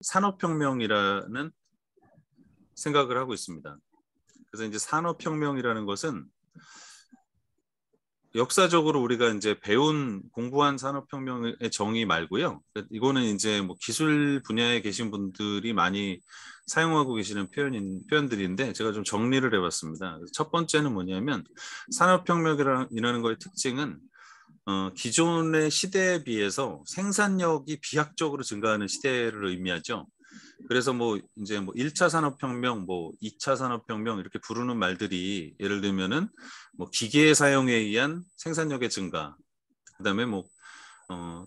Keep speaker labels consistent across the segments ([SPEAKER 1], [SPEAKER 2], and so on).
[SPEAKER 1] 산업혁명이라는 생각을 하고 있습니다. 그래서 이제 산업혁명이라는 것은 역사적으로 우리가 이제 배운 공부한 산업혁명의 정의 말고요. 이거는 이제 뭐 기술 분야에 계신 분들이 많이 사용하고 계시는 표현들인데 제가 좀 정리를 해봤습니다. 첫 번째는 뭐냐면 산업혁명이라는 거의 특징은 기존의 시대에 비해서 생산력이 비약적으로 증가하는 시대를 의미하죠. 그래서 뭐 이제 뭐 1차 산업혁명, 뭐 2차 산업혁명 이렇게 부르는 말들이 예를 들면은 뭐 기계 사용에 의한 생산력의 증가, 그다음에 뭐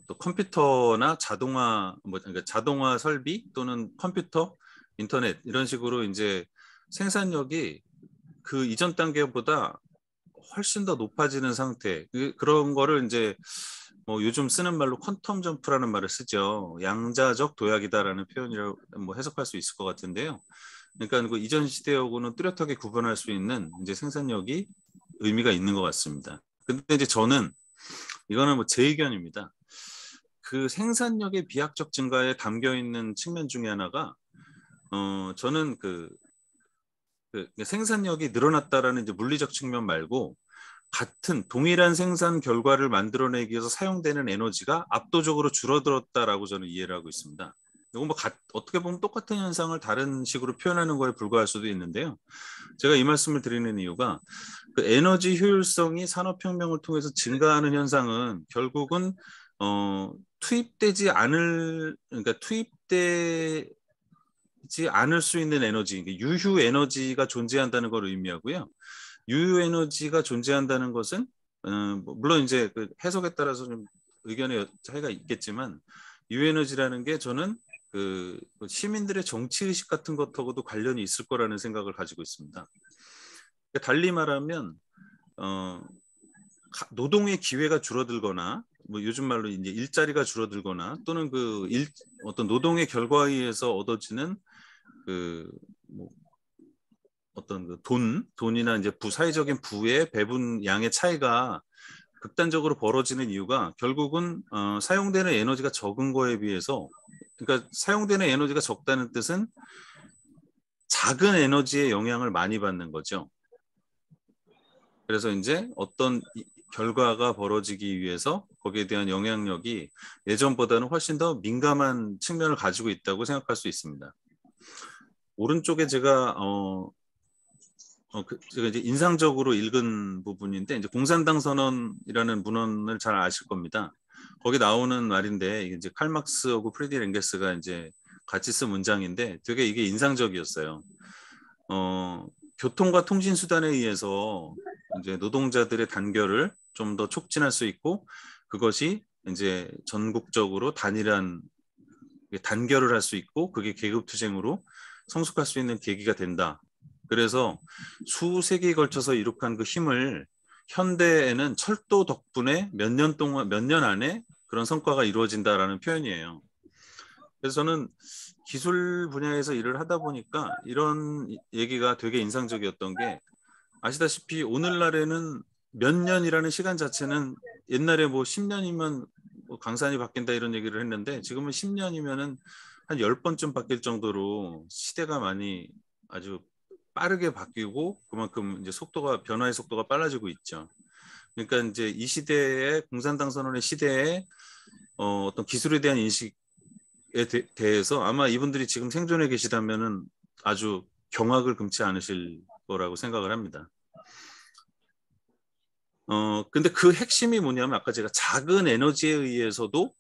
[SPEAKER 1] 또 컴퓨터나 자동화 뭐 그러니까 자동화 설비 또는 컴퓨터, 인터넷 이런 식으로 이제 생산력이 그 이전 단계보다 훨씬 더 높아지는 상태. 그런 거를 이제 뭐 요즘 쓰는 말로 퀀텀 점프라는 말을 쓰죠. 양자적 도약이다라는 표현이라고 뭐 해석할 수 있을 것 같은데요. 그러니까 그 이전 시대하고는 뚜렷하게 구분할 수 있는 이제 생산력이 의미가 있는 것 같습니다. 근데 이제 저는 이거는 뭐 제 의견입니다. 그 생산력의 비약적 증가에 담겨 있는 측면 중에 하나가 저는 그 생산력이 늘어났다라는 이제 물리적 측면 말고 같은 동일한 생산 결과를 만들어내기 위해서 사용되는 에너지가 압도적으로 줄어들었다라고 저는 이해를 하고 있습니다. 이건 뭐 어떻게 보면 똑같은 현상을 다른 식으로 표현하는 거에 불과할 수도 있는데요. 제가 이 말씀을 드리는 이유가 그 에너지 효율성이 산업혁명을 통해서 증가하는 현상은 결국은 투입되지 않을 그러니까 투입되지 않을 수 있는 에너지, 유휴 에너지가 존재한다는 걸 의미하고요. 유효 에너지가 존재한다는 것은 물론 이제 그 해석에 따라서 좀 의견의 차이가 있겠지만 유효 에너지라는 게 저는 그 시민들의 정치 의식 같은 것하고도 관련이 있을 거라는 생각을 가지고 있습니다. 달리 말하면 노동의 기회가 줄어들거나 뭐 요즘 말로 이제 일자리가 줄어들거나 또는 어떤 노동의 결과에 의해서 얻어지는 뭐 어떤 돈이나 이제 사회적인 부의 배분 양의 차이가 극단적으로 벌어지는 이유가 결국은 사용되는 에너지가 적은 거에 비해서 그러니까 사용되는 에너지가 적다는 뜻은 작은 에너지의 영향을 많이 받는 거죠. 그래서 이제 어떤 결과가 벌어지기 위해서 거기에 대한 영향력이 예전보다는 훨씬 더 민감한 측면을 가지고 있다고 생각할 수 있습니다. 오른쪽에 제가 제가 이제 인상적으로 읽은 부분인데 이제 공산당 선언이라는 문헌을 잘 아실 겁니다. 거기 나오는 말인데 이게 이제 칼 막스하고 프리드리히 엥겔스가 이제 같이 쓴 문장인데 되게 이게 인상적이었어요. 교통과 통신 수단에 의해서 이제 노동자들의 단결을 좀 더 촉진할 수 있고 그것이 이제 전국적으로 단일한 단결을 할 수 있고 그게 계급투쟁으로 성숙할 수 있는 계기가 된다. 그래서 수세기에 걸쳐서 이룩한 그 힘을 현대에는 철도 덕분에 몇 년 안에 그런 성과가 이루어진다라는 표현이에요. 그래서 저는 기술 분야에서 일을 하다 보니까 이런 얘기가 되게 인상적이었던 게 아시다시피 오늘날에는 몇 년이라는 시간 자체는 옛날에 뭐 10년이면 뭐 강산이 바뀐다 이런 얘기를 했는데 지금은 10년이면은 한 10번쯤 바뀔 정도로 시대가 많이 아주 빠르게 바뀌고 그만큼 이제 변화의 속도가 빨라지고 있죠. 그러니까 이제 이 시대에 공산당 선언의 시대에 어떤 기술에 대한 인식에 대해서 아마 이분들이 지금 생존해 계시다면은 아주 경악을 금치 않으실 거라고 생각을 합니다. 근데 그 핵심이 뭐냐면 아까 제가 작은 에너지에 의해서도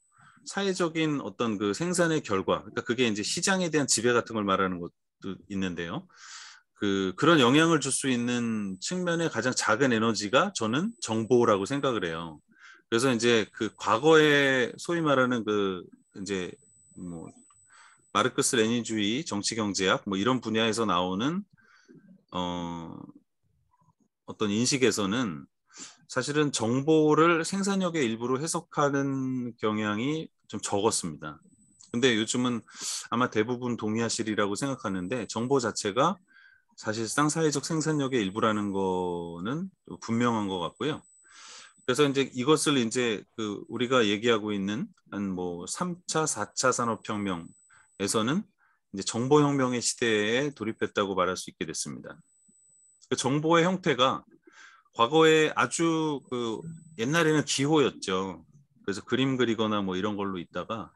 [SPEAKER 1] 사회적인 어떤 그 생산의 결과, 그러니까 그게 이제 시장에 대한 지배 같은 걸 말하는 것도 있는데요. 그런 영향을 줄 수 있는 측면의 가장 작은 에너지가 저는 정보라고 생각을 해요. 그래서 이제 그 과거에 소위 말하는 이제 뭐 마르크스 레닌주의, 정치 경제학 뭐 이런 분야에서 나오는 어떤 인식에서는 사실은 정보를 생산력의 일부로 해석하는 경향이 좀 적었습니다. 근데 요즘은 아마 대부분 동의하시리라고 생각하는데 정보 자체가 사실상 사회적 생산력의 일부라는 거는 분명한 것 같고요. 그래서 이제 이것을 이제 우리가 얘기하고 있는 한 뭐 3차, 4차 산업혁명 시대에서는 이제 정보혁명의 시대에 돌입했다고 말할 수 있게 됐습니다. 그 정보의 형태가 과거에 아주 옛날에는 기호였죠. 그래서 그림 그리거나 뭐 이런 걸로 있다가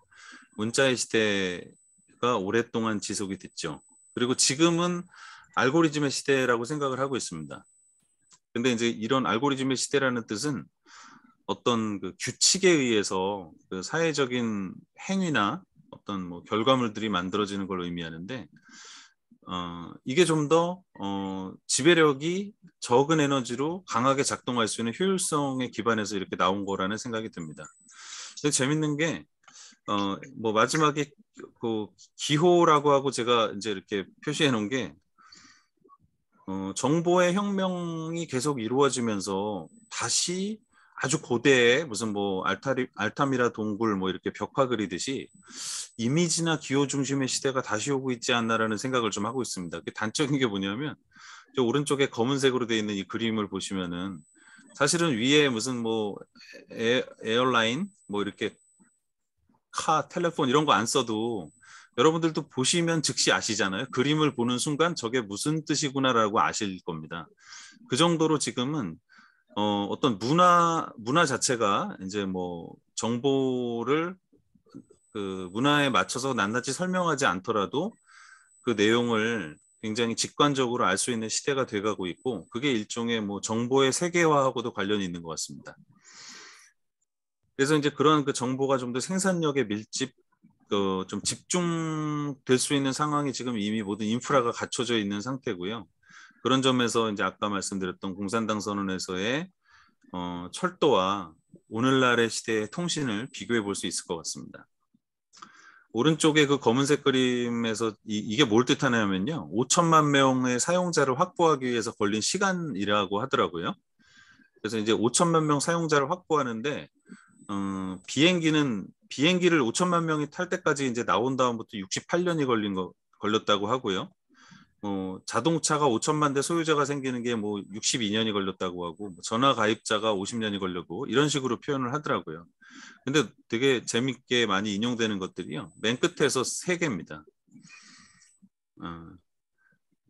[SPEAKER 1] 문자의 시대가 오랫동안 지속이 됐죠. 그리고 지금은 알고리즘의 시대라고 생각을 하고 있습니다. 근데 이제 이런 알고리즘의 시대라는 뜻은 어떤 그 규칙에 의해서 그 사회적인 행위나 어떤 뭐 결과물들이 만들어지는 걸 의미하는데, 이게 좀 더 지배력이 적은 에너지로 강하게 작동할 수 있는 효율성에 기반해서 이렇게 나온 거라는 생각이 듭니다. 근데 재밌는 게 뭐 마지막에 그 기호라고 하고 제가 이제 이렇게 표시해 놓은 게 정보의 혁명이 계속 이루어지면서 다시 아주 고대의 무슨 뭐 알타미라 동굴 뭐 이렇게 벽화 그리듯이 이미지나 기호 중심의 시대가 다시 오고 있지 않나라는 생각을 좀 하고 있습니다. 그 단적인 게 뭐냐면 저 오른쪽에 검은색으로 되어 있는 이 그림을 보시면은 사실은 위에 무슨 뭐 에어라인 뭐 이렇게 텔레폰 이런 거 안 써도 여러분들도 보시면 즉시 아시잖아요. 그림을 보는 순간 저게 무슨 뜻이구나라고 아실 겁니다. 그 정도로 지금은 어떤 문화 자체가 이제 뭐 정보를 그 문화에 맞춰서 낱낱이 설명하지 않더라도 그 내용을 굉장히 직관적으로 알 수 있는 시대가 돼가고 있고, 그게 일종의 뭐 정보의 세계화하고도 관련이 있는 것 같습니다. 그래서 이제 그런 그 정보가 좀 더 생산력에 좀 집중될 수 있는 상황이 지금 이미 모든 인프라가 갖춰져 있는 상태고요. 그런 점에서 이제 아까 말씀드렸던 공산당 선언에서의 철도와 오늘날의 시대의 통신을 비교해 볼 수 있을 것 같습니다. 오른쪽에 그 검은색 그림에서 이게 뭘 뜻하냐면요. 5천만 명의 사용자를 확보하기 위해서 걸린 시간이라고 하더라고요. 그래서 이제 5천만 명 사용자를 확보하는데 비행기를 5천만 명이 탈 때까지 이제 나온 다음부터 68년이 걸렸다고 하고요. 자동차가 5천만 대 소유자가 생기는 게 뭐 62년이 걸렸다고 하고, 전화 가입자가 50년이 걸렸고, 이런 식으로 표현을 하더라고요. 근데 되게 재밌게 많이 인용되는 것들이요. 맨 끝에서 세 개입니다.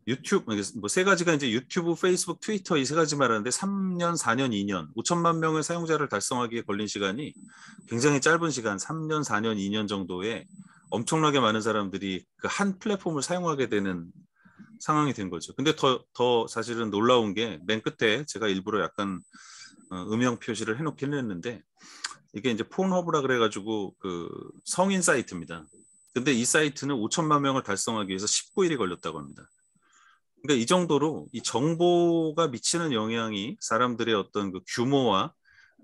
[SPEAKER 1] 유튜브, 뭐 세 가지가 이제 유튜브, 페이스북, 트위터 이 세 가지 말하는데 3년, 4년, 2년, 5천만 명의 사용자를 달성하기에 걸린 시간이 굉장히 짧은 시간, 3년, 4년, 2년 정도에 엄청나게 많은 사람들이 그 한 플랫폼을 사용하게 되는 상황이 된 거죠. 근데 더 사실은 놀라운 게 맨 끝에 제가 일부러 약간 음영 표시를 해놓긴 했는데, 이게 이제 폰허브라 그래가지고 그 성인 사이트입니다. 근데 이 사이트는 5천만 명을 달성하기 위해서 19일이 걸렸다고 합니다. 그러니까 이 정도로 이 정보가 미치는 영향이 사람들의 어떤 그 규모와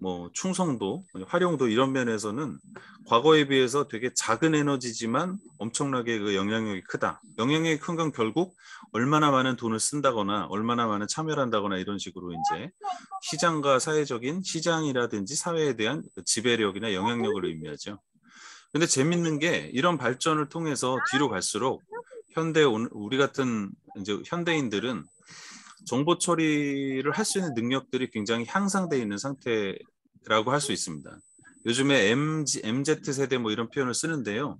[SPEAKER 1] 뭐 충성도, 활용도 이런 면에서는 과거에 비해서 되게 작은 에너지지만 엄청나게 그 영향력이 크다. 영향력이 큰 건 결국 얼마나 많은 돈을 쓴다거나 얼마나 많은 참여를 한다거나 이런 식으로 이제 시장과 사회적인 시장이라든지 사회에 대한 지배력이나 영향력을 의미하죠. 근데 재밌는 게 이런 발전을 통해서 뒤로 갈수록 우리 같은 이제 현대인들은 정보 처리를 할 수 있는 능력들이 굉장히 향상되어 있는 상태라고 할 수 있습니다. 요즘에 MZ 세대 뭐 이런 표현을 쓰는데요.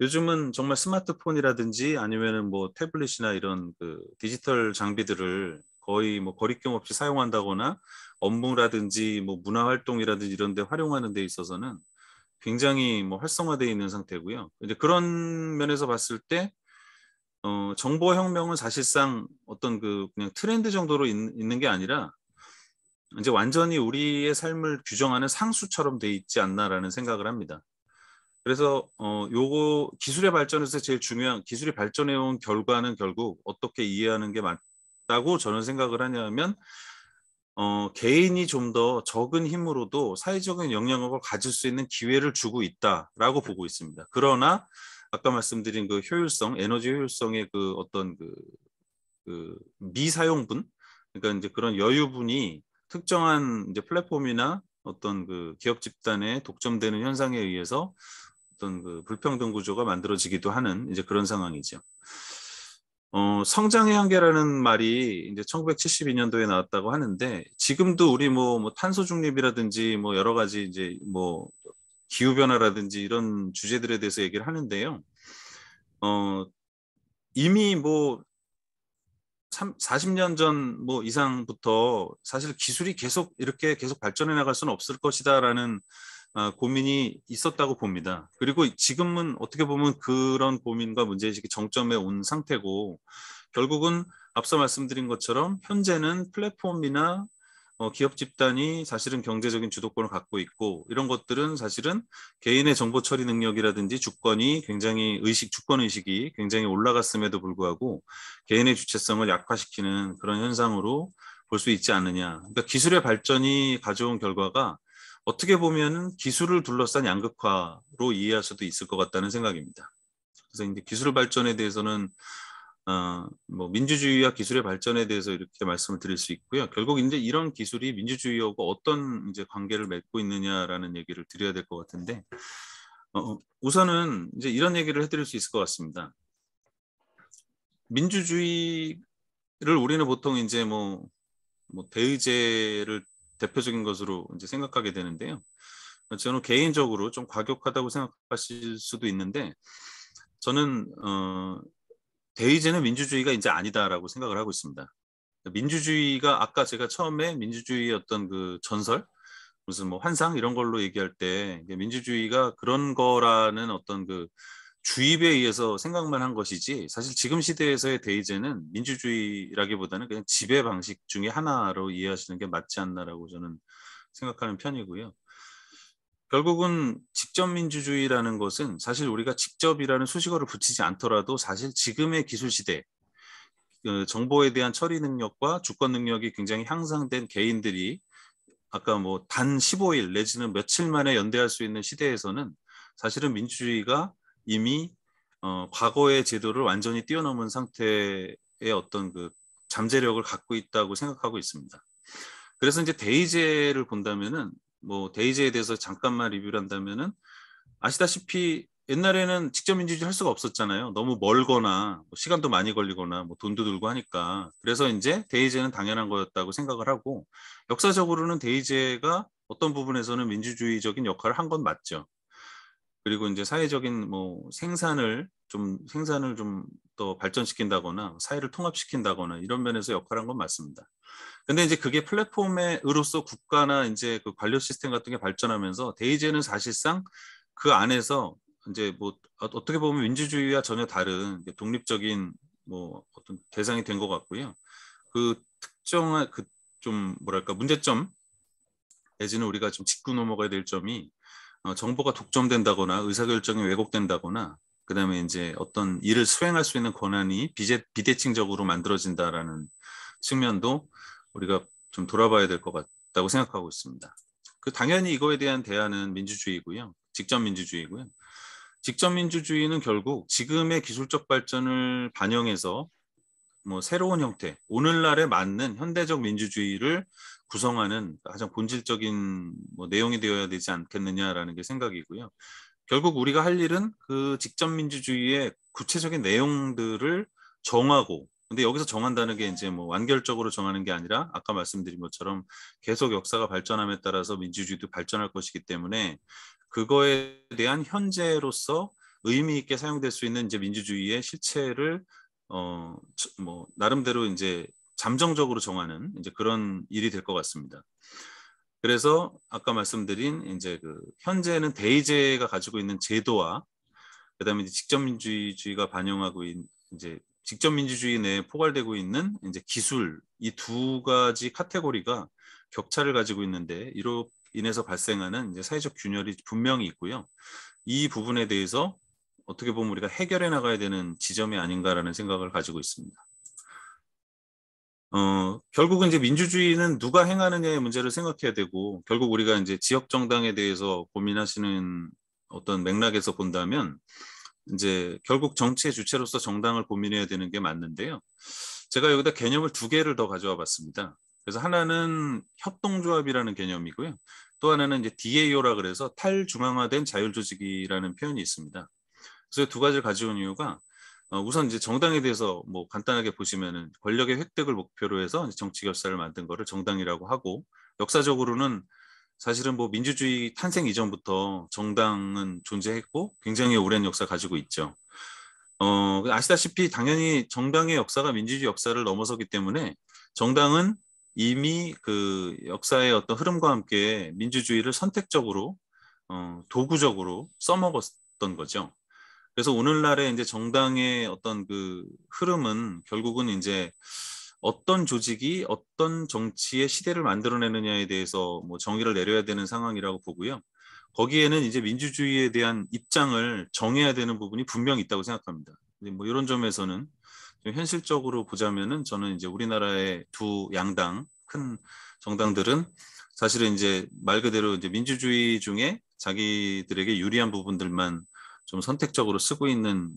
[SPEAKER 1] 요즘은 정말 스마트폰이라든지 아니면은 뭐 태블릿이나 이런 그 디지털 장비들을 거의 뭐 거리낌 없이 사용한다거나 업무라든지 뭐 문화 활동이라든지 이런 데 활용하는 데 있어서는 굉장히 뭐 활성화되어 있는 상태고요. 이제 그런 면에서 봤을 때 정보혁명은 사실상 어떤 그 그냥 트렌드 정도로 있는 게 아니라 이제 완전히 우리의 삶을 규정하는 상수처럼 돼 있지 않나라는 생각을 합니다. 그래서 요거 기술의 발전에서 제일 중요한 기술이 발전해 온 결과는 결국 어떻게 이해하는 게 맞다고 저는 생각을 하냐면 개인이 좀 더 적은 힘으로도 사회적인 영향력을 가질 수 있는 기회를 주고 있다라고 보고 있습니다. 그러나 아까 말씀드린 그 효율성, 에너지 효율성의 그 어떤 그 미사용분, 그러니까 이제 그런 여유분이 특정한 이제 플랫폼이나 어떤 그 기업 집단에 독점되는 현상에 의해서 어떤 그 불평등 구조가 만들어지기도 하는 이제 그런 상황이죠. 성장의 한계라는 말이 이제 1972년도에 나왔다고 하는데 지금도 우리 뭐 탄소 중립이라든지 뭐 여러 가지 이제 뭐 기후 변화라든지 이런 주제들에 대해서 얘기를 하는데요. 어, 이미 뭐 40년 전 뭐 이상부터 사실 기술이 계속 이렇게 계속 발전해 나갈 수는 없을 것이다라는 고민이 있었다고 봅니다. 그리고 지금은 어떻게 보면 그런 고민과 문제의식이 정점에 온 상태고 결국은 앞서 말씀드린 것처럼 현재는 플랫폼이나 기업 집단이 사실은 경제적인 주도권을 갖고 있고 이런 것들은 사실은 개인의 정보 처리 능력이라든지 주권이 굉장히 주권 의식이 굉장히 올라갔음에도 불구하고 개인의 주체성을 약화시키는 그런 현상으로 볼 수 있지 않느냐. 그러니까 기술의 발전이 가져온 결과가 어떻게 보면은 기술을 둘러싼 양극화로 이해할 수도 있을 것 같다는 생각입니다. 그래서 이제 기술 발전에 대해서는 뭐 민주주의와 기술의 발전에 대해서 이렇게 말씀을 드릴 수 있고요. 결국 이제 이런 기술이 민주주의하고 어떤 이제 관계를 맺고 있느냐라는 얘기를 드려야 될 것 같은데, 우선은 이제 이런 얘기를 해드릴 수 있을 것 같습니다. 민주주의를 우리는 보통 이제 뭐 대의제를 대표적인 것으로 이제 생각하게 되는데요. 저는 개인적으로 좀 과격하다고 생각하실 수도 있는데, 저는 대의제는 민주주의가 이제 아니다라고 생각을 하고 있습니다. 민주주의가 아까 제가 처음에 민주주의의 어떤 그 전설, 무슨 뭐 환상 이런 걸로 얘기할 때 민주주의가 그런 거라는 어떤 그 주입에 의해서 생각만 한 것이지 사실 지금 시대에서의 대의제는 민주주의라기보다는 그냥 지배 방식 중에 하나로 이해하시는 게 맞지 않나라고 저는 생각하는 편이고요. 결국은 직접 민주주의라는 것은 사실 우리가 직접이라는 수식어를 붙이지 않더라도 사실 지금의 기술 시대, 그 정보에 대한 처리 능력과 주권 능력이 굉장히 향상된 개인들이 아까 뭐 단 15일 내지는 며칠 만에 연대할 수 있는 시대에서는 사실은 민주주의가 이미 과거의 제도를 완전히 뛰어넘은 상태의 어떤 그 잠재력을 갖고 있다고 생각하고 있습니다. 그래서 이제 대의제를 본다면은 뭐 대의제에 대해서 잠깐만 리뷰를 한다면은 아시다시피 옛날에는 직접 민주주의 할 수가 없었잖아요. 너무 멀거나 뭐 시간도 많이 걸리거나 뭐 돈도 들고 하니까. 그래서 이제 대의제는 당연한 거였다고 생각을 하고 역사적으로는 대의제가 어떤 부분에서는 민주주의적인 역할을 한 건 맞죠. 그리고 이제 사회적인 뭐 생산을 좀 더 발전시킨다거나 사회를 통합시킨다거나 이런 면에서 역할한 건 맞습니다. 근데 이제 그게 플랫폼으로서 국가나 이제 그 관료 시스템 같은 게 발전하면서 대의제는 사실상 그 안에서 이제 뭐 어떻게 보면 민주주의와 전혀 다른 독립적인 뭐 어떤 대상이 된 것 같고요. 그 특정한 그 좀 뭐랄까 문제점 내지는 우리가 좀 짚고 넘어가야 될 점이 정보가 독점된다거나 의사결정이 왜곡된다거나 그다음에 이제 어떤 일을 수행할 수 있는 권한이 비대칭적으로 만들어진다라는 측면도 우리가 좀 돌아봐야 될 것 같다고 생각하고 있습니다. 그 당연히 이거에 대한 대안은 민주주의고요. 직접 민주주의고요. 직접 민주주의는 결국 지금의 기술적 발전을 반영해서 뭐 새로운 형태, 오늘날에 맞는 현대적 민주주의를 구성하는 가장 본질적인 뭐 내용이 되어야 되지 않겠느냐라는 게 생각이고요. 결국 우리가 할 일은 그 직접 민주주의의 구체적인 내용들을 정하고, 근데 여기서 정한다는 게 이제 뭐 완결적으로 정하는 게 아니라 아까 말씀드린 것처럼 계속 역사가 발전함에 따라서 민주주의도 발전할 것이기 때문에 그거에 대한 현재로서 의미 있게 사용될 수 있는 이제 민주주의의 실체를 뭐 나름대로 이제 잠정적으로 정하는 이제 그런 일이 될 것 같습니다. 그래서 아까 말씀드린 이제 그 현재는 대의제가 가지고 있는 제도와 그다음에 이제 직접민주주의가 반영하고 있는 이제 직접민주주의 내에 포괄되고 있는 이제 기술 이 두 가지 카테고리가 격차를 가지고 있는데 이로 인해서 발생하는 이제 사회적 균열이 분명히 있고요. 이 부분에 대해서 어떻게 보면 우리가 해결해 나가야 되는 지점이 아닌가라는 생각을 가지고 있습니다. 결국은 이제 민주주의는 누가 행하느냐의 문제를 생각해야 되고, 결국 우리가 이제 지역 정당에 대해서 고민하시는 어떤 맥락에서 본다면, 이제 결국 정치의 주체로서 정당을 고민해야 되는 게 맞는데요. 제가 여기다 개념을 두 개를 더 가져와 봤습니다. 그래서 하나는 협동조합이라는 개념이고요. 또 하나는 이제 DAO라 그래서 탈중앙화된 자율조직이라는 표현이 있습니다. 그래서 두 가지를 가져온 이유가 우선 이제 정당에 대해서 뭐 간단하게 보시면은 권력의 획득을 목표로 해서 정치 결사를 만든 거를 정당이라고 하고 역사적으로는 사실은 뭐 민주주의 탄생 이전부터 정당은 존재했고 굉장히 오랜 역사 가지고 있죠. 아시다시피 당연히 정당의 역사가 민주주의 역사를 넘어서기 때문에 정당은 이미 그 역사의 어떤 흐름과 함께 민주주의를 선택적으로 도구적으로 써먹었던 거죠. 그래서 오늘날의 이제 정당의 어떤 그 흐름은 결국은 이제 어떤 조직이 어떤 정치의 시대를 만들어내느냐에 대해서 뭐 정의를 내려야 되는 상황이라고 보고요. 거기에는 이제 민주주의에 대한 입장을 정해야 되는 부분이 분명히 있다고 생각합니다. 뭐 이런 점에서는 좀 현실적으로 보자면은 저는 이제 우리나라의 두 양당 큰 정당들은 사실은 이제 말 그대로 이제 민주주의 중에 자기들에게 유리한 부분들만 좀 선택적으로 쓰고 있는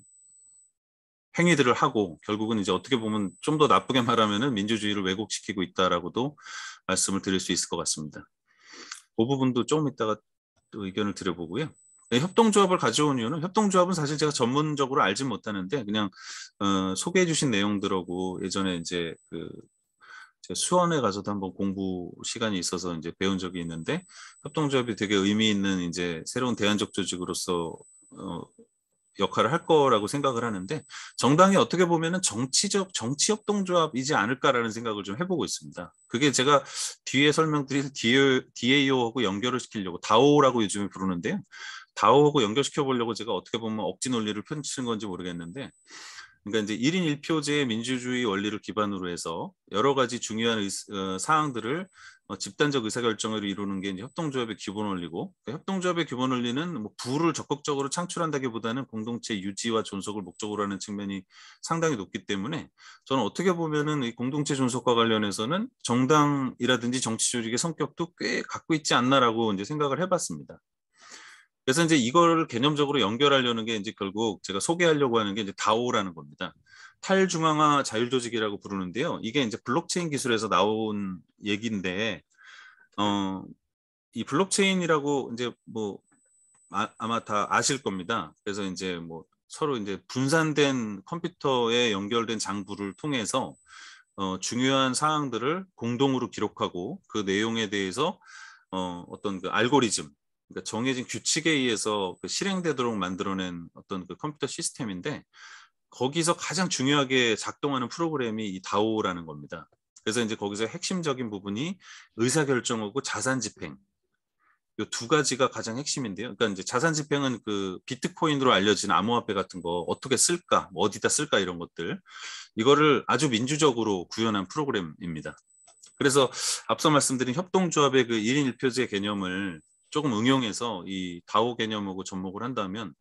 [SPEAKER 1] 행위들을 하고 결국은 이제 어떻게 보면 좀 더 나쁘게 말하면은 민주주의를 왜곡시키고 있다라고도 말씀을 드릴 수 있을 것 같습니다. 그 부분도 조금 이따가 또 의견을 드려보고요. 네, 협동조합을 가져온 이유는 협동조합은 사실 제가 전문적으로 알진 못하는데 그냥 소개해 주신 내용들하고 예전에 이제 그 제가 수원에 가서도 한번 공부 시간이 있어서 이제 배운 적이 있는데 협동조합이 되게 의미 있는 이제 새로운 대안적 조직으로서 역할을 할 거라고 생각을 하는데 정당이 어떻게 보면은 정치적 정치 협동조합이지 않을까라는 생각을 좀 해보고 있습니다. 그게 제가 뒤에 설명드린 DAO하고 연결을 시키려고 다오라고 요즘에 부르는데요. 다오하고 연결시켜 보려고 제가 어떻게 보면 억지 논리를 펼치는 건지 모르겠는데 그러니까 이제 1인 1표제의 민주주의 원리를 기반으로 해서 여러 가지 중요한 사항들을 집단적 의사결정을 이루는 게 이제 협동조합의 기본 원리고 협동조합의 기본 원리는 뭐 부를 적극적으로 창출한다기보다는 공동체 유지와 존속을 목적으로 하는 측면이 상당히 높기 때문에 저는 어떻게 보면은 이 공동체 존속과 관련해서는 정당이라든지 정치 조직의 성격도 꽤 갖고 있지 않나라고 이제 생각을 해봤습니다. 그래서 이제 이걸 개념적으로 연결하려는 게 이제 결국 제가 소개하려고 하는 게 이제 다오라는 겁니다. 탈중앙화 자율조직이라고 부르는데요. 이게 이제 블록체인 기술에서 나온 얘기인데, 이 블록체인이라고 이제 뭐 아마 다 아실 겁니다. 그래서 이제 뭐 서로 이제 분산된 컴퓨터에 연결된 장부를 통해서 중요한 사항들을 공동으로 기록하고 그 내용에 대해서 어떤 그 알고리즘 그러니까 정해진 규칙에 의해서 그 실행되도록 만들어낸 어떤 그 컴퓨터 시스템인데 거기서 가장 중요하게 작동하는 프로그램이 이 다오라는 겁니다. 그래서 이제 거기서 핵심적인 부분이 의사결정하고 자산 집행 이 두 가지가 가장 핵심인데요. 그러니까 이제 자산 집행은 그 비트코인으로 알려진 암호화폐 같은 거 어떻게 쓸까, 뭐 어디다 쓸까 이런 것들 이거를 아주 민주적으로 구현한 프로그램입니다. 그래서 앞서 말씀드린 협동조합의 그 1인 1표제 개념을 조금 응용해서 이 다오 개념하고 접목을 한다면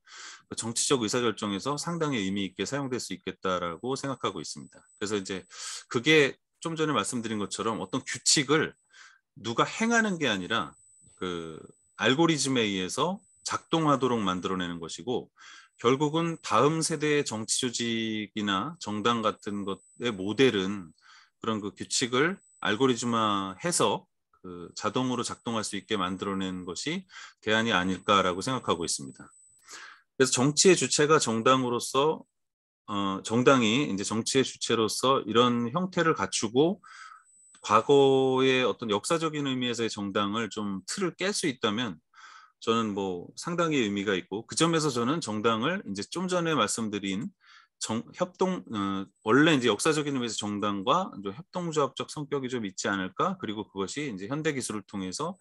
[SPEAKER 1] 정치적 의사결정에서 상당히 의미 있게 사용될 수 있겠다라고 생각하고 있습니다. 그래서 이제 그게 좀 전에 말씀드린 것처럼 어떤 규칙을 누가 행하는 게 아니라 그 알고리즘에 의해서 작동하도록 만들어내는 것이고 결국은 다음 세대의 정치 조직이나 정당 같은 것의 모델은 그런 그 규칙을 알고리즘화해서 그 자동으로 작동할 수 있게 만들어낸 것이 대안이 아닐까라고 생각하고 있습니다. 그래서 정치의 주체가 정당으로서 정당이 이제 정치의 주체로서 이런 형태를 갖추고 과거의 어떤 역사적인 의미에서의 정당을 좀 틀을 깰 수 있다면 저는 뭐 상당히 의미가 있고 그 점에서 저는 정당을 이제 좀 전에 말씀드린 협동 원래 이제 역사적인 의미에서 정당과 협동조합적 성격이 좀 있지 않을까 그리고 그것이 이제 현대 기술을 통해서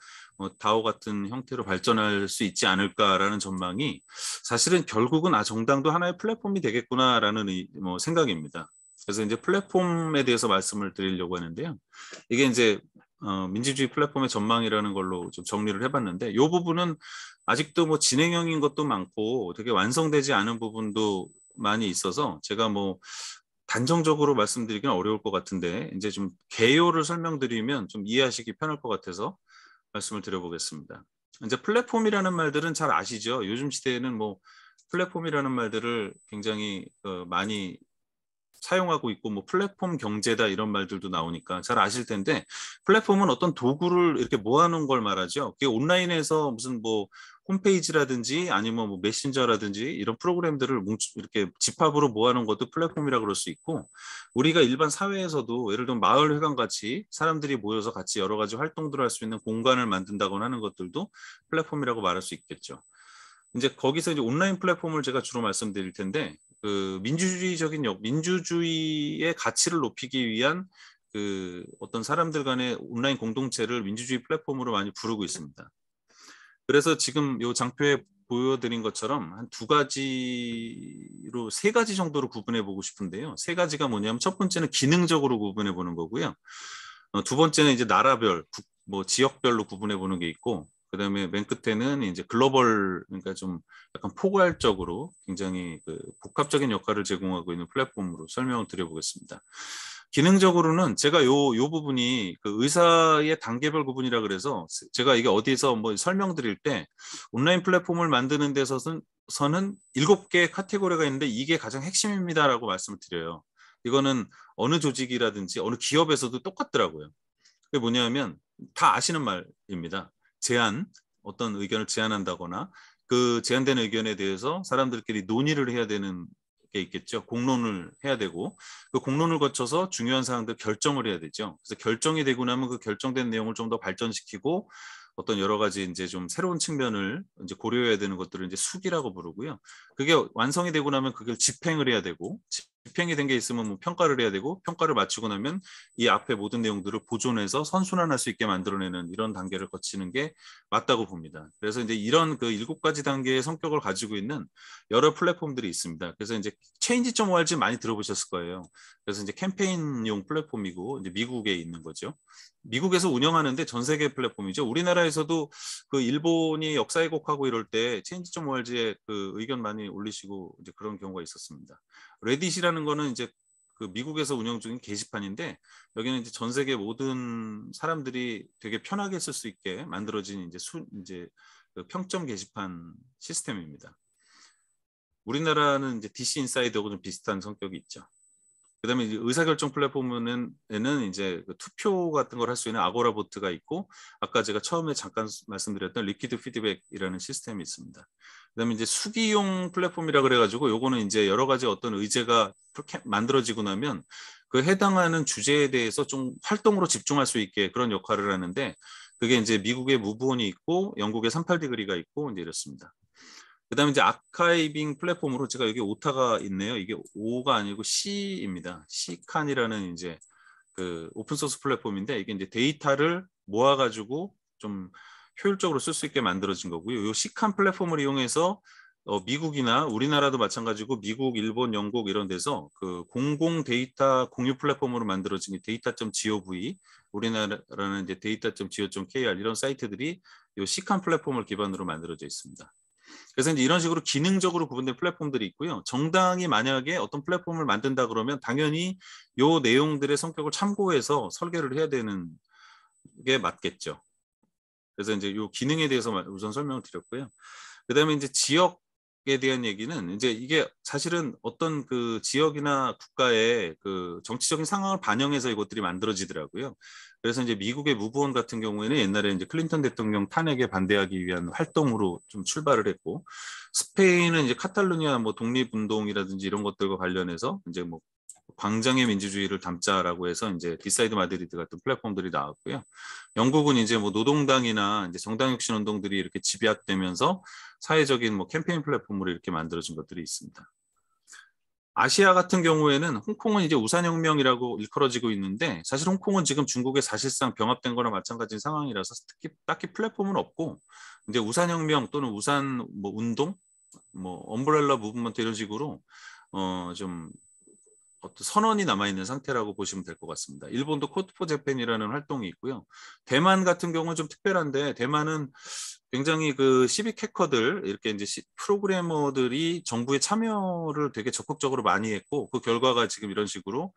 [SPEAKER 1] 다오 같은 형태로 발전할 수 있지 않을까라는 전망이 사실은 결국은 정당도 하나의 플랫폼이 되겠구나라는 뭐 생각입니다. 그래서 이제 플랫폼에 대해서 말씀을 드리려고 하는데요. 이게 이제 민주주의 플랫폼의 전망이라는 걸로 좀 정리를 해봤는데 이 부분은 아직도 뭐 진행형인 것도 많고 되게 완성되지 않은 부분도 많이 있어서 제가 뭐 단정적으로 말씀드리기는 어려울 것 같은데 이제 좀 개요를 설명드리면 좀 이해하시기 편할 것 같아서 말씀을 드려보겠습니다. 이제 플랫폼이라는 말들은 잘 아시죠? 요즘 시대에는 뭐 플랫폼이라는 말들을 굉장히 많이 사용하고 있고 뭐 플랫폼 경제다 이런 말들도 나오니까 잘 아실 텐데 플랫폼은 어떤 도구를 이렇게 모아놓은 걸 말하죠. 그게 온라인에서 무슨 뭐 홈페이지라든지 아니면 뭐 메신저라든지 이런 프로그램들을 이렇게 집합으로 모아놓은 것도 플랫폼이라 그럴 수 있고 우리가 일반 사회에서도 예를 들면 마을회관 같이 사람들이 모여서 같이 여러 가지 활동들을 할 수 있는 공간을 만든다거나 하는 것들도 플랫폼이라고 말할 수 있겠죠. 이제 거기서 이제 온라인 플랫폼을 제가 주로 말씀드릴 텐데 그 민주주의의 가치를 높이기 위한 그 어떤 사람들 간의 온라인 공동체를 민주주의 플랫폼으로 많이 부르고 있습니다. 그래서 지금 요 장표에 보여드린 것처럼 한 세 가지 정도로 구분해 보고 싶은데요. 세 가지가 뭐냐면 첫 번째는 기능적으로 구분해 보는 거고요. 두 번째는 이제 나라별, 뭐 지역별로 구분해 보는 게 있고, 그다음에 맨 끝에는 이제 글로벌, 그러니까 좀 약간 포괄적으로 굉장히 그 복합적인 역할을 제공하고 있는 플랫폼으로 설명을 드려보겠습니다. 기능적으로는 제가 요 부분이 그 의사의 단계별 구분이라 그래서 제가 이게 어디서 뭐 설명드릴 때 온라인 플랫폼을 만드는 데서는 7개의 카테고리가 있는데 이게 가장 핵심입니다라고 말씀을 드려요. 이거는 어느 조직이라든지 어느 기업에서도 똑같더라고요. 그게 뭐냐면 다 아시는 말입니다. 어떤 의견을 제안한다거나 그 제안된 의견에 대해서 사람들끼리 논의를 해야 되는 게 있겠죠. 공론을 해야 되고 그 공론을 거쳐서 중요한 사항들 결정을 해야 되죠. 그래서 결정이 되고 나면 그 결정된 내용을 좀 더 발전시키고 어떤 여러 가지 이제 좀 새로운 측면을 이제 고려해야 되는 것들을 이제 수기라고 부르고요. 그게 완성이 되고 나면 그걸 집행을 해야 되고 집행이 된 게 있으면 뭐 평가를 해야 되고 평가를 마치고 나면 이 앞에 모든 내용들을 보존해서 선순환할 수 있게 만들어내는 이런 단계를 거치는 게 맞다고 봅니다. 그래서 이제 이런 그 7가지 단계의 성격을 가지고 있는 여러 플랫폼들이 있습니다. 그래서 이제 change.org 많이 들어보셨을 거예요. 그래서 이제 캠페인용 플랫폼이고 이제 미국에 있는 거죠. 미국에서 운영하는데 전 세계 플랫폼이죠. 우리나라에서도 그 일본이 역사 왜곡하고 이럴 때 change.org에 그 의견 많이 올리시고 이제 그런 경우가 있었습니다. 레딧이라는 거는 이제 그 미국에서 운영 중인 게시판인데 여기는 이제 전 세계 모든 사람들이 되게 편하게 쓸 수 있게 만들어진 이제 그 평점 게시판 시스템입니다. 우리나라는 이제 DC 인사이드하고 좀 비슷한 성격이 있죠. 그다음에 이제 의사결정 플랫폼에는 이제 그 투표 같은 걸 할 수 있는 아고라보트가 있고 아까 제가 처음에 잠깐 말씀드렸던 리퀴드 피드백이라는 시스템이 있습니다. 그다음에 이제 수기용 플랫폼이라 그래가지고 요거는 이제 여러 가지 어떤 의제가 만들어지고 나면 그 해당하는 주제에 대해서 좀 활동으로 집중할 수 있게 그런 역할을 하는데 그게 이제 미국의 무브온이 있고 영국의 38디그리가 있고 이제 이렇습니다. 그다음에 이제 아카이빙 플랫폼으로 제가 여기 오타가 있네요. 이게 O가 아니고 C입니다. C칸이라는 이제 그 오픈 소스 플랫폼인데 이게 이제 데이터를 모아가지고 좀 효율적으로 쓸 수 있게 만들어진 거고요. 이 C칸 플랫폼을 이용해서 미국이나 우리나라도 마찬가지고 미국, 일본, 영국 이런 데서 그 공공 데이터 공유 플랫폼으로 만들어진 data.gov, 우리나라는 이제 data.go.kr 이런 사이트들이 이 C칸 플랫폼을 기반으로 만들어져 있습니다. 그래서 이제 이런 식으로 기능적으로 구분된 플랫폼들이 있고요. 정당이 만약에 어떤 플랫폼을 만든다 그러면 당연히 요 내용들의 성격을 참고해서 설계를 해야 되는 게 맞겠죠. 그래서 이제 요 기능에 대해서 우선 설명을 드렸고요. 그다음에 이제 지역에 대한 얘기는 이제 이게 사실은 어떤 그 지역이나 국가의 그 정치적인 상황을 반영해서 이것들이 만들어지더라고요. 그래서 이제 미국의 무브온 같은 경우에는 옛날에 이제 클린턴 대통령 탄핵에 반대하기 위한 활동으로 좀 출발을 했고, 스페인은 이제 카탈루니아 뭐 독립운동이라든지 이런 것들과 관련해서 이제 뭐 광장의 민주주의를 담자라고 해서 이제 디사이드 마드리드 같은 플랫폼들이 나왔고요. 영국은 이제 뭐 노동당이나 이제 정당 혁신 운동들이 이렇게 집약되면서 사회적인 뭐 캠페인 플랫폼으로 이렇게 만들어진 것들이 있습니다. 아시아 같은 경우에는 홍콩은 이제 우산혁명이라고 일컬어지고 있는데 사실 홍콩은 지금 중국에 사실상 병합된 거나 마찬가지인 상황이라서 딱히 플랫폼은 없고 이제 우산혁명 또는 우산 뭐 운동, 뭐 엄브렐라 무브먼트 이런 식으로 좀 어떤 선언이 남아있는 상태라고 보시면 될 것 같습니다. 일본도 코드 포 재팬이라는 활동이 있고요. 대만 같은 경우는 좀 특별한데 대만은 굉장히 그 시빅 해커들 이렇게 이제 프로그래머들이 정부의 참여를 되게 적극적으로 많이 했고 그 결과가 지금 이런 식으로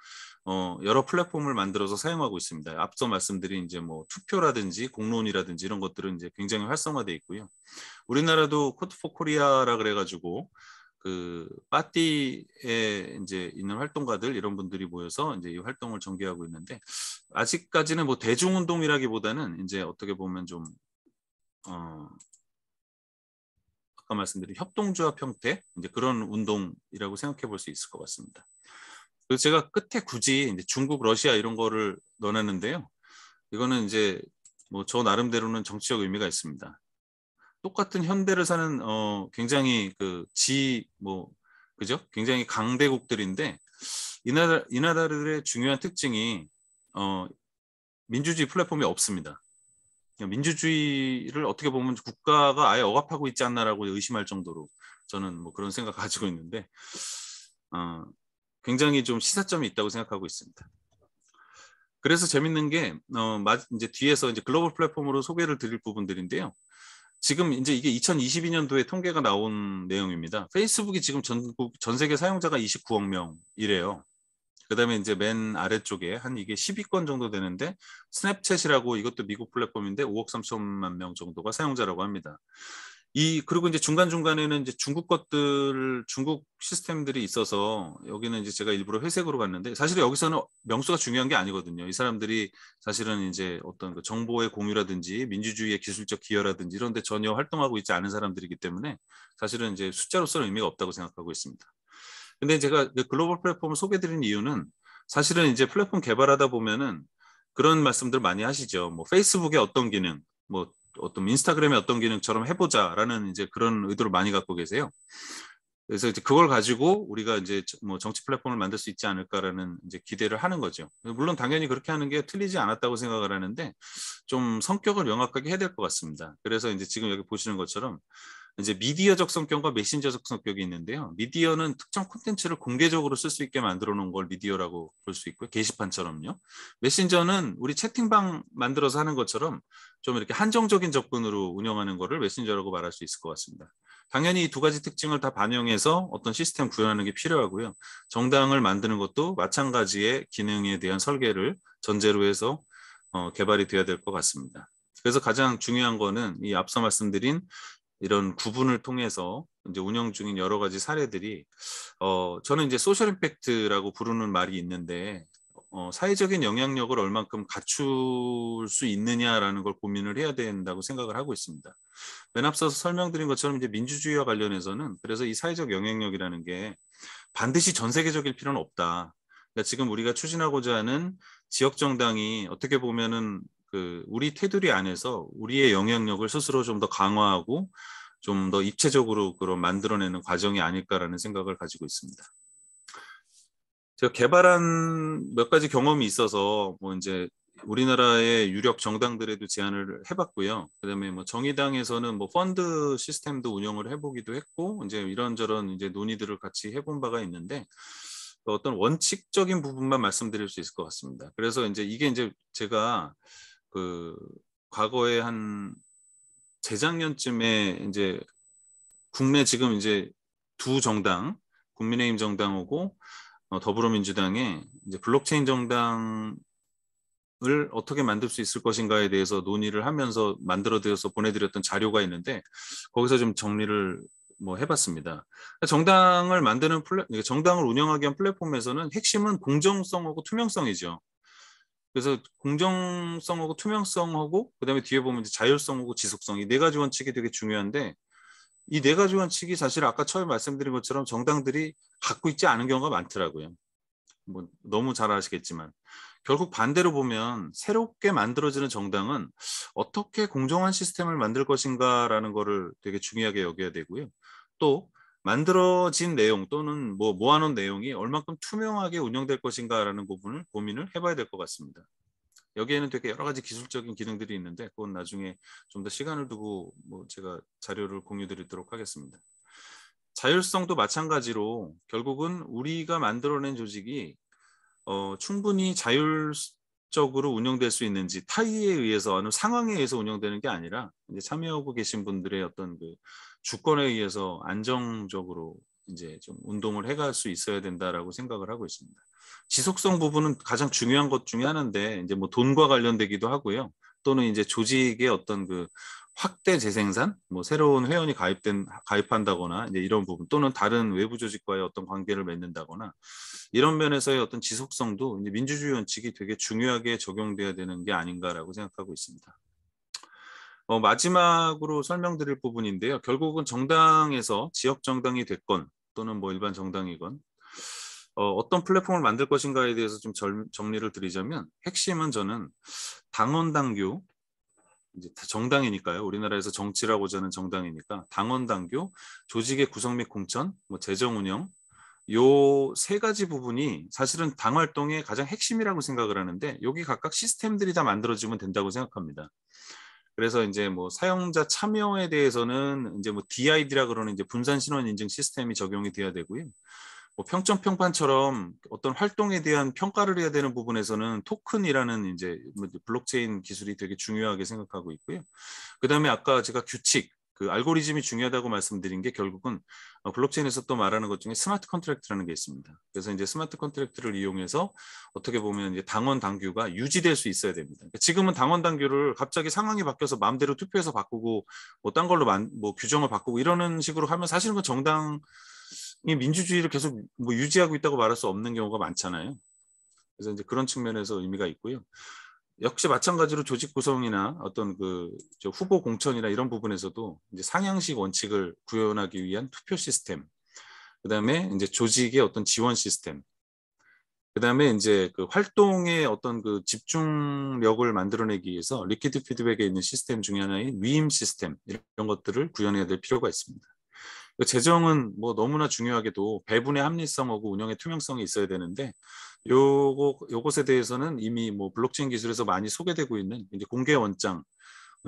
[SPEAKER 1] 여러 플랫폼을 만들어서 사용하고 있습니다. 앞서 말씀드린 이제 뭐 투표라든지 공론이라든지 이런 것들은 이제 굉장히 활성화돼 있고요. 우리나라도 코드 포 코리아라 그래가지고 그 빠띠에 이제 있는 활동가들 이런 분들이 모여서 이제 이 활동을 전개하고 있는데 아직까지는 뭐 대중운동이라기보다는 이제 어떻게 보면 좀 아까 말씀드린 협동조합 형태 이제 그런 운동이라고 생각해 볼 수 있을 것 같습니다. 그래서 제가 끝에 굳이 이제 중국, 러시아 이런 거를 넣어놨는데요. 이거는 이제 뭐 저 나름대로는 정치적 의미가 있습니다. 똑같은 현대를 사는 굉장히 그 뭐 그죠? 굉장히 강대국들인데 이 나라들의 중요한 특징이 민주주의 플랫폼이 없습니다. 민주주의를 어떻게 보면 국가가 아예 억압하고 있지 않나라고 의심할 정도로 저는 뭐 그런 생각 가지고 있는데 굉장히 좀 시사점이 있다고 생각하고 있습니다. 그래서 재밌는 게 이제 뒤에서 이제 글로벌 플랫폼으로 소개를 드릴 부분들인데요. 지금 이제 이게 2022년도에 통계가 나온 내용입니다. 페이스북이 지금 전 세계 사용자가 29억 명이래요. 그다음에 이제 맨 아래쪽에 한 이게 10위권 정도 되는데 스냅챗이라고 이것도 미국 플랫폼인데 5억 3천만 명 정도가 사용자라고 합니다. 그리고 이제 중간중간에는 이제 중국 시스템들이 있어서 여기는 이제 제가 일부러 회색으로 갔는데 사실 여기서는 명수가 중요한 게 아니거든요. 이 사람들이 사실은 이제 어떤 그 정보의 공유라든지 민주주의의 기술적 기여라든지 이런 데 전혀 활동하고 있지 않은 사람들이기 때문에 사실은 이제 숫자로서는 의미가 없다고 생각하고 있습니다. 근데 제가 글로벌 플랫폼을 소개드린 이유는 사실은 이제 플랫폼 개발하다 보면은 그런 말씀들 많이 하시죠. 뭐 페이스북의 어떤 기능, 뭐 어떤 인스타그램의 어떤 기능처럼 해보자라는 이제 그런 의도를 많이 갖고 계세요. 그래서 이제 그걸 가지고 우리가 이제 뭐 정치 플랫폼을 만들 수 있지 않을까라는 이제 기대를 하는 거죠. 물론 당연히 그렇게 하는 게 틀리지 않았다고 생각을 하는데 좀 성격을 명확하게 해야 될 것 같습니다. 그래서 이제 지금 여기 보시는 것처럼 이제 미디어적 성격과 메신저적 성격이 있는데요. 미디어는 특정 콘텐츠를 공개적으로 쓸 수 있게 만들어 놓은 걸 미디어라고 볼 수 있고요. 게시판처럼요. 메신저는 우리 채팅방 만들어서 하는 것처럼 좀 이렇게 한정적인 접근으로 운영하는 거를 메신저라고 말할 수 있을 것 같습니다. 당연히 이 두 가지 특징을 다 반영해서 어떤 시스템 구현하는 게 필요하고요. 정당을 만드는 것도 마찬가지의 기능에 대한 설계를 전제로 해서 개발이 돼야 될 것 같습니다. 그래서 가장 중요한 거는 이 앞서 말씀드린 이런 구분을 통해서 이제 운영 중인 여러 가지 사례들이 저는 이제 소셜 임팩트라고 부르는 말이 있는데 사회적인 영향력을 얼만큼 갖출 수 있느냐라는 걸 고민을 해야 된다고 생각을 하고 있습니다. 맨 앞서서 설명드린 것처럼 이제 민주주의와 관련해서는 그래서 이 사회적 영향력이라는 게 반드시 전 세계적일 필요는 없다. 그러니까 지금 우리가 추진하고자 하는 지역 정당이 어떻게 보면은 우리 테두리 안에서 우리의 영향력을 스스로 좀 더 강화하고 좀 더 입체적으로 그런 만들어내는 과정이 아닐까라는 생각을 가지고 있습니다. 제가 개발한 몇 가지 경험이 있어서 뭐 이제 우리나라의 유력 정당들에도 제안을 해봤고요. 그다음에 뭐 정의당에서는 뭐 펀드 시스템도 운영을 해보기도 했고 이제 이런저런 이제 논의들을 같이 해본 바가 있는데 어떤 원칙적인 부분만 말씀드릴 수 있을 것 같습니다. 그래서 이제 이게 이제 제가 과거에 한 재작년쯤에 이제 국내 지금 이제 두 정당, 국민의힘 정당하고 더불어민주당의 이제 블록체인 정당을 어떻게 만들 수 있을 것인가에 대해서 논의를 하면서 만들어드려서 보내드렸던 자료가 있는데 거기서 좀 정리를 뭐 해봤습니다. 정당을 운영하기 위한 플랫폼에서는 핵심은 공정성하고 투명성이죠. 그래서 공정성하고 투명성하고 그다음에 뒤에 보면 이제 자율성하고 지속성 이 네 가지 원칙이 되게 중요한데 이 네 가지 원칙이 사실 아까 처음에 말씀드린 것처럼 정당들이 갖고 있지 않은 경우가 많더라고요. 뭐 너무 잘 아시겠지만 결국 반대로 보면 새롭게 만들어지는 정당은 어떻게 공정한 시스템을 만들 것인가라는 거를 되게 중요하게 여겨야 되고요. 또 만들어진 내용 또는 뭐 모아놓은 내용이 얼만큼 투명하게 운영될 것인가라는 부분을 고민을 해봐야 될 것 같습니다. 여기에는 되게 여러 가지 기술적인 기능들이 있는데 그건 나중에 좀 더 시간을 두고 뭐 제가 자료를 공유 드리도록 하겠습니다. 자율성도 마찬가지로 결국은 우리가 만들어낸 조직이 충분히 자율적으로 운영될 수 있는지 타의에 의해서 어느 상황에 의해서 운영되는 게 아니라 이제 참여하고 계신 분들의 어떤 주권에 의해서 안정적으로 이제 좀 운동을 해갈 수 있어야 된다라고 생각을 하고 있습니다. 지속성 부분은 가장 중요한 것 중에 하나인데 이제 뭐 돈과 관련되기도 하고요. 또는 이제 조직의 어떤 확대 재생산, 뭐 새로운 회원이 가입한다거나 이제 이런 부분 또는 다른 외부 조직과의 어떤 관계를 맺는다거나 이런 면에서의 어떤 지속성도 이제 민주주의 원칙이 되게 중요하게 적용돼야 되는 게 아닌가라고 생각하고 있습니다. 마지막으로 설명드릴 부분인데요. 결국은 정당에서 지역 정당이 됐건 또는 뭐 일반 정당이건 어떤 플랫폼을 만들 것인가에 대해서 좀 정리를 드리자면 핵심은 저는 당원 당규 이제 정당이니까요. 우리나라에서 정치라고자 하는 정당이니까 당원 당규, 조직의 구성 및 공천, 뭐 재정 운영, 요 세 가지 부분이 사실은 당 활동의 가장 핵심이라고 생각을 하는데 여기 각각 시스템들이 다 만들어지면 된다고 생각합니다. 그래서 이제 뭐 사용자 참여에 대해서는 이제 뭐 DID라 그러는 이제 분산 신원 인증 시스템이 적용이 돼야 되고요. 뭐 평점 평판처럼 어떤 활동에 대한 평가를 해야 되는 부분에서는 토큰이라는 이제 뭐 블록체인 기술이 되게 중요하게 생각하고 있고요. 그다음에 아까 제가 규칙, 그 알고리즘이 중요하다고 말씀드린 게 결국은 블록체인에서 또 말하는 것 중에 스마트 컨트랙트라는 게 있습니다. 그래서 이제 스마트 컨트랙트를 이용해서 어떻게 보면 이제 당원 당규가 유지될 수 있어야 됩니다. 그러니까 지금은 당원 당규를 갑자기 상황이 바뀌어서 마음대로 투표해서 바꾸고 뭐 딴 걸로 뭐 규정을 바꾸고 이러는 식으로 하면 사실은 그 정당이 민주주의를 계속 뭐 유지하고 있다고 말할 수 없는 경우가 많잖아요. 그래서 이제 그런 측면에서 의미가 있고요. 역시 마찬가지로 조직 구성이나 어떤 그 후보 공천이나 이런 부분에서도 이제 상향식 원칙을 구현하기 위한 투표 시스템, 그다음에 이제 조직의 어떤 지원 시스템, 그다음에 이제 그 활동의 어떤 그 집중력을 만들어내기 위해서 리퀴드 피드백에 있는 시스템 중에 하나인 위임 시스템 이런 것들을 구현해야 될 필요가 있습니다. 재정은 뭐 너무나 중요하게도 배분의 합리성하고 운영의 투명성이 있어야 되는데 요것에 대해서는 이미 뭐 블록체인 기술에서 많이 소개되고 있는 이제 공개 원장을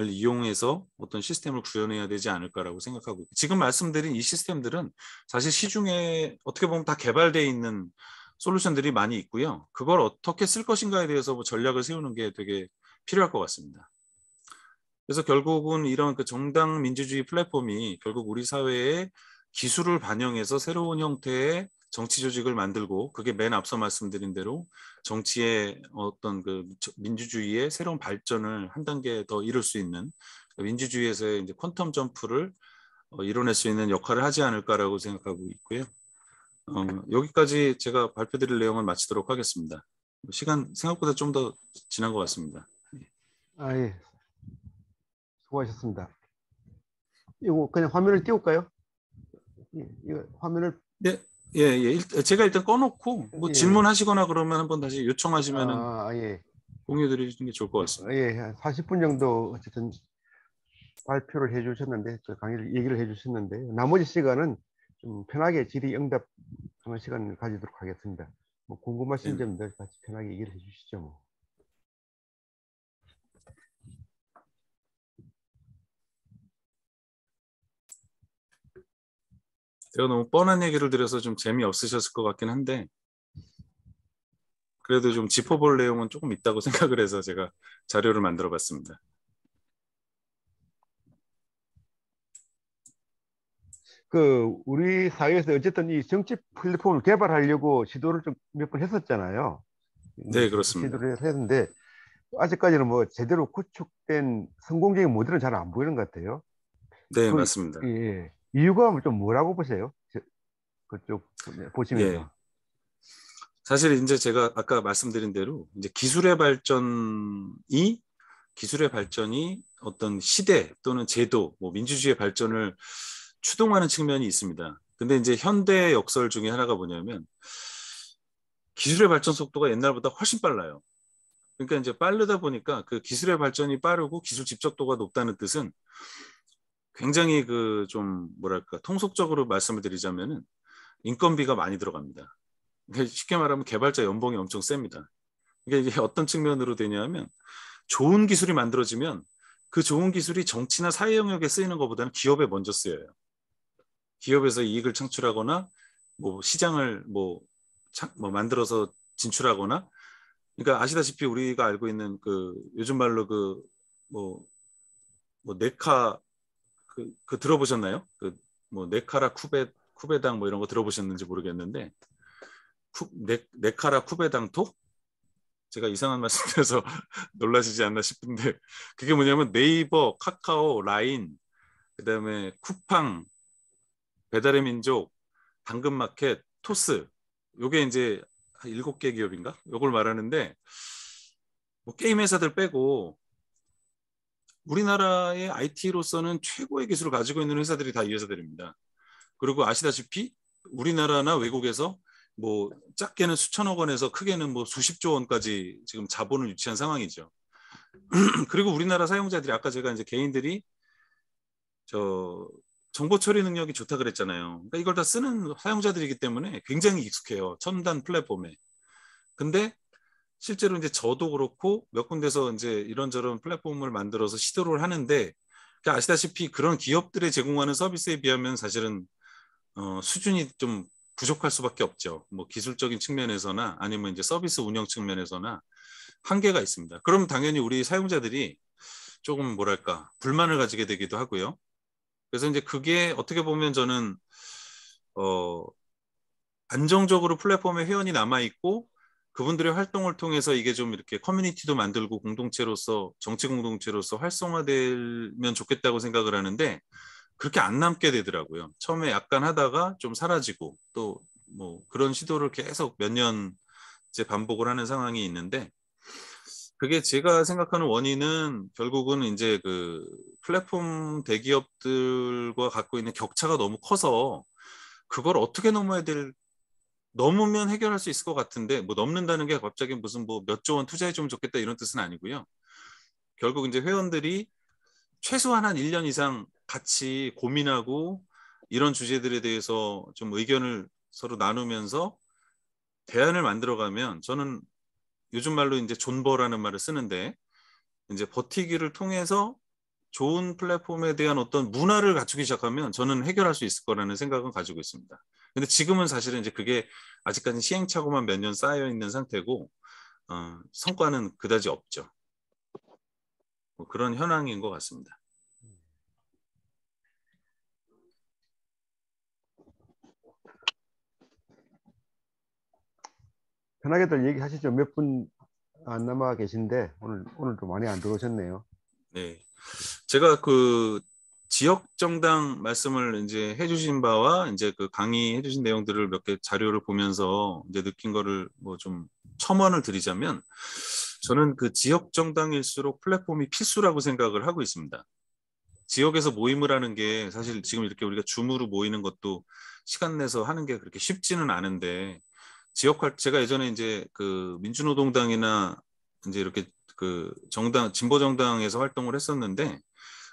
[SPEAKER 1] 이용해서 어떤 시스템을 구현해야 되지 않을까라고 생각하고 있고, 지금 말씀드린 이 시스템들은 사실 시중에 어떻게 보면 다 개발되어 있는 솔루션들이 많이 있고요. 그걸 어떻게 쓸 것인가에 대해서 뭐 전략을 세우는 게 되게 필요할 것 같습니다. 그래서 결국은 이런 그 정당 민주주의 플랫폼이 결국 우리 사회에 기술을 반영해서 새로운 형태의 정치 조직을 만들고, 그게 맨 앞서 말씀드린 대로 정치의 어떤 그 민주주의의 새로운 발전을 한 단계 더 이룰 수 있는, 민주주의에서의 이제 퀀텀 점프를 이뤄낼 수 있는 역할을 하지 않을까라고 생각하고 있고요. 여기까지 제가 발표드릴 내용을 마치도록 하겠습니다. 시간 생각보다 좀 더 지난 것 같습니다.
[SPEAKER 2] 예. 수고하셨습니다. 이거 그냥 화면을 띄울까요? 이거 화면을.
[SPEAKER 1] 네, 예. 제가 일단 꺼놓고 뭐
[SPEAKER 2] 예.
[SPEAKER 1] 질문하시거나 그러면 한번 다시 요청하시면은
[SPEAKER 2] 예.
[SPEAKER 1] 공유드리는 게 좋을 것 같습니다.
[SPEAKER 2] 예, 40분 정도 어쨌든 발표를 해주셨는데, 강의를 얘기를 해주셨는데, 나머지 시간은 좀 편하게 질의응답하는 시간을 가지도록 하겠습니다. 뭐 궁금하신
[SPEAKER 1] 네.
[SPEAKER 2] 점들 같이 편하게 얘기를 해주시죠. 뭐.
[SPEAKER 1] 제가 너무 뻔한 얘기를 드려서 좀 재미없으셨을 것 같긴 한데, 그래도 좀 짚어볼 내용은 조금 있다고 생각을 해서 제가 자료를 만들어 봤습니다.
[SPEAKER 2] 우리 사회에서 어쨌든 이 정치 플랫폼을 개발하려고 시도를 좀 몇 번 했었잖아요.
[SPEAKER 1] 네, 그렇습니다.
[SPEAKER 2] 시도를 했는데 아직까지는 뭐 제대로 구축된 성공적인 모델은 잘 안 보이는 것 같아요.
[SPEAKER 1] 네, 맞습니다.
[SPEAKER 2] 예, 이유가 좀 뭐라고 보세요? 그쪽
[SPEAKER 1] 예.
[SPEAKER 2] 보시면서.
[SPEAKER 1] 사실 이제 제가 아까 말씀드린 대로 이제 기술의 발전이 어떤 시대 또는 제도, 뭐 민주주의의 발전을 추동하는 측면이 있습니다. 근데 이제 현대 역설 중에 하나가 뭐냐면 기술의 발전 속도가 옛날보다 훨씬 빨라요. 그러니까 이제 빠르다 보니까 그 기술의 발전이 빠르고 기술 집적도가 높다는 뜻은 굉장히 그 좀 뭐랄까 통속적으로 말씀을 드리자면은 인건비가 많이 들어갑니다. 그러니까 쉽게 말하면 개발자 연봉이 엄청 셉니다. 이게 어떤 측면으로 되냐면 좋은 기술이 만들어지면 그 좋은 기술이 정치나 사회 영역에 쓰이는 것보다는 기업에 먼저 쓰여요. 기업에서 이익을 창출하거나 뭐 시장을 뭐 만들어서 진출하거나, 그러니까 아시다시피 우리가 알고 있는 그 요즘 말로 그 뭐 네카 그 들어보셨나요? 그 뭐 네카라 쿠베당 뭐 이런 거 들어보셨는지 모르겠는데 네카라 쿠베당토? 제가 이상한 말씀드려서 놀라시지 않나 싶은데 그게 뭐냐면 네이버, 카카오, 라인, 그다음에 쿠팡, 배달의 민족, 당근마켓, 토스, 요게 이제 7개 기업인가? 요걸 말하는데 뭐 게임 회사들 빼고 우리나라의 IT로서는 최고의 기술을 가지고 있는 회사들이 다 이 회사들입니다. 그리고 아시다시피 우리나라나 외국에서 뭐 작게는 수천억 원에서 크게는 뭐 수십조 원까지 지금 자본을 유치한 상황이죠. 그리고 우리나라 사용자들이 아까 제가 이제 개인들이 정보 처리 능력이 좋다 그랬잖아요. 그러니까 이걸 다 쓰는 사용자들이기 때문에 굉장히 익숙해요. 첨단 플랫폼에. 근데 실제로 이제 저도 그렇고 몇 군데서 이제 이런저런 플랫폼을 만들어서 시도를 하는데 아시다시피 그런 기업들의 제공하는 서비스에 비하면 사실은 수준이 좀 부족할 수밖에 없죠. 뭐 기술적인 측면에서나 아니면 이제 서비스 운영 측면에서나 한계가 있습니다. 그럼 당연히 우리 사용자들이 조금 뭐랄까 불만을 가지게 되기도 하고요. 그래서 이제 그게 어떻게 보면 저는 어, 안정적으로 플랫폼에 회원이 남아 있고 그분들의 활동을 통해서 이게 좀 이렇게 커뮤니티도 만들고 공동체로서 정치 공동체로서 활성화되면 좋겠다고 생각을 하는데 그렇게 안 남게 되더라고요. 처음에 약간 하다가 좀 사라지고 또 뭐 그런 시도를 계속 몇 년째 반복을 하는 상황이 있는데 그게 제가 생각하는 원인은 결국은 이제 그 플랫폼 대기업들과 갖고 있는 격차가 너무 커서 그걸 어떻게 넘으면 해결할 수 있을 것 같은데 뭐 넘는다는 게 갑자기 무슨 뭐 몇 조 원 투자해 주면 좋겠다 이런 뜻은 아니고요. 결국 이제 회원들이 최소한 한 1년 이상 같이 고민하고 이런 주제들에 대해서 좀 의견을 서로 나누면서 대안을 만들어가면 저는 요즘 말로 이제 존버라는 말을 쓰는데 이제 버티기를 통해서 좋은 플랫폼에 대한 어떤 문화를 갖추기 시작하면 저는 해결할 수 있을 거라는 생각은 가지고 있습니다. 근데 지금은 사실은 이제 그게 아직까지 시행착오만 몇 년 쌓여 있는 상태고 성과는 그다지 없죠. 뭐 그런 현황인 것 같습니다.
[SPEAKER 2] 편하게들 얘기하시죠. 몇 분 안 남아 계신데 오늘도 많이 안 들어오셨네요.
[SPEAKER 1] 네, 제가 그 지역 정당 말씀을 이제 해주신 바와 이제 그 강의해주신 내용들을 몇 개 자료를 보면서 이제 느낀 거를 뭐 좀 첨언을 드리자면 저는 그 지역 정당일수록 플랫폼이 필수라고 생각을 하고 있습니다. 지역에서 모임을 하는 게 사실 지금 이렇게 우리가 줌으로 모이는 것도 시간 내서 하는 게 그렇게 쉽지는 않은데 제가 예전에 이제 그 민주노동당이나 이제 이렇게 그 정당 진보 정당에서 활동을 했었는데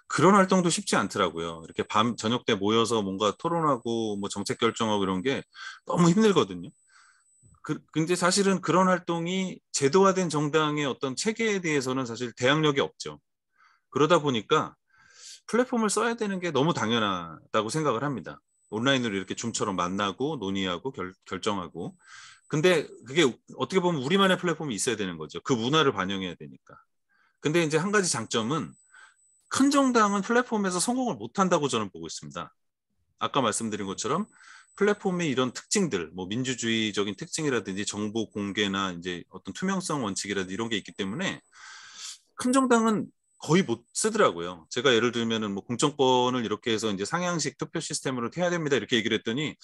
[SPEAKER 1] 그런 활동도 쉽지 않더라고요. 이렇게 밤 저녁 때 모여서 뭔가 토론하고 뭐 정책 결정하고 이런 게 너무 힘들거든요. 근데 사실은 그런 활동이 제도화된 정당의 어떤 체계에 대해서는 사실 대항력이 없죠. 그러다 보니까 플랫폼을 써야 되는 게 너무 당연하다고 생각을 합니다. 온라인으로 이렇게 줌처럼 만나고 논의하고 결정하고. 근데 그게 어떻게 보면 우리만의 플랫폼이 있어야 되는 거죠. 그 문화를 반영해야 되니까. 근데 이제 한 가지 장점은 큰 정당은 플랫폼에서 성공을 못한다고 저는 보고 있습니다. 아까 말씀드린 것처럼 플랫폼의 이런 특징들, 뭐 민주주의적인 특징이라든지 정보 공개나 이제 어떤 투명성 원칙이라든지 이런 게 있기 때문에 큰 정당은 거의 못 쓰더라고요. 제가 예를 들면은 뭐 공천권을 이렇게 해서 이제 상향식 투표 시스템으로 해야 됩니다. 이렇게 얘기를 했더니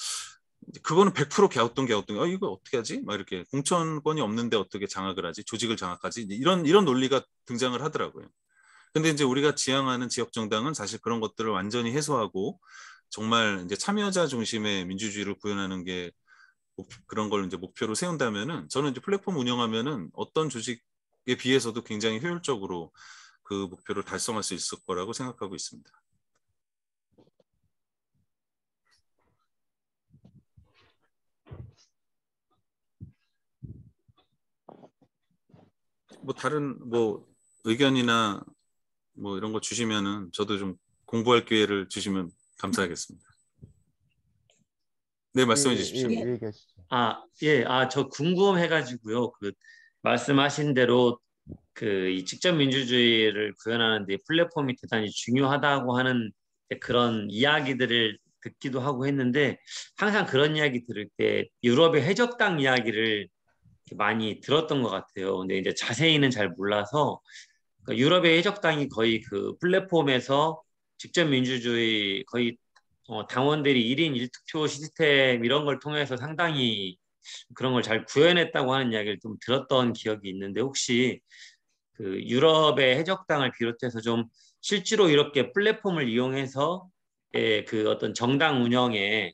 [SPEAKER 1] 그거는 100% 갸우뚱. 이거 어떻게 하지? 막 이렇게 공천권이 없는데 어떻게 장악을 하지? 조직을 장악하지? 이런 논리가 등장을 하더라고요. 근데 이제 우리가 지향하는 지역 정당은 사실 그런 것들을 완전히 해소하고 정말 이제 참여자 중심의 민주주의를 구현하는 게 그런 걸 이제 목표로 세운다면은 저는 이제 플랫폼 운영하면은 어떤 조직에 비해서도 굉장히 효율적으로 그 목표를 달성할 수 있을 거라고 생각하고 있습니다. 뭐 다른 뭐 의견이나 뭐 이런 거 주시면은 저도 좀 공부할 기회를 주시면 감사하겠습니다. 네, 말씀해 주십시오.
[SPEAKER 3] 예.
[SPEAKER 2] 얘기하시죠.
[SPEAKER 3] 저 궁금해가지고요. 그 말씀하신 대로 그 이 직접 민주주의를 구현하는 데 플랫폼이 대단히 중요하다고 하는 그런 이야기들을 듣기도 하고 했는데 항상 그런 이야기 들을 때 유럽의 해적당 이야기를 많이 들었던 것 같아요. 근데 이제 자세히는 잘 몰라서 그 유럽의 해적당이 거의 그 플랫폼에서 직접 민주주의 거의 당원들이 1인 1투표 시스템 이런 걸 통해서 상당히 그런 걸 잘 구현했다고 하는 이야기를 좀 들었던 기억이 있는데 혹시 그 유럽의 해적당을 비롯해서 좀 실제로 이렇게 플랫폼을 이용해서 그 어떤 정당 운영에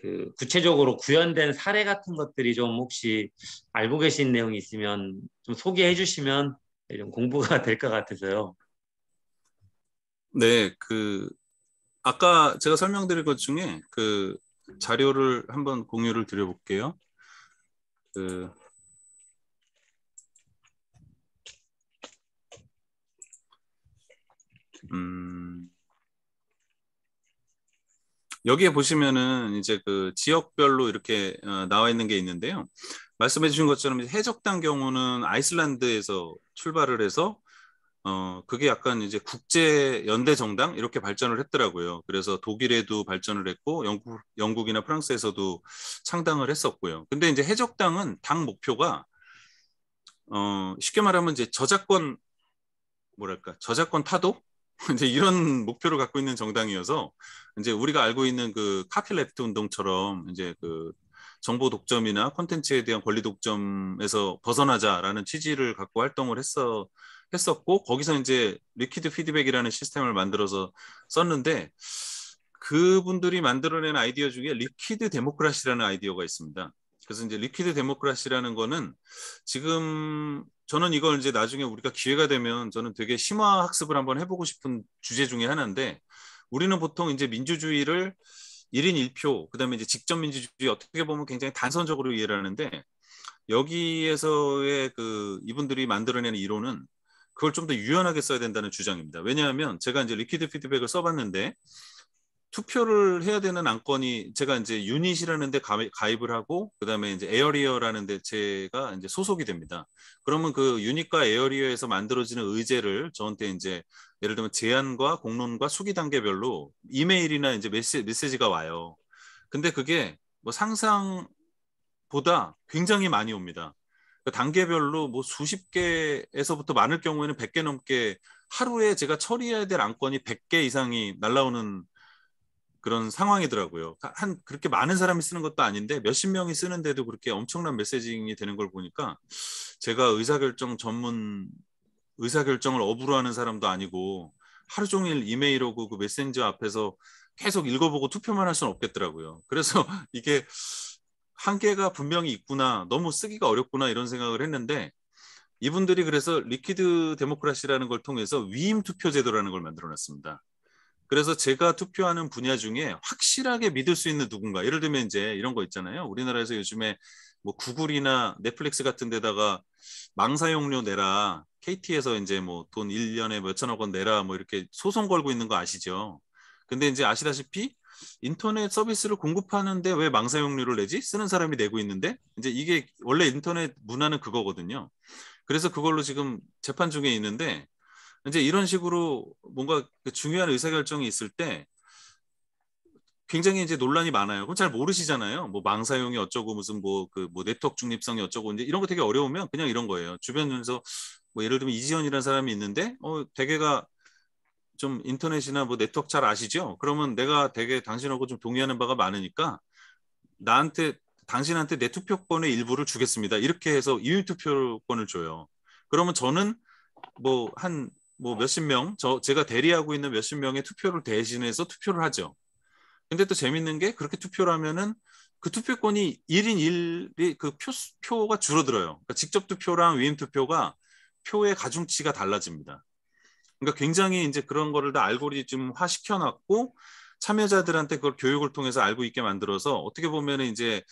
[SPEAKER 3] 그 구체적으로 구현된 사례 같은 것들이 좀 혹시 알고 계신 내용이 있으면 좀 소개해 주시면 좀 공부가 될 것 같아서요.
[SPEAKER 1] 네, 아까 제가 설명드린 것 중에 그 자료를 한번 공유를 드려볼게요. 그 여기에 보시면은 이제 그 지역별로 이렇게 나와 있는 게 있는데요. 말씀해 주신 것처럼 이제 해적단 경우는 아이슬란드에서 출발을 해서 그게 약간 이제 국제 연대 정당 이렇게 발전을 했더라고요. 그래서 독일에도 발전을 했고 영국이나 프랑스에서도 창당을 했었고요. 근데 이제 해적당은 당 목표가 쉽게 말하면 이제 저작권 뭐랄까 저작권 타도 이제 이런 목표를 갖고 있는 정당이어서 이제 우리가 알고 있는 그 카피레프트 운동처럼 이제 그 정보 독점이나 콘텐츠에 대한 권리 독점에서 벗어나자라는 취지를 갖고 활동을 했었고 거기서 이제 리퀴드 피드백이라는 시스템을 만들어서 썼는데 그분들이 만들어낸 아이디어 중에 리퀴드 데모크라시라는 아이디어가 있습니다. 그래서 이제 리퀴드 데모크라시라는 거는 지금 저는 이걸 이제 나중에 우리가 기회가 되면 저는 되게 심화 학습을 한번 해보고 싶은 주제 중에 하나인데 우리는 보통 이제 민주주의를 1인 1표, 그다음에 이제 직접 민주주의 어떻게 보면 굉장히 단선적으로 이해를 하는데 여기에서의 그 이분들이 만들어내는 이론은 그걸 좀 더 유연하게 써야 된다는 주장입니다. 왜냐하면 제가 이제 리퀴드 피드백을 써봤는데 투표를 해야 되는 안건이 제가 이제 유닛이라는 데 가입을 하고 그다음에 이제 에어리어라는 데 제가 이제 소속이 됩니다. 그러면 그 유닛과 에어리어에서 만들어지는 의제를 저한테 이제 예를 들면 제안과 공론과 수기 단계별로 이메일이나 이제 메시지가 와요. 근데 그게 뭐 상상보다 굉장히 많이 옵니다. 그 단계별로 뭐 수십 개에서부터 많을 경우에는 100개 넘게 하루에 제가 처리해야 될 안건이 100개 이상이 날라오는 그런 상황이더라고요. 그렇게 많은 사람이 쓰는 것도 아닌데 몇십 명이 쓰는데도 그렇게 엄청난 메시징이 되는 걸 보니까 제가 의사결정을 업으로 하는 사람도 아니고 하루 종일 이메일 오고 그 메신저 앞에서 계속 읽어보고 투표만 할 수는 없겠더라고요. 그래서 이게 한계가 분명히 있구나, 너무 쓰기가 어렵구나 이런 생각을 했는데 이분들이 그래서 리퀴드 데모크라시라는 걸 통해서 위임 투표 제도라는 걸 만들어놨습니다. 그래서 제가 투표하는 분야 중에 확실하게 믿을 수 있는 누군가, 예를 들면 이제 이런 거 있잖아요. 우리나라에서 요즘에 뭐 구글이나 넷플릭스 같은 데다가 망사용료 내라, KT에서 이제 뭐 돈 1년에 몇천억 원 내라 뭐 이렇게 소송 걸고 있는 거 아시죠? 근데 이제 아시다시피 인터넷 서비스를 공급하는데 왜 망사용료를 내지? 쓰는 사람이 내고 있는데 이제 이게 원래 인터넷 문화는 그거거든요. 그래서 그걸로 지금 재판 중에 있는데 이제 이런 식으로 뭔가 중요한 의사결정이 있을 때 굉장히 이제 논란이 많아요. 그럼 잘 모르시잖아요. 뭐 망사용이 어쩌고 무슨 뭐 그 뭐 네트워크 중립성이 어쩌고 이제 이런 거 되게 어려우면 그냥 이런 거예요. 주변에서 뭐 예를 들면 이지연이라는 사람이 있는데 대개가 좀 인터넷이나 뭐 네트워크 잘 아시죠? 그러면 내가 되게 당신하고 좀 동의하는 바가 많으니까 나한테 당신한테 내 투표권의 일부를 주겠습니다. 이렇게 해서 이윤 투표권을 줘요. 그러면 저는 뭐 몇십 명, 제가 대리하고 있는 몇십 명의 투표를 대신해서 투표를 하죠. 근데 또 재밌는 게 그렇게 투표를 하면은 그 투표권이 1인 1이 그 표가 줄어들어요. 그러니까 직접 투표랑 위임 투표가 표의 가중치가 달라집니다. 그러니까 굉장히 이제 그런 거를 다 알고리즘화 시켜놨고 참여자들한테 그걸 교육을 통해서 알고 있게 만들어서 어떻게 보면은 이제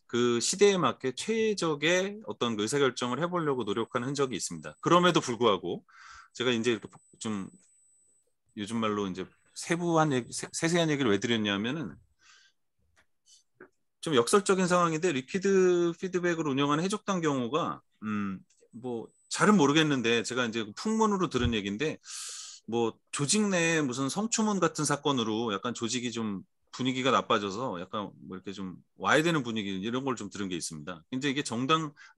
[SPEAKER 1] 그 시대에 맞게 최적의 어떤 의사결정을 해보려고 노력하는 흔적이 있습니다. 그럼에도 불구하고 제가 이제 이렇게 좀 요즘 말로 이제 세세한 얘기를 왜 드렸냐면은 좀 역설적인 상황인데 리퀴드 피드백을 운영하는 해적단 경우가 뭐 잘은 모르겠는데 제가 이제 풍문으로 들은 얘기인데 뭐 조직 내에 무슨 성추문 같은 사건으로 약간 조직이 좀 분위기가 나빠져서 약간 뭐 이렇게 좀 와야 되는 분위기 이런 걸 좀 들은 게 있습니다. 근데 이게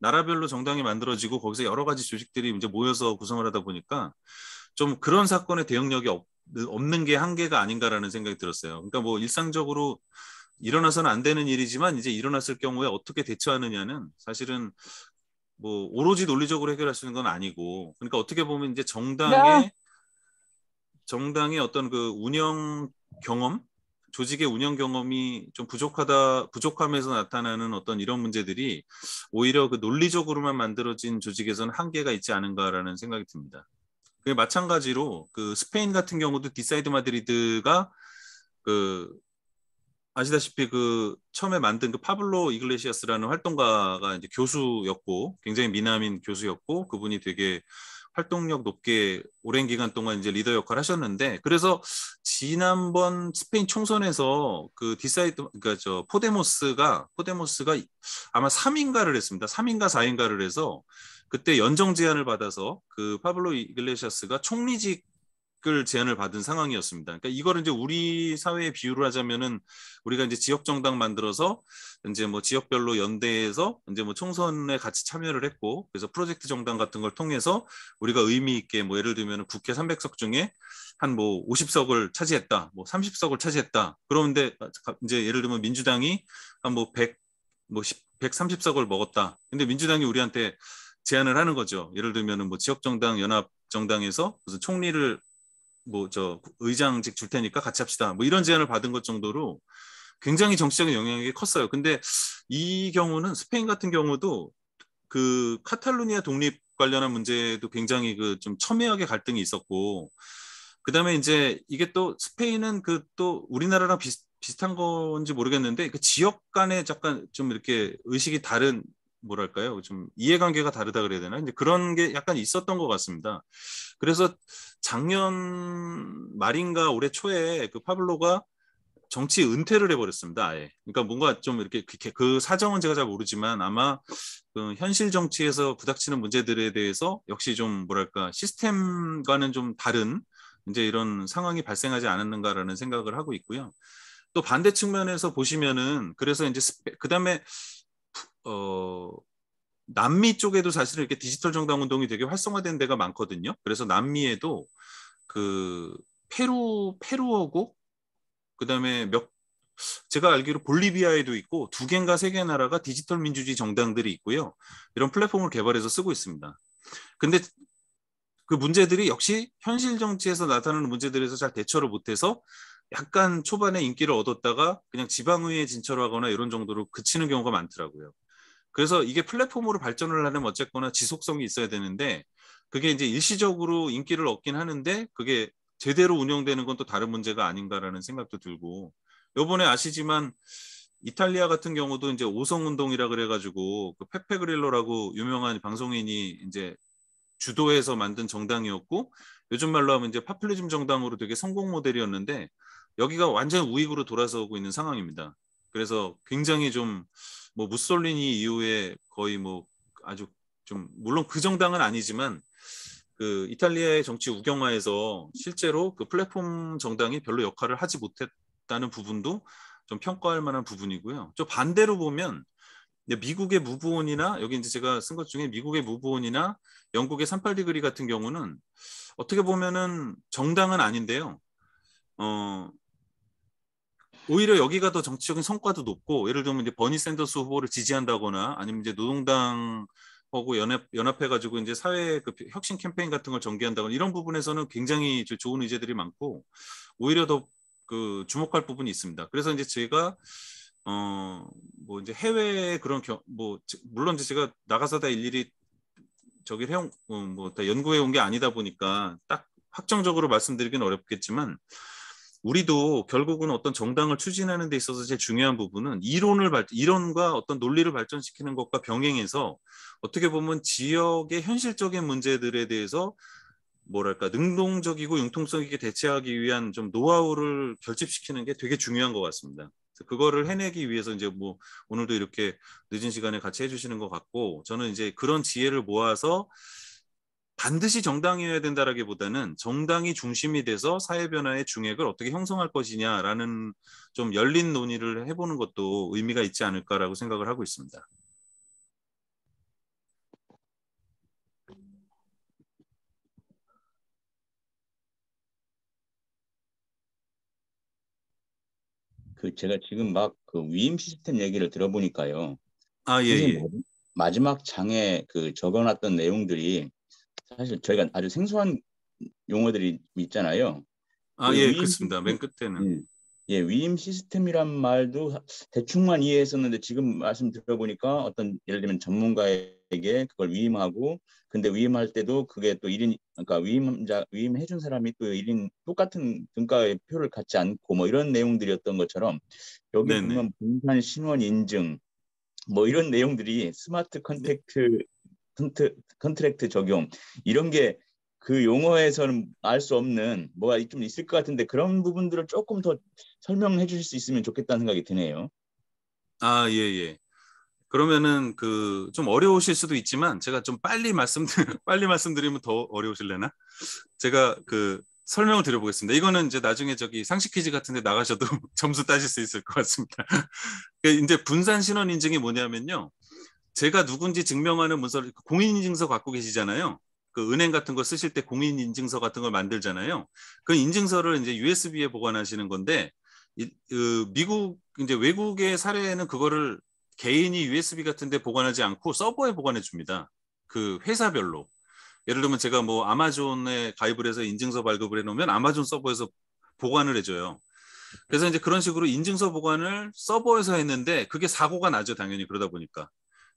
[SPEAKER 1] 나라별로 정당이 만들어지고 거기서 여러 가지 조직들이 이제 모여서 구성을 하다 보니까 좀 그런 사건의 대응력이 없는 게 한계가 아닌가라는 생각이 들었어요. 그러니까 뭐 일상적으로 일어나서는 안 되는 일이지만 이제 일어났을 경우에 어떻게 대처하느냐는 사실은 뭐 오로지 논리적으로 해결할 수 있는 건 아니고 그러니까 어떻게 보면 이제 정당의 어떤 그 운영 경험, 조직의 운영 경험이 좀 부족함에서 나타나는 어떤 이런 문제들이 오히려 그 논리적으로만 만들어진 조직에서는 한계가 있지 않은가라는 생각이 듭니다. 마찬가지로 그 스페인 같은 경우도 디사이드 마드리드가 그 아시다시피 그 처음에 만든 그 파블로 이글레시아스라는 활동가가 이제 교수였고 굉장히 미남인 교수였고 그분이 되게 활동력 높게 오랜 기간 동안 이제 리더 역할을 하셨는데 그래서 지난번 스페인 총선에서 그 디사이드 그러니까 저 포데모스가 아마 3인가를 했습니다. 3인가 4인가를 해서 그때 연정 제안을 받아서 그 파블로 이글레시아스가 총리직 을 제안을 받은 상황이었습니다. 그러니까 이거를 이제 우리 사회에 비유를 하자면은 우리가 이제 지역 정당 만들어서 이제 뭐 지역별로 연대해서 이제 뭐 총선에 같이 참여를 했고 그래서 프로젝트 정당 같은 걸 통해서 우리가 의미 있게 뭐 예를 들면 국회 300석 중에 한 뭐 50석을 차지했다, 뭐 30석을 차지했다. 그런데 이제 예를 들면 민주당이 한 뭐 100, 뭐 130석을 먹었다. 근데 민주당이 우리한테 제안을 하는 거죠. 예를 들면은 뭐 지역 정당 연합 정당에서 무슨 총리를 뭐 저 의장직 줄 테니까 같이 합시다. 뭐 이런 제안을 받은 것 정도로 굉장히 정치적인 영향이 컸어요. 근데 이 경우는 스페인 같은 경우도 그 카탈루니아 독립 관련한 문제도 굉장히 그 좀 첨예하게 갈등이 있었고 그다음에 이제 이게 또 스페인은 그 또 우리나라랑 비슷한 건지 모르겠는데 그 지역 간에 약간 좀 이렇게 의식이 다른 뭐랄까요? 좀 이해관계가 다르다 그래야 되나? 근데 그런 게 약간 있었던 것 같습니다. 그래서 작년 말인가 올해 초에 그 파블로가 정치 은퇴를 해버렸습니다. 아예. 그러니까 뭔가 좀 이렇게 그 사정은 제가 잘 모르지만 아마 그 현실 정치에서 부닥치는 문제들에 대해서 역시 좀 뭐랄까 시스템과는 좀 다른 이제 이런 상황이 발생하지 않았는가라는 생각을 하고 있고요. 또 반대 측면에서 보시면은 그래서 이제 그다음에 어 남미 쪽에도 사실은 이렇게 디지털 정당 운동이 되게 활성화된 데가 많거든요. 그래서 남미에도 그 페루어고 그다음에 제가 알기로 볼리비아에도 있고 2개인가 3개 나라가 디지털 민주주의 정당들이 있고요. 이런 플랫폼을 개발해서 쓰고 있습니다. 근데 그 문제들이 역시 현실 정치에서 나타나는 문제들에서 잘 대처를 못해서 약간 초반에 인기를 얻었다가 그냥 지방의회에 진출하거나 이런 정도로 그치는 경우가 많더라고요. 그래서 이게 플랫폼으로 발전을 하려면 어쨌거나 지속성이 있어야 되는데 그게 이제 일시적으로 인기를 얻긴 하는데 그게 제대로 운영되는 건 또 다른 문제가 아닌가라는 생각도 들고 요번에 아시지만 이탈리아 같은 경우도 이제 오성운동이라 그래가지고 그 페페 그릴로라고 유명한 방송인이 이제 주도해서 만든 정당이었고 요즘 말로 하면 이제 파퓰리즘 정당으로 되게 성공 모델이었는데 여기가 완전 우익으로 돌아서고 있는 상황입니다. 그래서 굉장히 좀 뭐 무솔리니 이후에 거의 뭐 아주 좀 물론 그 정당은 아니지만 그 이탈리아의 정치 우경화에서 실제로 그 플랫폼 정당이 별로 역할을 하지 못했다는 부분도 좀 평가할 만한 부분이고요. 저 반대로 보면 미국의 무브온이나 여기 이제 제가 쓴 것 중에 미국의 무브온이나 영국의 38디그리 같은 경우는 어떻게 보면은 정당은 아닌데요. 오히려 여기가 더 정치적인 성과도 높고 예를 들면 이제 버니 샌더스 후보를 지지한다거나 아니면 이제 노동당하고 연합해가지고 이제 사회 그 혁신 캠페인 같은 걸 전개한다거나 이런 부분에서는 굉장히 좋은 의제들이 많고 오히려 더 그 주목할 부분이 있습니다. 그래서 이제 제가 뭐 이제 해외에 그런 뭐 물론 이제 제가 나가서 다 일일이 저기 해온 뭐 다 연구해 온 게 아니다 보니까 딱 확정적으로 말씀드리기는 어렵겠지만 우리도 결국은 어떤 정당을 추진하는 데 있어서 제일 중요한 부분은 이론과 어떤 논리를 발전시키는 것과 병행해서 어떻게 보면 지역의 현실적인 문제들에 대해서 뭐랄까 능동적이고 융통성 있게 대처하기 위한 좀 노하우를 결집시키는 게 되게 중요한 것 같습니다. 그거를 해내기 위해서 이제 뭐 오늘도 이렇게 늦은 시간에 같이 해주시는 것 같고 저는 이제 그런 지혜를 모아서 반드시 정당이어야 된다라기보다는 정당이 중심이 돼서 사회 변화의 중핵을 어떻게 형성할 것이냐라는 좀 열린 논의를 해보는 것도 의미가 있지 않을까라고 생각을 하고 있습니다.
[SPEAKER 4] 그 제가 지금 막 그 위임 시스템 얘기를 들어보니까요.
[SPEAKER 1] 아, 예,
[SPEAKER 4] 선생님
[SPEAKER 1] 예.
[SPEAKER 4] 마지막 장에 그 적어놨던 내용들이 사실 저희가 아주 생소한 용어들이 있잖아요.
[SPEAKER 1] 아,
[SPEAKER 4] 그
[SPEAKER 1] 예,
[SPEAKER 4] 위임
[SPEAKER 1] 그렇습니다. 맨
[SPEAKER 4] 시스템,
[SPEAKER 1] 끝에는.
[SPEAKER 4] 예, 위임 시스템이란 말도 대충만 이해했었는데 지금 말씀 들어보니까 어떤 예를 들면 전문가의 그걸 위임하고, 근데 위임할 때도 그게 또 1인, 그러니까 위임해준 사람이 또 1인 똑같은 등가의 표를 갖지 않고 뭐 이런 내용들이었던 것처럼, 여기
[SPEAKER 1] 네네.
[SPEAKER 4] 보면 분산 신원 인증 뭐 이런 내용들이 스마트 컨트랙트 적용, 이런 게 그 용어에서는 알 수 없는 뭐가 좀 있을 것 같은데, 그런 부분들을 조금 더 설명해 주실 수 있으면 좋겠다는 생각이 드네요.
[SPEAKER 1] 아, 예, 예. 그러면은 그 좀 어려우실 수도 있지만 제가 좀 빨리 말씀드리면 더 어려우실래나? 제가 그 설명을 드려보겠습니다. 이거는 이제 나중에 저기 상식 퀴즈 같은데 나가셔도 점수 따실 수 있을 것 같습니다. 이제 분산 신원 인증이 뭐냐면요. 제가 누군지 증명하는 문서를 공인인증서 갖고 계시잖아요. 그 은행 같은 거 쓰실 때 공인인증서 같은 걸 만들잖아요. 그 인증서를 이제 USB에 보관하시는 건데, 미국 이제 외국의 사례에는 그거를 개인이 USB 같은 데 보관하지 않고 서버에 보관해 줍니다. 그 회사별로. 예를 들면 제가 뭐 아마존에 가입을 해서 인증서 발급을 해 놓으면 아마존 서버에서 보관을 해줘요. 그래서 이제 그런 식으로 인증서 보관을 서버에서 했는데 그게 사고가 나죠, 당연히. 그러다 보니까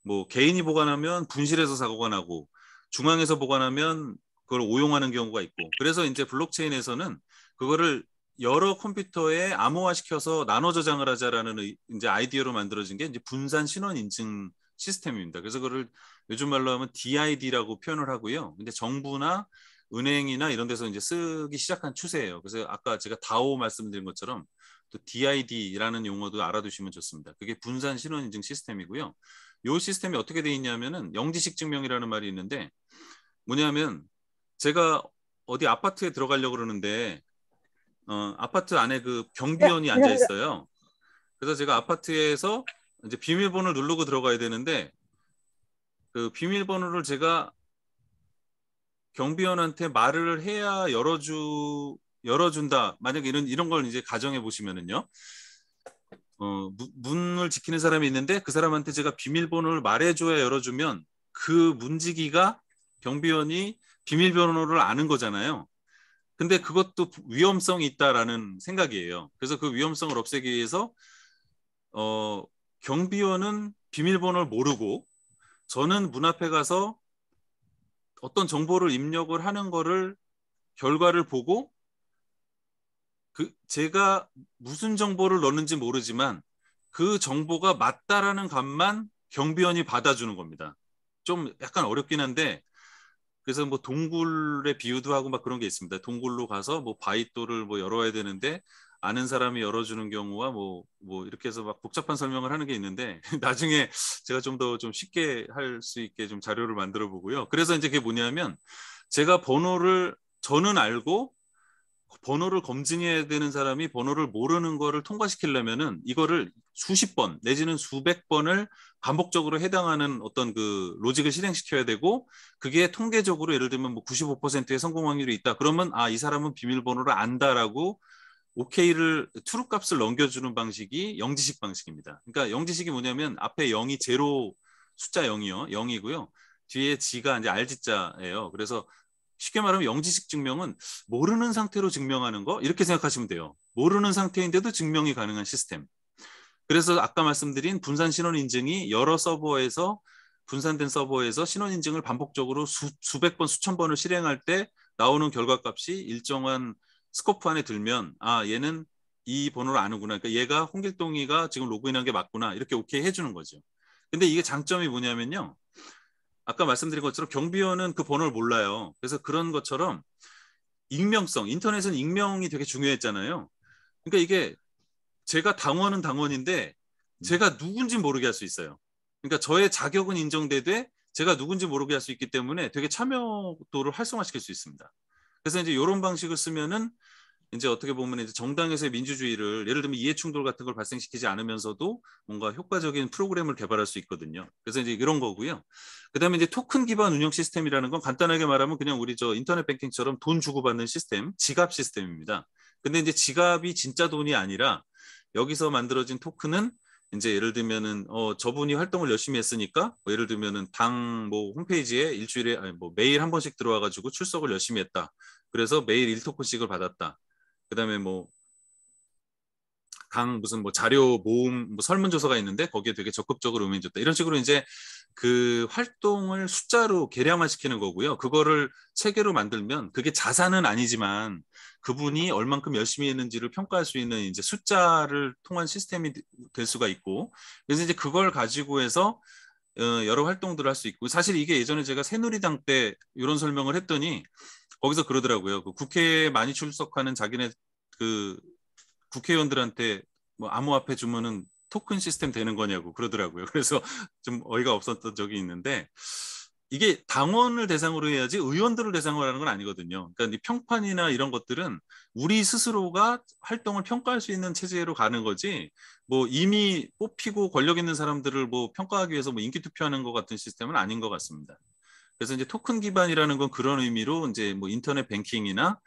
[SPEAKER 1] 뭐 개인이 보관하면 분실해서 사고가 나고, 중앙에서 보관하면 그걸 오용하는 경우가 있고, 그래서 이제 블록체인에서는 그거를 여러 컴퓨터에 암호화시켜서 나눠 저장을 하자라는 이제 아이디어로 만들어진 게 이제 분산 신원 인증 시스템입니다. 그래서 그거를 요즘 말로 하면 DID라고 표현을 하고요. 근데 정부나 은행이나 이런 데서 이제 쓰기 시작한 추세예요. 그래서 아까 제가 DAO 말씀드린 것처럼 또 DID라는 용어도 알아두시면 좋습니다. 그게 분산 신원 인증 시스템이고요. 이 시스템이 어떻게 돼 있냐면은 영지식 증명이라는 말이 있는데, 뭐냐면 제가 어디 아파트에 들어가려고 그러는데 아파트 안에 그 경비원이 앉아 있어요. 그래서 제가 아파트에서 이제 비밀번호를 누르고 들어가야 되는데, 그 비밀번호를 제가 경비원한테 말을 해야 열어준다. 만약에 이런 걸 이제 가정해 보시면은요. 문을 지키는 사람이 있는데 그 사람한테 제가 비밀번호를 말해줘야 열어주면 그 문지기가 경비원이 비밀번호를 아는 거잖아요. 근데 그것도 위험성이 있다라는 생각이에요. 그래서 그 위험성을 없애기 위해서 경비원은 비밀번호를 모르고 저는 문 앞에 가서 어떤 정보를 입력을 하는 거를 결과를 보고 제가 무슨 정보를 넣는지 모르지만 그 정보가 맞다라는 값만 경비원이 받아주는 겁니다. 좀 약간 어렵긴 한데, 그래서 뭐 동굴의 비유도 하고 막 그런 게 있습니다. 동굴로 가서 뭐 바위돌을 뭐 열어야 되는데 아는 사람이 열어주는 경우와 뭐 이렇게 해서 막 복잡한 설명을 하는 게 있는데 나중에 제가 좀 더 좀 쉽게 할 수 있게 좀 자료를 만들어 보고요. 그래서 이제 그게 뭐냐면 제가 저는 알고 번호를 검증해야 되는 사람이 번호를 모르는 거를 통과시키려면은 이거를 수십 번 내지는 수백 번을 반복적으로 해당하는 어떤 그 로직을 실행시켜야 되고, 그게 통계적으로 예를 들면 뭐 95%의 성공 확률이 있다. 그러면 이 사람은 비밀번호를 안다라고 OK를 트루 값을 넘겨주는 방식이 영지식 방식입니다. 그러니까 영지식이 뭐냐면 앞에 0이 제로 숫자 0이요. 0이고요. 뒤에 G가 이제 R지자예요. 그래서 쉽게 말하면 영지식 증명은 모르는 상태로 증명하는 거, 이렇게 생각하시면 돼요. 모르는 상태인데도 증명이 가능한 시스템. 그래서 아까 말씀드린 분산 신원 인증이 여러 서버에서 분산된 서버에서 신원 인증을 반복적으로 수백 번 수천 번을 실행할 때 나오는 결과값이 일정한 스코프 안에 들면 얘는 이 번호를 아는구나. 그러니까 얘가 홍길동이가 지금 로그인한 게 맞구나. 이렇게 오케이 해주는 거죠. 근데 이게 장점이 뭐냐면요. 아까 말씀드린 것처럼 경비원은 그 번호를 몰라요. 그래서 그런 것처럼 익명성, 인터넷은 익명이 되게 중요했잖아요. 그러니까 이게 제가 당원은 당원인데 제가 누군지 모르게 할 수 있어요. 그러니까 저의 자격은 인정되되 제가 누군지 모르게 할 수 있기 때문에 되게 참여도를 활성화시킬 수 있습니다. 그래서 이제 이런 방식을 쓰면은 이제 어떻게 보면 이제 정당에서의 민주주의를, 예를 들면 이해충돌 같은 걸 발생시키지 않으면서도 뭔가 효과적인 프로그램을 개발할 수 있거든요. 그래서 이제 이런 거고요. 그다음에 이제 토큰 기반 운영 시스템이라는 건 간단하게 말하면 그냥 우리 저 인터넷 뱅킹처럼 돈 주고받는 시스템, 지갑 시스템입니다. 근데 이제 지갑이 진짜 돈이 아니라 여기서 만들어진 토큰은 이제 예를 들면은 저분이 활동을 열심히 했으니까 뭐 예를 들면은 당 뭐 홈페이지에 일주일에 뭐 매일 한 번씩 들어와 가지고 출석을 열심히 했다. 그래서 매일 1토큰씩을 받았다. 그다음에 뭐 강 무슨 뭐 자료 모음 뭐 설문조사가 있는데 거기에 되게 적극적으로 응해줬다. 이런 식으로 이제 그 활동을 숫자로 계량화시키는 거고요. 그거를 체계로 만들면 그게 자산은 아니지만 그분이 얼만큼 열심히 했는지를 평가할 수 있는 이제 숫자를 통한 시스템이 될 수가 있고, 그래서 이제 그걸 가지고 해서 여러 활동들을 할 수 있고, 사실 이게 예전에 제가 새누리당 때 이런 설명을 했더니 거기서 그러더라고요. 그 국회에 많이 출석하는 자기네 그 국회의원들한테 뭐 암호화폐 주면은 토큰 시스템 되는 거냐고 그러더라고요. 그래서 좀 어이가 없었던 적이 있는데, 이게 당원을 대상으로 해야지 의원들을 대상으로 하는 건 아니거든요. 그러니까 이 평판이나 이런 것들은 우리 스스로가 활동을 평가할 수 있는 체제로 가는 거지, 뭐 이미 뽑히고 권력 있는 사람들을 뭐 평가하기 위해서 뭐 인기 투표하는 것 같은 시스템은 아닌 것 같습니다. 그래서 이제 토큰 기반이라는 건 그런 의미로 이제 뭐 인터넷 뱅킹이나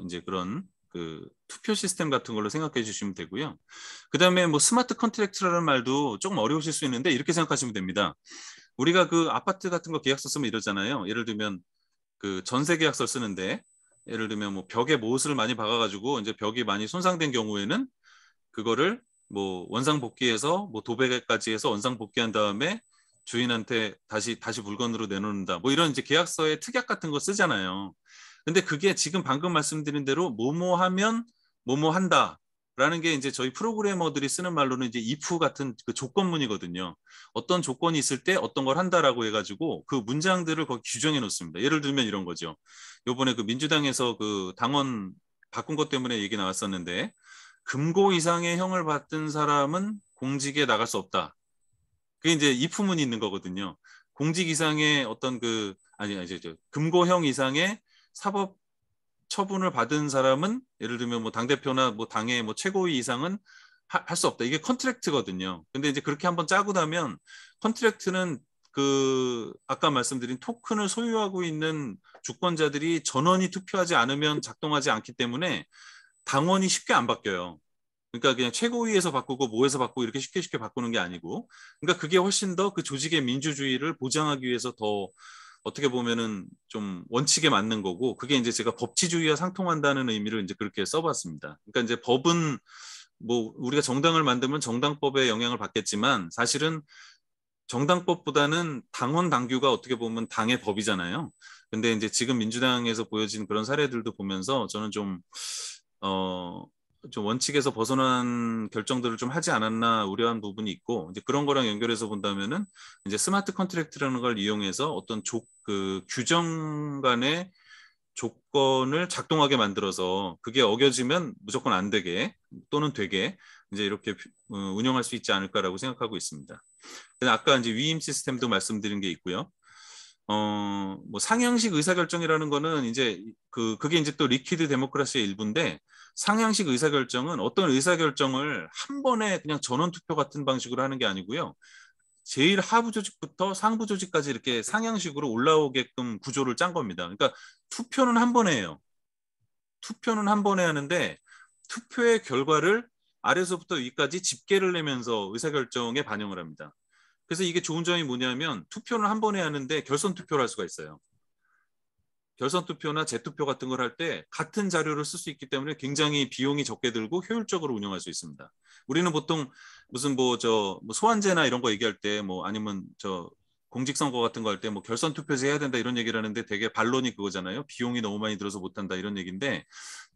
[SPEAKER 1] 이제 그런 그 투표 시스템 같은 걸로 생각해 주시면 되고요. 그다음에 뭐 스마트 컨트랙트라는 말도 조금 어려우실 수 있는데 이렇게 생각하시면 됩니다. 우리가 그 아파트 같은 거 계약서 쓰면 이러잖아요. 예를 들면 그 전세 계약서 쓰는데, 예를 들면 뭐 벽에 못을 많이 박아가지고 이제 벽이 많이 손상된 경우에는 그거를 뭐 원상 복귀해서 뭐 도배까지 해서 원상 복귀한 다음에 주인한테 다시 물건으로 내놓는다. 뭐 이런 이제 계약서에 특약 같은 거 쓰잖아요. 근데 그게 지금 방금 말씀드린 대로 뭐뭐 하면 뭐뭐 한다. 라는 게 이제 저희 프로그래머들이 쓰는 말로는 이제 if 같은 그 조건문이거든요. 어떤 조건이 있을 때 어떤 걸 한다라고 해가지고 그 문장들을 거기 규정해 놓습니다. 예를 들면 이런 거죠. 요번에 그 민주당에서 그 당원 바꾼 것 때문에 얘기 나왔었는데, 금고 이상의 형을 받은 사람은 공직에 나갈 수 없다. 그게 이제 if문이 있는 거거든요. 공직 이상의 어떤 그 아니 이제 금고형 이상의 사법 처분을 받은 사람은 예를 들면 뭐 당대표나 뭐 당의 뭐 최고위 이상은 할 수 없다. 이게 컨트랙트거든요. 근데 이제 그렇게 한번 짜고 나면 컨트랙트는 그 아까 말씀드린 토큰을 소유하고 있는 주권자들이 전원이 투표하지 않으면 작동하지 않기 때문에 당원이 쉽게 안 바뀌어요. 그러니까 그냥 최고위에서 바꾸고 모에서 바꾸고 이렇게 쉽게 바꾸는 게 아니고, 그러니까 그게 훨씬 더 그 조직의 민주주의를 보장하기 위해서 더 어떻게 보면은 좀 원칙에 맞는 거고, 그게 이제 제가 법치주의와 상통한다는 의미를 이제 그렇게 써봤습니다. 그러니까 이제 법은 뭐 우리가 정당을 만들면 정당법에 영향을 받겠지만 사실은 정당법보다는 당원 당규가 어떻게 보면 당의 법이잖아요. 근데 이제 지금 민주당에서 보여진 그런 사례들도 보면서 저는 좀 원칙에서 벗어난 결정들을 좀 하지 않았나 우려한 부분이 있고, 이제 그런 거랑 연결해서 본다면은 이제 스마트 컨트랙트라는 걸 이용해서 어떤 그 규정 간의 조건을 작동하게 만들어서 그게 어겨지면 무조건 안 되게 또는 되게 이제 이렇게 운영할 수 있지 않을까라고 생각하고 있습니다. 아까 이제 위임 시스템도 말씀드린 게 있고요. 뭐 상향식 의사결정이라는 거는 이제 그게 이제 또 리퀴드 데모크라시의 일부인데, 상향식 의사결정은 어떤 의사결정을 한 번에 그냥 전원 투표 같은 방식으로 하는 게 아니고요. 제일 하부 조직부터 상부 조직까지 이렇게 상향식으로 올라오게끔 구조를 짠 겁니다. 그러니까 투표는 한 번에 해요. 투표는 한 번에 하는데 투표의 결과를 아래서부터 위까지 집계를 내면서 의사결정에 반영을 합니다. 그래서 이게 좋은 점이 뭐냐면 투표는 한 번에 하는데 결선 투표를 할 수가 있어요. 결선 투표나 재투표 같은 걸 할 때 같은 자료를 쓸 수 있기 때문에 굉장히 비용이 적게 들고 효율적으로 운영할 수 있습니다. 우리는 보통 무슨 뭐 소환제나 이런 거 얘기할 때 뭐 아니면 공직선거 같은 거 할 때 뭐 결선 투표제 해야 된다 이런 얘기를 하는데 되게 반론이 그거잖아요. 비용이 너무 많이 들어서 못한다 이런 얘기인데,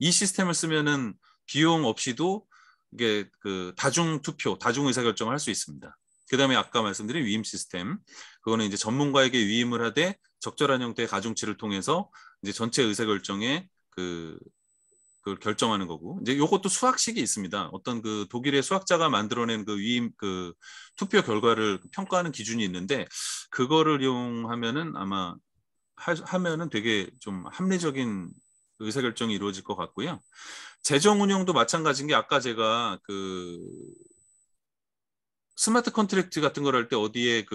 [SPEAKER 1] 이 시스템을 쓰면은 비용 없이도 이게 그 다중 투표, 다중 의사결정을 할 수 있습니다. 그다음에 아까 말씀드린 위임 시스템, 그거는 이제 전문가에게 위임을 하되 적절한 형태의 가중치를 통해서 이제 전체 의사결정에 그걸 결정하는 거고, 이제 이것도 수학식이 있습니다. 어떤 그 독일의 수학자가 만들어낸 그 위임 그 투표 결과를 평가하는 기준이 있는데, 그거를 이용하면은 아마 하면은 되게 좀 합리적인 의사결정이 이루어질 것 같고요. 재정 운영도 마찬가지인 게 아까 제가 그 스마트 컨트랙트 같은 걸 할 때 어디에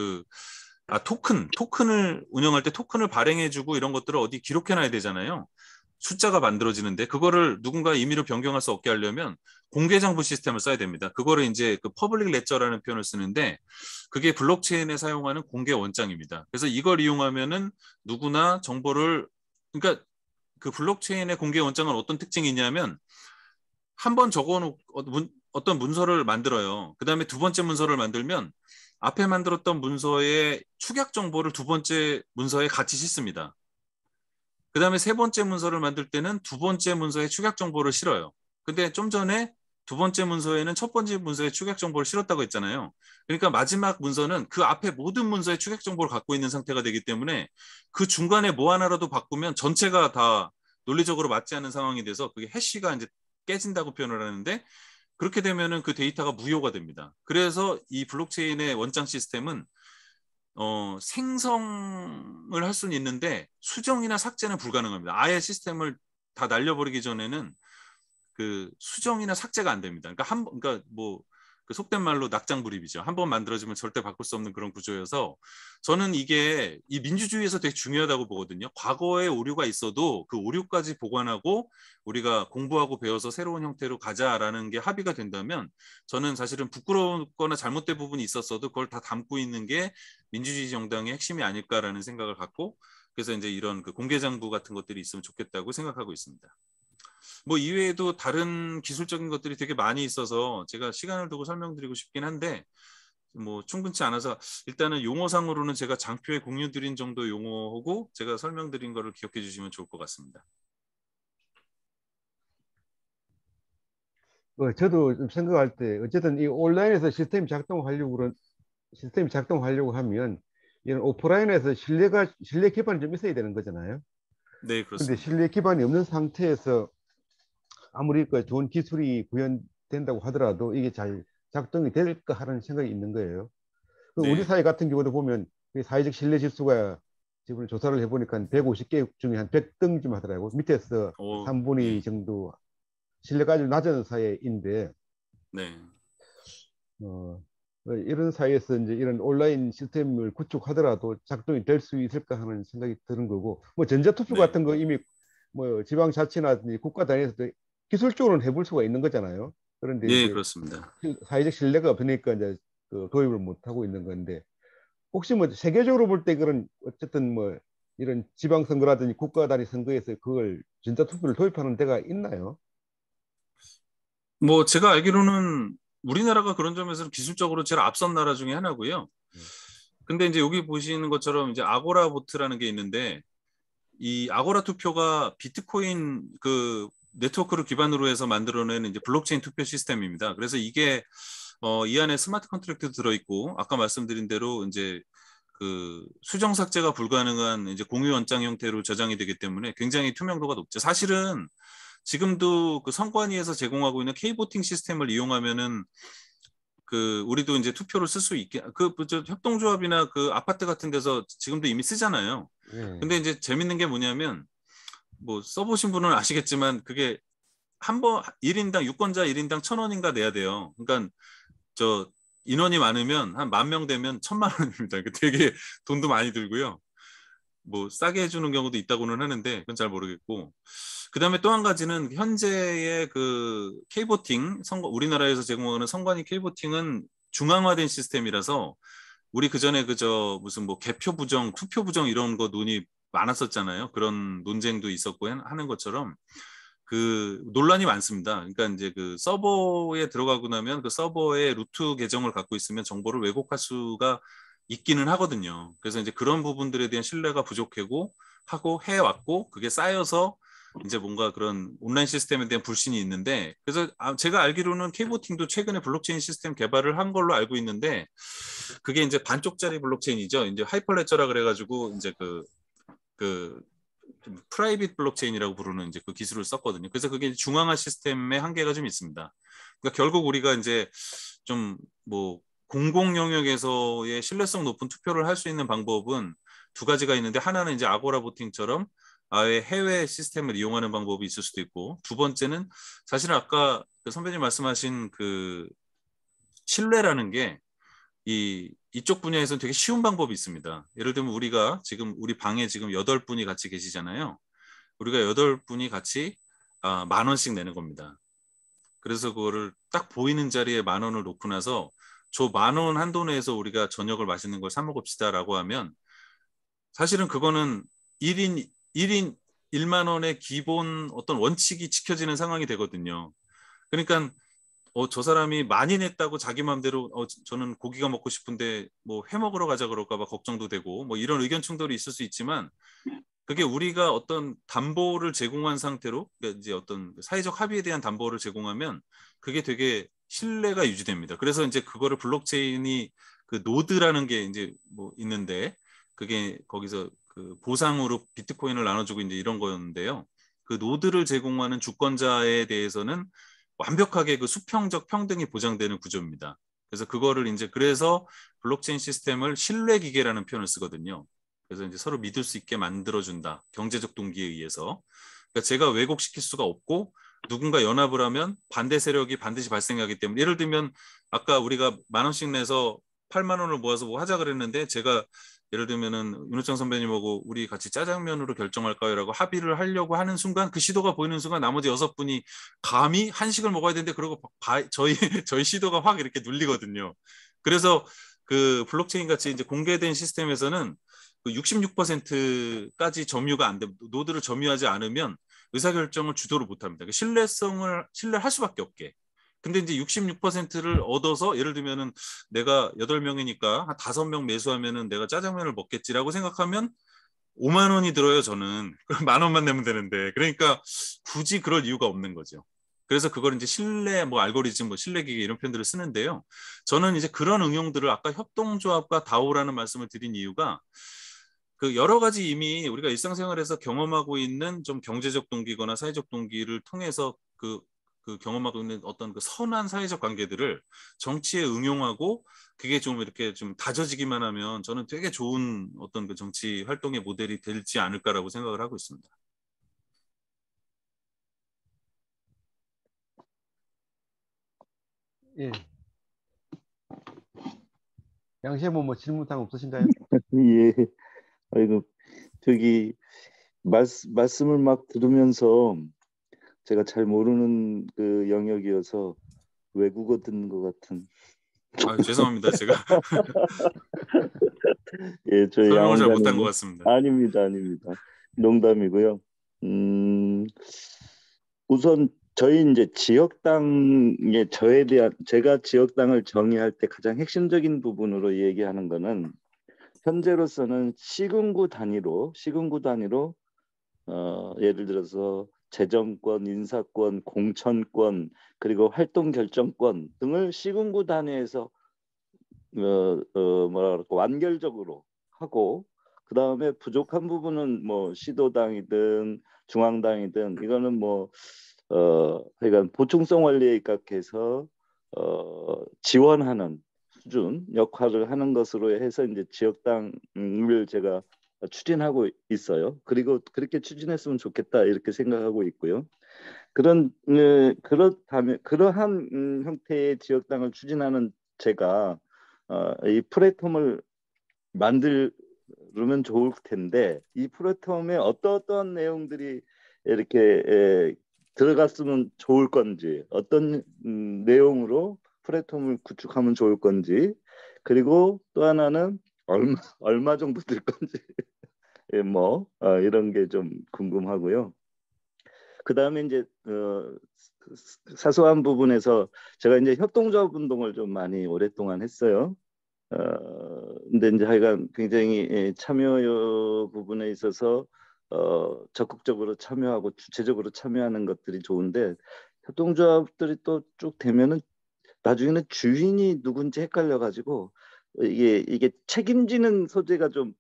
[SPEAKER 1] 토큰을 운영할 때 토큰을 발행해주고 이런 것들을 어디 기록해놔야 되잖아요. 숫자가 만들어지는데 그거를 누군가 임의로 변경할 수 없게 하려면 공개장부 시스템을 써야 됩니다. 그거를 이제 그 퍼블릭 레저라는 표현을 쓰는데, 그게 블록체인에 사용하는 공개 원장입니다. 그래서 이걸 이용하면은 누구나 정보를, 그러니까 그 블록체인의 공개 원장은 어떤 특징이 있냐면 한 번 적어놓고 어떤 문서를 만들어요. 그 다음에 두 번째 문서를 만들면 앞에 만들었던 문서의 축약 정보를 두 번째 문서에 같이 싣습니다. 그 다음에 세 번째 문서를 만들 때는 두 번째 문서에 축약 정보를 실어요. 근데 좀 전에 두 번째 문서에는 첫 번째 문서에 축약 정보를 실었다고 했잖아요. 그러니까 마지막 문서는 그 앞에 모든 문서의 축약 정보를 갖고 있는 상태가 되기 때문에 그 중간에 뭐 하나라도 바꾸면 전체가 다 논리적으로 맞지 않는 상황이 돼서 그게 해시가 이제 깨진다고 표현을 하는데, 그렇게 되면은 그 데이터가 무효가 됩니다. 그래서 이 블록체인의 원장 시스템은 생성을 할 수는 있는데 수정이나 삭제는 불가능합니다. 아예 시스템을 다 날려버리기 전에는 그 수정이나 삭제가 안 됩니다. 그러니까 뭐 그 속된 말로 낙장불입이죠. 한번 만들어지면 절대 바꿀 수 없는 그런 구조여서 저는 이게 이 민주주의에서 되게 중요하다고 보거든요. 과거에 오류가 있어도 그 오류까지 보관하고 우리가 공부하고 배워서 새로운 형태로 가자라는 게 합의가 된다면 저는 사실은 부끄럽거나 잘못된 부분이 있었어도 그걸 다 담고 있는 게 민주주의 정당의 핵심이 아닐까라는 생각을 갖고, 그래서 이제 이런 그 공개장부 같은 것들이 있으면 좋겠다고 생각하고 있습니다. 뭐 이외에도 다른 기술적인 것들이 되게 많이 있어서 제가 시간을 두고 설명드리고 싶긴 한데 뭐 충분치 않아서 일단은 용어상으로는 제가 장표에 공유드린 정도 용어고 제가 설명드린 거를 기억해 주시면 좋을 것 같습니다.
[SPEAKER 2] 저도 좀 생각할 때 어쨌든 이 온라인에서 시스템이 작동하려고 하면 이런 오프라인에서 신뢰 기반이 좀 있어야 되는 거잖아요.
[SPEAKER 1] 네,
[SPEAKER 2] 그런데
[SPEAKER 1] 그렇습니다.
[SPEAKER 2] 신뢰 기반이 없는 상태에서 아무리 그 좋은 기술이 구현된다고 하더라도 이게 잘 작동이 될까 하는 생각이 있는 거예요. 우리
[SPEAKER 1] 네,
[SPEAKER 2] 사회 같은 경우도 보면 이 사회적 신뢰 지수가 지금 조사를 해보니까 150개 중에 한 100등쯤 하더라고요. 밑에서
[SPEAKER 1] 오,
[SPEAKER 2] 3분의 2
[SPEAKER 1] 예,
[SPEAKER 2] 정도 신뢰가 아주 낮은 사회인데
[SPEAKER 1] 네,
[SPEAKER 2] 어, 이런 사회에서 이제 이런 온라인 시스템을 구축하더라도 작동이 될 수 있을까 하는 생각이 드는 거고, 뭐 전자투표
[SPEAKER 1] 네,
[SPEAKER 2] 같은 거 이미 뭐 지방자치나 국가 단위에서도 기술적으로는 해볼 수가 있는 거잖아요. 그런데
[SPEAKER 1] 예,
[SPEAKER 2] 이제
[SPEAKER 1] 그렇습니다.
[SPEAKER 2] 사회적 신뢰가 없으니까 이제 그 도입을 못 하고 있는 건데, 혹시 뭐 세계적으로 볼 때 그런 어쨌든 뭐 이런 지방선거라든지 국가 단위 선거에서 그걸 전자투표를 도입하는 데가 있나요?
[SPEAKER 1] 뭐 제가 알기로는 우리나라가 그런 점에서는 기술적으로 제일 앞선 나라 중에 하나고요.
[SPEAKER 2] 네.
[SPEAKER 1] 근데 이제 여기 보시는 것처럼 이제 아고라 보트라는 게 있는데 이 아고라 투표가 비트코인 그 네트워크를 기반으로 해서 만들어낸 이제 블록체인 투표 시스템입니다. 그래서 이게 이 안에 스마트 컨트랙트도 들어있고 아까 말씀드린 대로 이제 그 수정 삭제가 불가능한 이제 공유 원장 형태로 저장이 되기 때문에 굉장히 투명도가 높죠. 사실은 지금도 그 선관위에서 제공하고 있는 K보팅 시스템을 이용하면은 그 우리도 이제 투표를 쓸 수 있게 저 협동조합이나 그 아파트 같은 데서 지금도 이미 쓰잖아요.
[SPEAKER 2] 예.
[SPEAKER 1] 근데 이제 재밌는 게 뭐냐면 뭐 써보신 분은 아시겠지만 그게 한 번 1인당 유권자 1인당 1,000원인가 내야 돼요. 그러니까 저 인원이 많으면 한 10,000명 되면 1,000만 원입니다. 되게 돈도 많이 들고요. 뭐 싸게 해주는 경우도 있다고는 하는데 그건 잘 모르겠고, 그다음에 또 한 가지는 현재의 그 K보팅 선거 우리나라에서 제공하는 선관위 K보팅은 중앙화된 시스템이라서 우리 그전에 그저 무슨 뭐 개표 부정, 투표 부정 이런 거 논의 많았었잖아요. 그런 논쟁도 있었고 하는 것처럼 그 논란이 많습니다. 그러니까 이제 그 서버에 들어가고 나면 그 서버의 루트 계정을 갖고 있으면 정보를 왜곡할 수가 있기는 하거든요. 그래서 이제 그런 부분들에 대한 신뢰가 부족하고 하고 해왔고 그게 쌓여서 이제 뭔가 그런 온라인 시스템에 대한 불신이 있는데, 그래서 제가 알기로는 K보팅도 최근에 블록체인 시스템 개발을 한 걸로 알고 있는데 그게 이제 반쪽짜리 블록체인이죠. 이제 하이퍼레저라 그래가지고 이제 그 프라이빗 블록체인이라고 부르는 이제 그 기술을 썼거든요. 그래서 그게 중앙화 시스템의 한계가 좀 있습니다. 그러니까 결국 우리가 이제 좀 뭐 공공 영역에서의 신뢰성 높은 투표를 할 수 있는 방법은 두 가지가 있는데, 하나는 이제 아고라 보팅처럼 아예 해외 시스템을 이용하는 방법이 있을 수도 있고, 두 번째는 사실은 아까 그 선배님 말씀하신 그 신뢰라는 게 이쪽 분야에서는 되게 쉬운 방법이 있습니다. 예를 들면 우리가 지금 우리 방에 지금 8분이 같이 계시잖아요. 우리가 8분이 같이 10,000원씩 내는 겁니다. 그래서 그거를 딱 보이는 자리에 10,000원을 놓고 나서 저 10,000원 한도 내에서 우리가 저녁을 맛있는 걸 사 먹읍시다라고 하면 사실은 그거는 1인 1만 원의 기본 어떤 원칙이 지켜지는 상황이 되거든요. 그러니까 저 사람이 많이 냈다고 자기 마음대로 저는 고기가 먹고 싶은데 뭐 회 먹으러 가자 그럴까 봐 걱정도 되고 뭐 이런 의견 충돌이 있을 수 있지만 그게 우리가 어떤 담보를 제공한 상태로 그러니까 이제 어떤 사회적 합의에 대한 담보를 제공하면 그게 되게 신뢰가 유지됩니다. 그래서 이제 그거를 블록체인이 그 노드라는 게 이제 뭐 있는데 그게 거기서 그 보상으로 비트코인을 나눠주고 이제 이런 거였는데요. 그 노드를 제공하는 주권자에 대해서는 완벽하게 그 수평적 평등이 보장되는 구조입니다. 그래서 그거를 이제 그래서 블록체인 시스템을 신뢰 기계라는 표현을 쓰거든요. 그래서 이제 서로 믿을 수 있게 만들어준다. 경제적 동기에 의해서. 그러니까 제가 왜곡시킬 수가 없고 누군가 연합을 하면 반대 세력이 반드시 발생하기 때문에 예를 들면 아까 우리가 10,000원씩 내서 8만 원을 모아서 뭐 하자 그랬는데 제가 예를 들면은 윤호창 선배님하고 우리 같이 짜장면으로 결정할까요라고 합의를 하려고 하는 순간 그 시도가 보이는 순간 나머지 6분이 감히 한식을 먹어야 되는데 그러고 저희 시도가 확 이렇게 눌리거든요. 그래서 그 블록체인 같이 이제 공개된 시스템에서는 그 66%까지 점유가 안 되면 노드를 점유하지 않으면 의사결정을 주도를 못합니다. 신뢰할 수밖에 없게. 근데 이제 66%를 얻어서 예를 들면은 내가 8명이니까 한 5명 매수하면은 내가 짜장면을 먹겠지라고 생각하면 5만 원이 들어요, 저는. 그럼 10,000원만 내면 되는데. 그러니까 굳이 그럴 이유가 없는 거죠. 그래서 그걸 이제 뭐 알고리즘, 뭐 신뢰기계 이런 표현들을 쓰는데요. 저는 이제 그런 응용들을 아까 협동조합과 다오라는 말씀을 드린 이유가 그 여러 가지 이미 우리가 일상생활에서 경험하고 있는 좀 경제적 동기거나 사회적 동기를 통해서 그 경험하고 있는 어떤 그 선한 사회적 관계들을 정치에 응용하고 그게 좀 이렇게 좀 다져지기만 하면 저는 되게 좋은 어떤 그 정치 활동의 모델이 되지 않을까라고 생각을 하고 있습니다.
[SPEAKER 2] 예. 양시모 뭐 질문사항 없으신가요?
[SPEAKER 5] 예. 아이고 저기 말씀을 막 들으면서 제가 잘 모르는 그 영역이어서 외국어 듣는 것 같은.
[SPEAKER 1] 죄송합니다. 제가
[SPEAKER 5] 예, 저희 양
[SPEAKER 1] 설명을 잘 못한 것
[SPEAKER 5] 원장님
[SPEAKER 1] 같습니다.
[SPEAKER 5] 아닙니다, 아닙니다. 농담이고요. 우선 저희 이제 지역당의 저에 대한 제가 지역당을 정의할 때 가장 핵심적인 부분으로 얘기하는 거는 현재로서는 시군구 단위로 예를 들어서 재정권, 인사권, 공천권 그리고 활동 결정권 등을 시군구 단위에서 뭐라 그럴까 완결적으로 하고 그 다음에 부족한 부분은 뭐 시도당이든 중앙당이든 이거는 뭐 그러니까 보충성 원리에 입각해서 지원하는 수준 역할을 하는 것으로 해서 이제 지역당을 제가 추진하고 있어요. 그리고 그렇게 추진했으면 좋겠다 이렇게 생각하고 있고요. 그렇다면 그러한 형태의 지역당을 추진하는 제가 이 플랫폼을 만들면 좋을 텐데 이 플랫폼에 어떠한 내용들이 이렇게 들어갔으면 좋을 건지 어떤 내용으로 플랫폼을 구축하면 좋을 건지 그리고 또 하나는 얼마 정도 들 건지 뭐 이런 게 좀 궁금하고요. 그 다음에 이제 사소한 부분에서 제가 이제 협동조합 운동을 좀 많이 오랫동안 했어요. 근데 이제 하여간 굉장히 참여 부분에 있어서 적극적으로 참여하고 주체적으로 참여하는 것들이 좋은데 협동조합들이 또 쭉 되면은 나중에는 주인이 누군지 헷갈려가지고 이게 책임지는 소재가 좀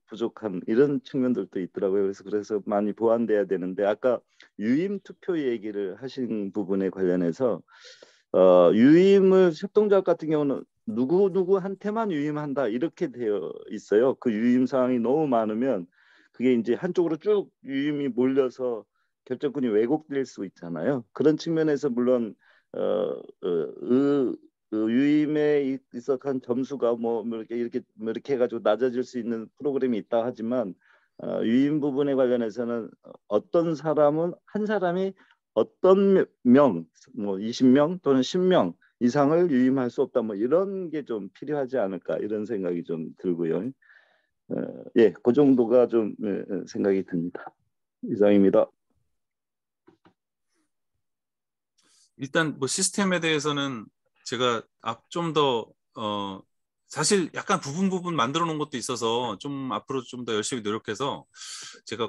[SPEAKER 5] 부족한 이런 측면들도 있더라고요. 그래서 많이 보완돼야 되는데 아까 유임 투표 얘기를 하신 부분에 관련해서 유임을 협동조합 같은 경우는 누구한테만 유임한다 이렇게 되어 있어요. 그 유임 사항이 너무 많으면 그게 이제 한쪽으로 쭉 유임이 몰려서 결정권이 왜곡될 수 있잖아요. 그런 측면에서 물론 유임에 있어한 점수가 뭐 이렇게 해가지고 낮아질 수 있는 프로그램이 있다 하지만 유임 부분에 관련해서는 어떤 사람은 한 사람이 어떤 명, 뭐 20명 또는 10명 이상을 유임할 수 없다. 뭐 이런 게 좀 필요하지 않을까 이런 생각이 좀 들고요. 예, 그 정도가 좀 생각이 듭니다. 이상입니다.
[SPEAKER 1] 일단 뭐 시스템에 대해서는 제가 좀 더 사실 약간 부분 만들어 놓은 것도 있어서 좀 앞으로 좀 더 열심히 노력해서 제가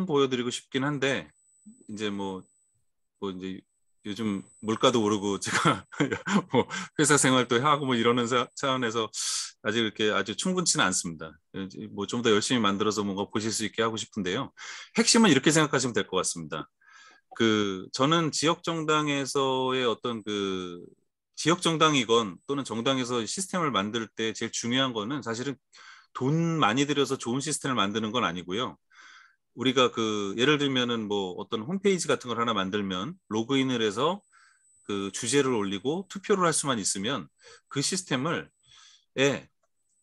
[SPEAKER 1] 보여드리고 싶긴 한데 이제 뭐 이제 요즘 물가도 오르고 제가 뭐 회사 생활도 하고 뭐 이러는 차원에서 아직 이렇게 아주 충분치는 않습니다. 뭐 좀 더 열심히 만들어서 뭔가 보실 수 있게 하고 싶은데요. 핵심은 이렇게 생각하시면 될 것 같습니다. 저는 지역 정당에서의 어떤 지역 정당이건 또는 정당에서 시스템을 만들 때 제일 중요한 거는 사실은 돈 많이 들여서 좋은 시스템을 만드는 건 아니고요. 우리가 예를 들면은 뭐 어떤 홈페이지 같은 걸 하나 만들면 로그인을 해서 주제를 올리고 투표를 할 수만 있으면 그 시스템을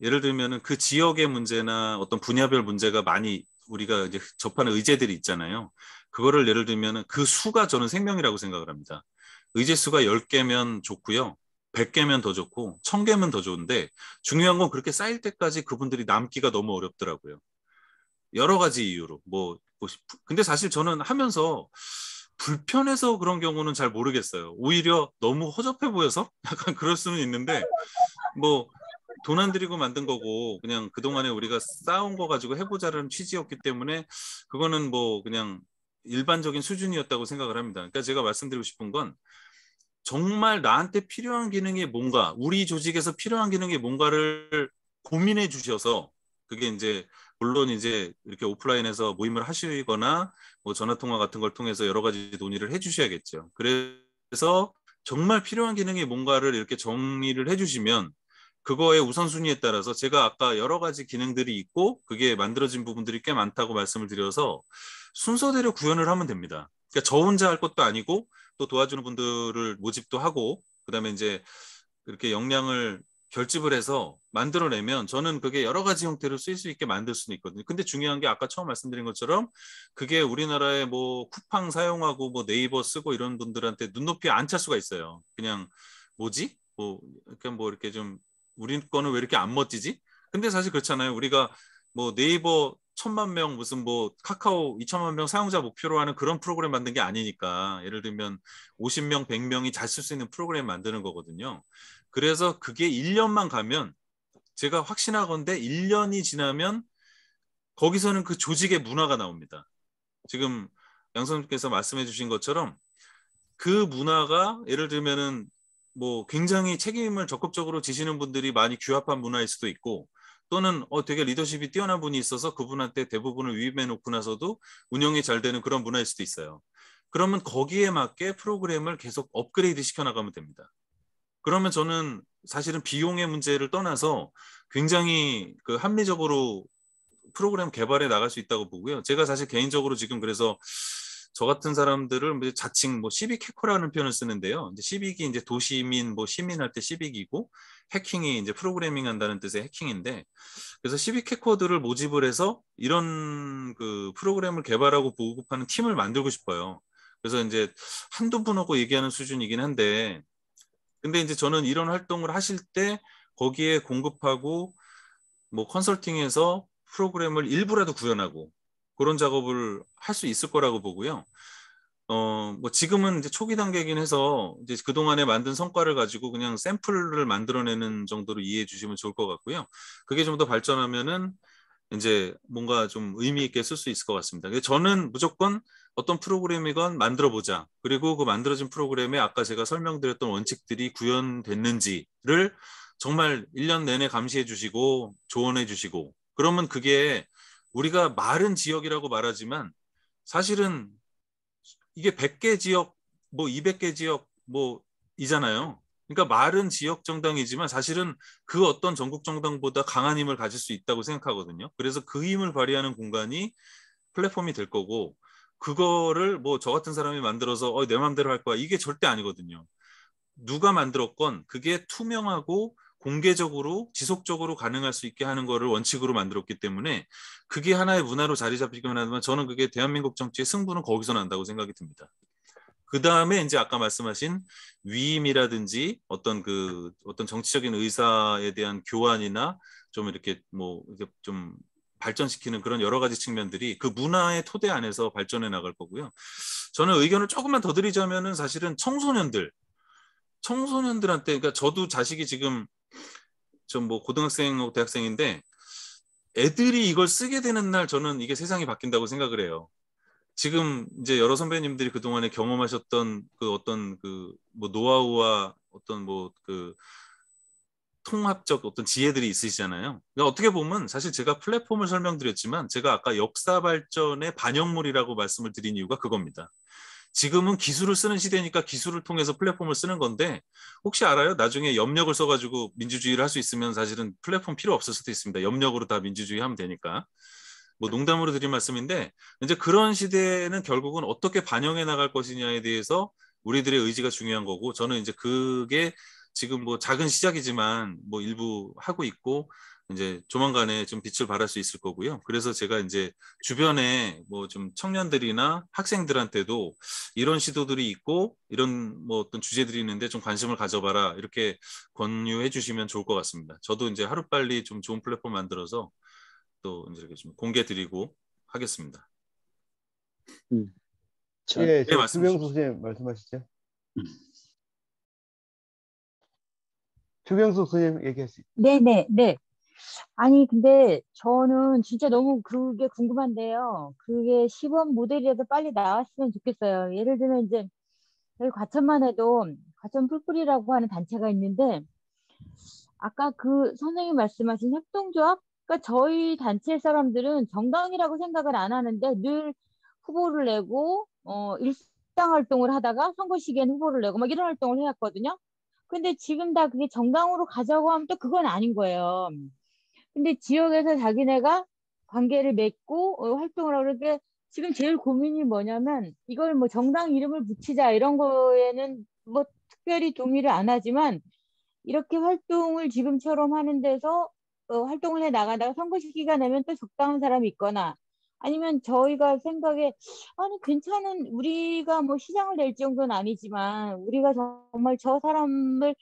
[SPEAKER 1] 예를 들면은 그 지역의 문제나 어떤 분야별 문제가 많이 우리가 이제 접하는 의제들이 있잖아요. 그거를 예를 들면은 그 수가 저는 생명이라고 생각을 합니다. 의제 수가 10개면 좋고요. 100개면 더 좋고 1000개면 더 좋은데 중요한 건 그렇게 쌓일 때까지 그분들이 남기가 너무 어렵더라고요. 여러 가지 이유로 근데 사실 저는 하면서 불편해서 그런 경우는 잘 모르겠어요. 오히려 너무 허접해 보여서 약간 그럴 수는 있는데 뭐 돈 안 들이고 만든 거고 그냥 그동안에 우리가 쌓아온 거 가지고 해보자는 취지였기 때문에 그거는 뭐 그냥 일반적인 수준이었다고 생각을 합니다. 그러니까 제가 말씀드리고 싶은 건 정말 나한테 필요한 기능이 뭔가, 우리 조직에서 필요한 기능이 뭔가를 고민해 주셔서 그게 이제 물론 이제 이렇게 오프라인에서 모임을 하시거나 뭐 전화 통화 같은 걸 통해서 여러 가지 논의를 해 주셔야겠죠. 그래서 정말 필요한 기능이 뭔가를 이렇게 정리를 해 주시면 그거의 우선순위에 따라서 제가 아까 여러 가지 기능들이 있고 그게 만들어진 부분들이 꽤 많다고 말씀을 드려서 순서대로 구현을 하면 됩니다. 그러니까 저 혼자 할 것도 아니고 또 도와주는 분들을 모집도 하고 그다음에 이제 이렇게 역량을 결집을 해서 만들어내면 저는 그게 여러 가지 형태로 쓰일 수 있게 만들 수는 있거든요. 근데 중요한 게 아까 처음 말씀드린 것처럼 그게 우리나라에 뭐 쿠팡 사용하고 뭐 네이버 쓰고 이런 분들한테 눈높이 안 찰 수가 있어요. 그냥 뭐지? 뭐 이렇게 좀 우리 거는 왜 이렇게 안 멋지지? 근데 사실 그렇잖아요. 우리가 뭐 네이버 1000만 명 무슨 뭐 카카오 2000만 명 사용자 목표로 하는 그런 프로그램 만든 게 아니니까 예를 들면 50명, 100명이 잘 쓸 수 있는 프로그램 만드는 거거든요. 그래서 그게 1년만 가면 제가 확신하건대 1년이 지나면 거기서는 그 조직의 문화가 나옵니다. 지금 양 선생님께서 말씀해 주신 것처럼 그 문화가 예를 들면은 뭐 굉장히 책임을 적극적으로 지시는 분들이 많이 규합한 문화일 수도 있고 또는 되게 리더십이 뛰어난 분이 있어서 그분한테 대부분을 위임해 놓고 나서도 운영이 잘 되는 그런 문화일 수도 있어요. 그러면 거기에 맞게 프로그램을 계속 업그레이드 시켜 나가면 됩니다. 그러면 저는 사실은 비용의 문제를 떠나서 굉장히 합리적으로 프로그램 개발해 나갈 수 있다고 보고요. 제가 사실 개인적으로 지금 그래서 저 같은 사람들을 자칭 뭐 시빅 해커라는 표현을 쓰는데요. 이제 시빅이 이제 도시민 뭐 시민할 때 시빅이고 해킹이 이제 프로그래밍 한다는 뜻의 해킹인데 그래서 시빅 해커들을 모집을 해서 이런 프로그램을 개발하고 보급하는 팀을 만들고 싶어요. 그래서 이제 한두 분하고 얘기하는 수준이긴 한데 근데 이제 저는 이런 활동을 하실 때 거기에 공급하고 뭐 컨설팅해서 프로그램을 일부라도 구현하고 그런 작업을 할 수 있을 거라고 보고요. 뭐 지금은 이제 초기 단계이긴 해서 이제 그동안에 만든 성과를 가지고 그냥 샘플을 만들어내는 정도로 이해해 주시면 좋을 것 같고요. 그게 좀 더 발전하면은 이제 뭔가 좀 의미 있게 쓸 수 있을 것 같습니다. 저는 무조건 어떤 프로그램이건 만들어 보자. 그리고 그 만들어진 프로그램에 아까 제가 설명드렸던 원칙들이 구현됐는지를 정말 1년 내내 감시해 주시고 조언해 주시고 그러면 그게 우리가 마른 지역이라고 말하지만 사실은 이게 100개 지역 뭐 200개 지역 뭐 이잖아요. 그러니까 마른 지역 정당이지만 사실은 그 어떤 전국 정당보다 강한 힘을 가질 수 있다고 생각하거든요. 그래서 그 힘을 발휘하는 공간이 플랫폼이 될 거고 그거를 뭐 저 같은 사람이 만들어서 내 마음대로 할 거야. 이게 절대 아니거든요. 누가 만들었건 그게 투명하고 공개적으로 지속적으로 가능할 수 있게 하는 거를 원칙으로 만들었기 때문에 그게 하나의 문화로 자리 잡히기만 하지만 저는 그게 대한민국 정치의 승부는 거기서 난다고 생각이 듭니다. 그 다음에 이제 아까 말씀하신 위임이라든지 어떤 정치적인 의사에 대한 교환이나 좀 이렇게 뭐 좀 발전시키는 그런 여러 가지 측면들이 그 문화의 토대 안에서 발전해 나갈 거고요. 저는 의견을 조금만 더 드리자면은 사실은 청소년들한테, 그러니까 저도 자식이 지금 좀 뭐 고등학생하고 대학생인데 애들이 이걸 쓰게 되는 날 저는 이게 세상이 바뀐다고 생각을 해요. 지금 이제 여러 선배님들이 그동안에 경험하셨던 그 어떤 그 뭐 노하우와 어떤 뭐 그 통합적 어떤 지혜들이 있으시잖아요. 그러니까 어떻게 보면 사실 제가 플랫폼을 설명드렸지만 제가 아까 역사 발전의 반영물이라고 말씀을 드린 이유가 그겁니다. 지금은 기술을 쓰는 시대니까 기술을 통해서 플랫폼을 쓰는 건데 혹시 알아요? 나중에 염력을 써가지고 민주주의를 할 수 있으면 사실은 플랫폼 필요 없을 수도 있습니다. 염력으로 다 민주주의 하면 되니까. 뭐 농담으로 드린 말씀인데 이제 그런 시대는 결국은 어떻게 반영해 나갈 것이냐에 대해서 우리들의 의지가 중요한 거고 저는 이제 그게 지금 뭐 작은 시작이지만 뭐 일부 하고 있고 이제 조만간에 좀 빛을 발할 수 있을 거고요. 그래서 제가 이제 주변에 뭐 좀 청년들이나 학생들한테도 이런 시도들이 있고 이런 뭐 어떤 주제들이 있는데 좀 관심을 가져봐라 이렇게 권유해 주시면 좋을 것 같습니다. 저도 이제 하루빨리 좀 좋은 플랫폼 만들어서 또 이제 이렇게 좀 공개 드리고 하겠습니다.
[SPEAKER 4] 자,
[SPEAKER 2] 예,
[SPEAKER 1] 네, 말씀
[SPEAKER 2] 추병수
[SPEAKER 1] 주십시오.
[SPEAKER 2] 선생님 말씀하시죠. 추병수 선생님 얘기하시죠.
[SPEAKER 6] 네네, 네. 아니, 근데 저는 진짜 너무 그게 궁금한데요. 그게 시범 모델이라도 빨리 나왔으면 좋겠어요. 예를 들면 이제 여기 과천만 해도 과천 풀뿌리라고 하는 단체가 있는데 아까 그 선생님 말씀하신 협동조합? 그러니까 저희 단체 사람들은 정당이라고 생각을 안 하는데 늘 후보를 내고 일상 활동을 하다가 선거 시기에는 후보를 내고 막 이런 활동을 해왔거든요. 근데 지금 다 그게 정당으로 가자고 하면 또 그건 아닌 거예요. 근데 지역에서 자기네가 관계를 맺고 활동을 하고 그렇게 지금 제일 고민이 뭐냐면 이걸 뭐 정당 이름을 붙이자 이런 거에는 뭐 특별히 동의를 안 하지만 이렇게 활동을 지금처럼 하는 데서 활동을 해 나가다가 선거 시기가 되면 또 적당한 사람이 있거나 아니면 저희가 생각에 아니 괜찮은 우리가 뭐 시장을 낼 정도는 아니지만 우리가 정말 저 사람을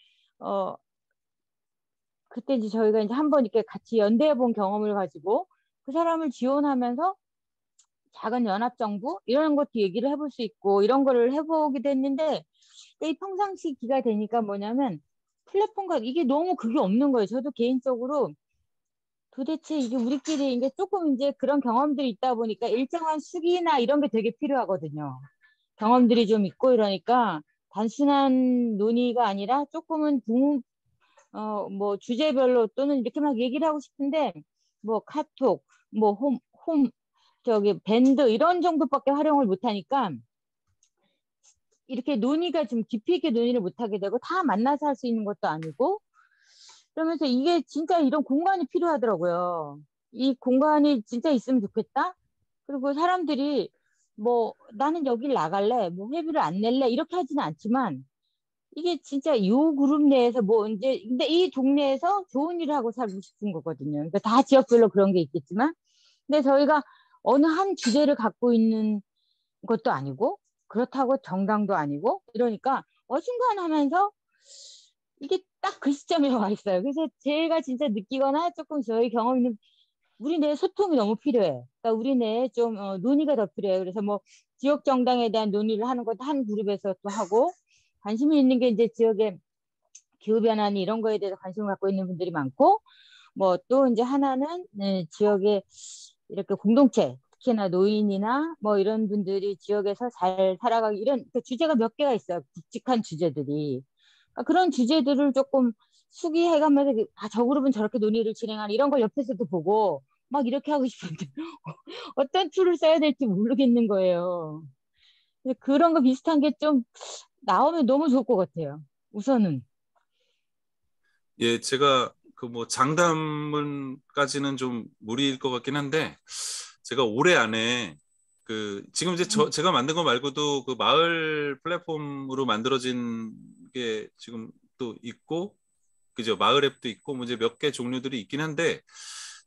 [SPEAKER 6] 그때 이제 저희가 이제 한번 이렇게 같이 연대해 본 경험을 가지고 그 사람을 지원하면서 작은 연합정부 이런 것도 얘기를 해볼 수 있고 이런 거를 해보기도 했는데 이 평상시기가 되니까 뭐냐면 플랫폼과 이게 너무 그게 없는 거예요. 저도 개인적으로 도대체 이게 우리끼리 이제 조금 이제 그런 경험들이 있다 보니까 일정한 수기나 이런 게 되게 필요하거든요. 경험들이 좀 있고 이러니까 단순한 논의가 아니라 조금은 뭐 주제별로 또는 이렇게 막 얘기를 하고 싶은데 뭐 카톡, 뭐 저기 밴드 이런 정도밖에 활용을 못하니까 이렇게 논의가 좀 깊이 있게 논의를 못하게 되고 다 만나서 할 수 있는 것도 아니고 그러면서 이게 진짜 이런 공간이 필요하더라고요. 이 공간이 진짜 있으면 좋겠다. 그리고 사람들이 뭐 나는 여길 나갈래, 뭐 회비를 안 낼래 이렇게 하지는 않지만 이게 진짜 이 그룹 내에서 뭐 이제 근데 이 동네에서 좋은 일을 하고 살고 싶은 거거든요. 그러니까 다 지역별로 그런 게 있겠지만 근데 저희가 어느 한 주제를 갖고 있는 것도 아니고 그렇다고 정당도 아니고 이러니까 어중간하면서 이게 딱 그 시점에 와 있어요. 그래서 제가 진짜 느끼거나 조금 저희 경험 있는 우리 내 소통이 너무 필요해. 그러니까 우리 내에 좀 논의가 더 필요해요. 그래서 뭐 지역 정당에 대한 논의를 하는 것도 한 그룹에서 또 하고 관심이 있는 게 이제 지역의 기후 변화니 이런 거에 대해서 관심을 갖고 있는 분들이 많고 뭐 또 이제 하나는 지역의 이렇게 공동체 특히나 노인이나 뭐 이런 분들이 지역에서 잘 살아가기 이런 그 주제가 몇 개가 있어요. 굵직한 주제들이. 그러니까 그런 주제들을 조금 수기해가면서 저 그룹은 저렇게 논의를 진행하는 이런 걸 옆에서도 보고 막 이렇게 하고 싶은데 어떤 툴을 써야 될지 모르겠는 거예요. 그런 거 비슷한 게 좀 나오면 너무 좋을 것 같아요. 우선은.
[SPEAKER 1] 예, 제가 그 뭐 장담은까지는 좀 무리일 것 같긴 한데 제가 올해 안에 그 지금 이제 제가 만든 거 말고도 그 마을 플랫폼으로 만들어진 게 지금 또 있고 그죠 마을 앱도 있고 뭐 이제 몇 개 종류들이 있긴 한데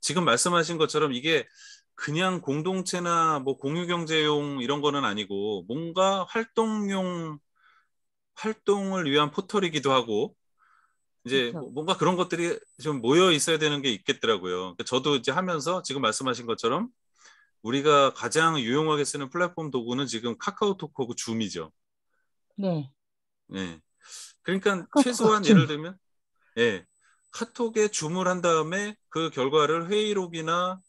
[SPEAKER 1] 지금 말씀하신 것처럼 이게 그냥 공동체나 뭐 공유경제용 이런 거는 아니고 뭔가 활동을 위한 포털이기도 하고 이제
[SPEAKER 6] 그렇죠.
[SPEAKER 1] 뭔가 그런 것들이 좀 모여 있어야 되는 게 있겠더라고요. 그러니까 저도 이제 하면서 지금 말씀하신 것처럼 우리가 가장 유용하게 쓰는 플랫폼 도구는 지금 카카오톡하고 줌이죠.
[SPEAKER 6] 네.
[SPEAKER 1] 네. 그러니까
[SPEAKER 6] 카카오톡
[SPEAKER 1] 최소한
[SPEAKER 6] 줌.
[SPEAKER 1] 예를 들면 예, 카톡에 줌을 한 다음에 그 결과를 회의록이나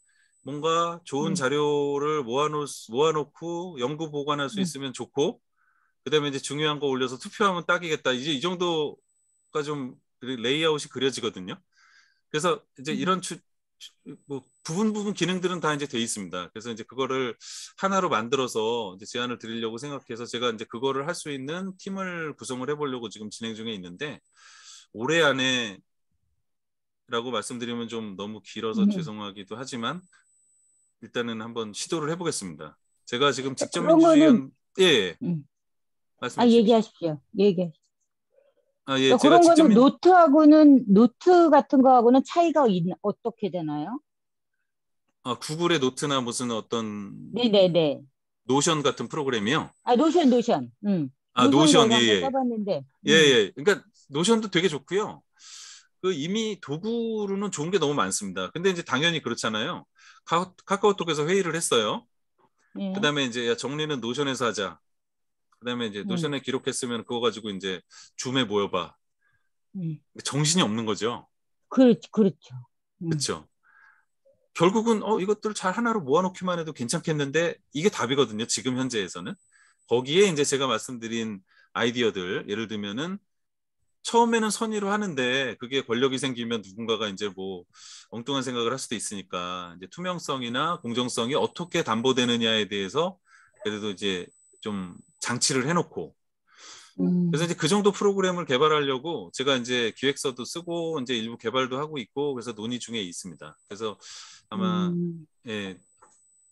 [SPEAKER 1] 뭔가 좋은 자료를 모아놓고 연구 보관할 수 있으면 좋고, 그다음에 이제 중요한 거 올려서 투표하면 딱이겠다. 이제 이 정도가 좀 레이아웃이 그려지거든요. 그래서 이제 이런 뭐 부분 기능들은 다 이제 돼 있습니다. 그래서 이제 그거를 하나로 만들어서 이제 제안을 드리려고 생각해서 제가 이제 그거를 할 수 있는 팀을 구성을 해보려고 지금 진행 중에 있는데, 올해 안에 라고 말씀드리면 좀 너무 길어서 죄송하기도 하지만 일단은 한번 시도를 해보겠습니다. 제가 지금 직접
[SPEAKER 6] 그런 거는
[SPEAKER 1] 예, 말씀해 주십시오.
[SPEAKER 6] 얘기하십시오. 얘기하십시오.
[SPEAKER 1] 예,
[SPEAKER 6] 그러니까
[SPEAKER 1] 제가
[SPEAKER 6] 그런
[SPEAKER 1] 직접
[SPEAKER 6] 거는 노트 같은 거하고는 차이가 어떻게 되나요?
[SPEAKER 1] 구글의 노트나 무슨 어떤
[SPEAKER 6] 네네네.
[SPEAKER 1] 노션 같은 프로그램이요.
[SPEAKER 6] 노션. 노션
[SPEAKER 1] 노션,
[SPEAKER 6] 제가 한번
[SPEAKER 1] 예.
[SPEAKER 6] 써봤는데.
[SPEAKER 1] 예. 그러니까 노션도 되게 좋고요. 그 이미 도구로는 좋은 게 너무 많습니다. 근데 이제 당연히 그렇잖아요. 카카오톡에서 회의를 했어요.
[SPEAKER 6] 예.
[SPEAKER 1] 그다음에 이제 야, 정리는 노션에서 하자. 그다음에 이제 노션에 기록했으면 그거 가지고 이제 줌에 모여봐. 정신이 없는 거죠.
[SPEAKER 6] 그렇죠.
[SPEAKER 1] 그렇죠. 결국은 이것들 잘 하나로 모아놓기만 해도 괜찮겠는데 이게 답이거든요. 지금 현재에서는. 거기에 이제 제가 말씀드린 아이디어들, 예를 들면은 처음에는 선의로 하는데 그게 권력이 생기면 누군가가 이제 뭐 엉뚱한 생각을 할 수도 있으니까 이제 투명성이나 공정성이 어떻게 담보되느냐에 대해서 그래도 이제 좀 장치를 해놓고, 그래서 이제 그 정도 프로그램을 개발하려고 제가 이제 기획서도 쓰고 이제 일부 개발도 하고 있고, 그래서 논의 중에 있습니다. 그래서 아마 예,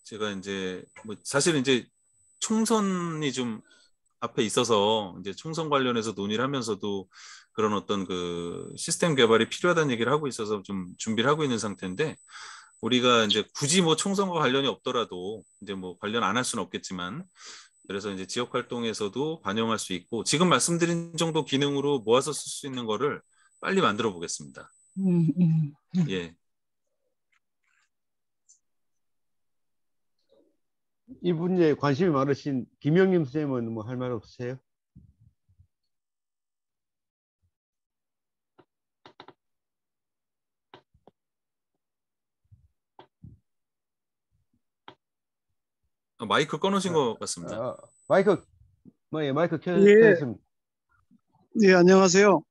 [SPEAKER 1] 제가 이제 뭐 사실 이제 총선이 좀 앞에 있어서 이제 총선 관련해서 논의를 하면서도 그런 어떤 그 시스템 개발이 필요하다는 얘기를 하고 있어서 좀 준비를 하고 있는 상태인데, 우리가 이제 굳이 뭐 총선과 관련이 없더라도 이제 뭐 관련 안 할 수는 없겠지만, 그래서 이제 지역 활동에서도 반영할 수 있고 지금 말씀드린 정도 기능으로 모아서 쓸 수 있는 거를 빨리 만들어 보겠습니다. 예.
[SPEAKER 2] 이 분야에 관심이 많으신 김영림 선생님은 뭐 할 말 없으세요?
[SPEAKER 1] 마이크 꺼놓으신 것 같습니다.
[SPEAKER 2] 마이크
[SPEAKER 7] 예.
[SPEAKER 2] 켜있습니다.
[SPEAKER 7] 네, 안녕하세요.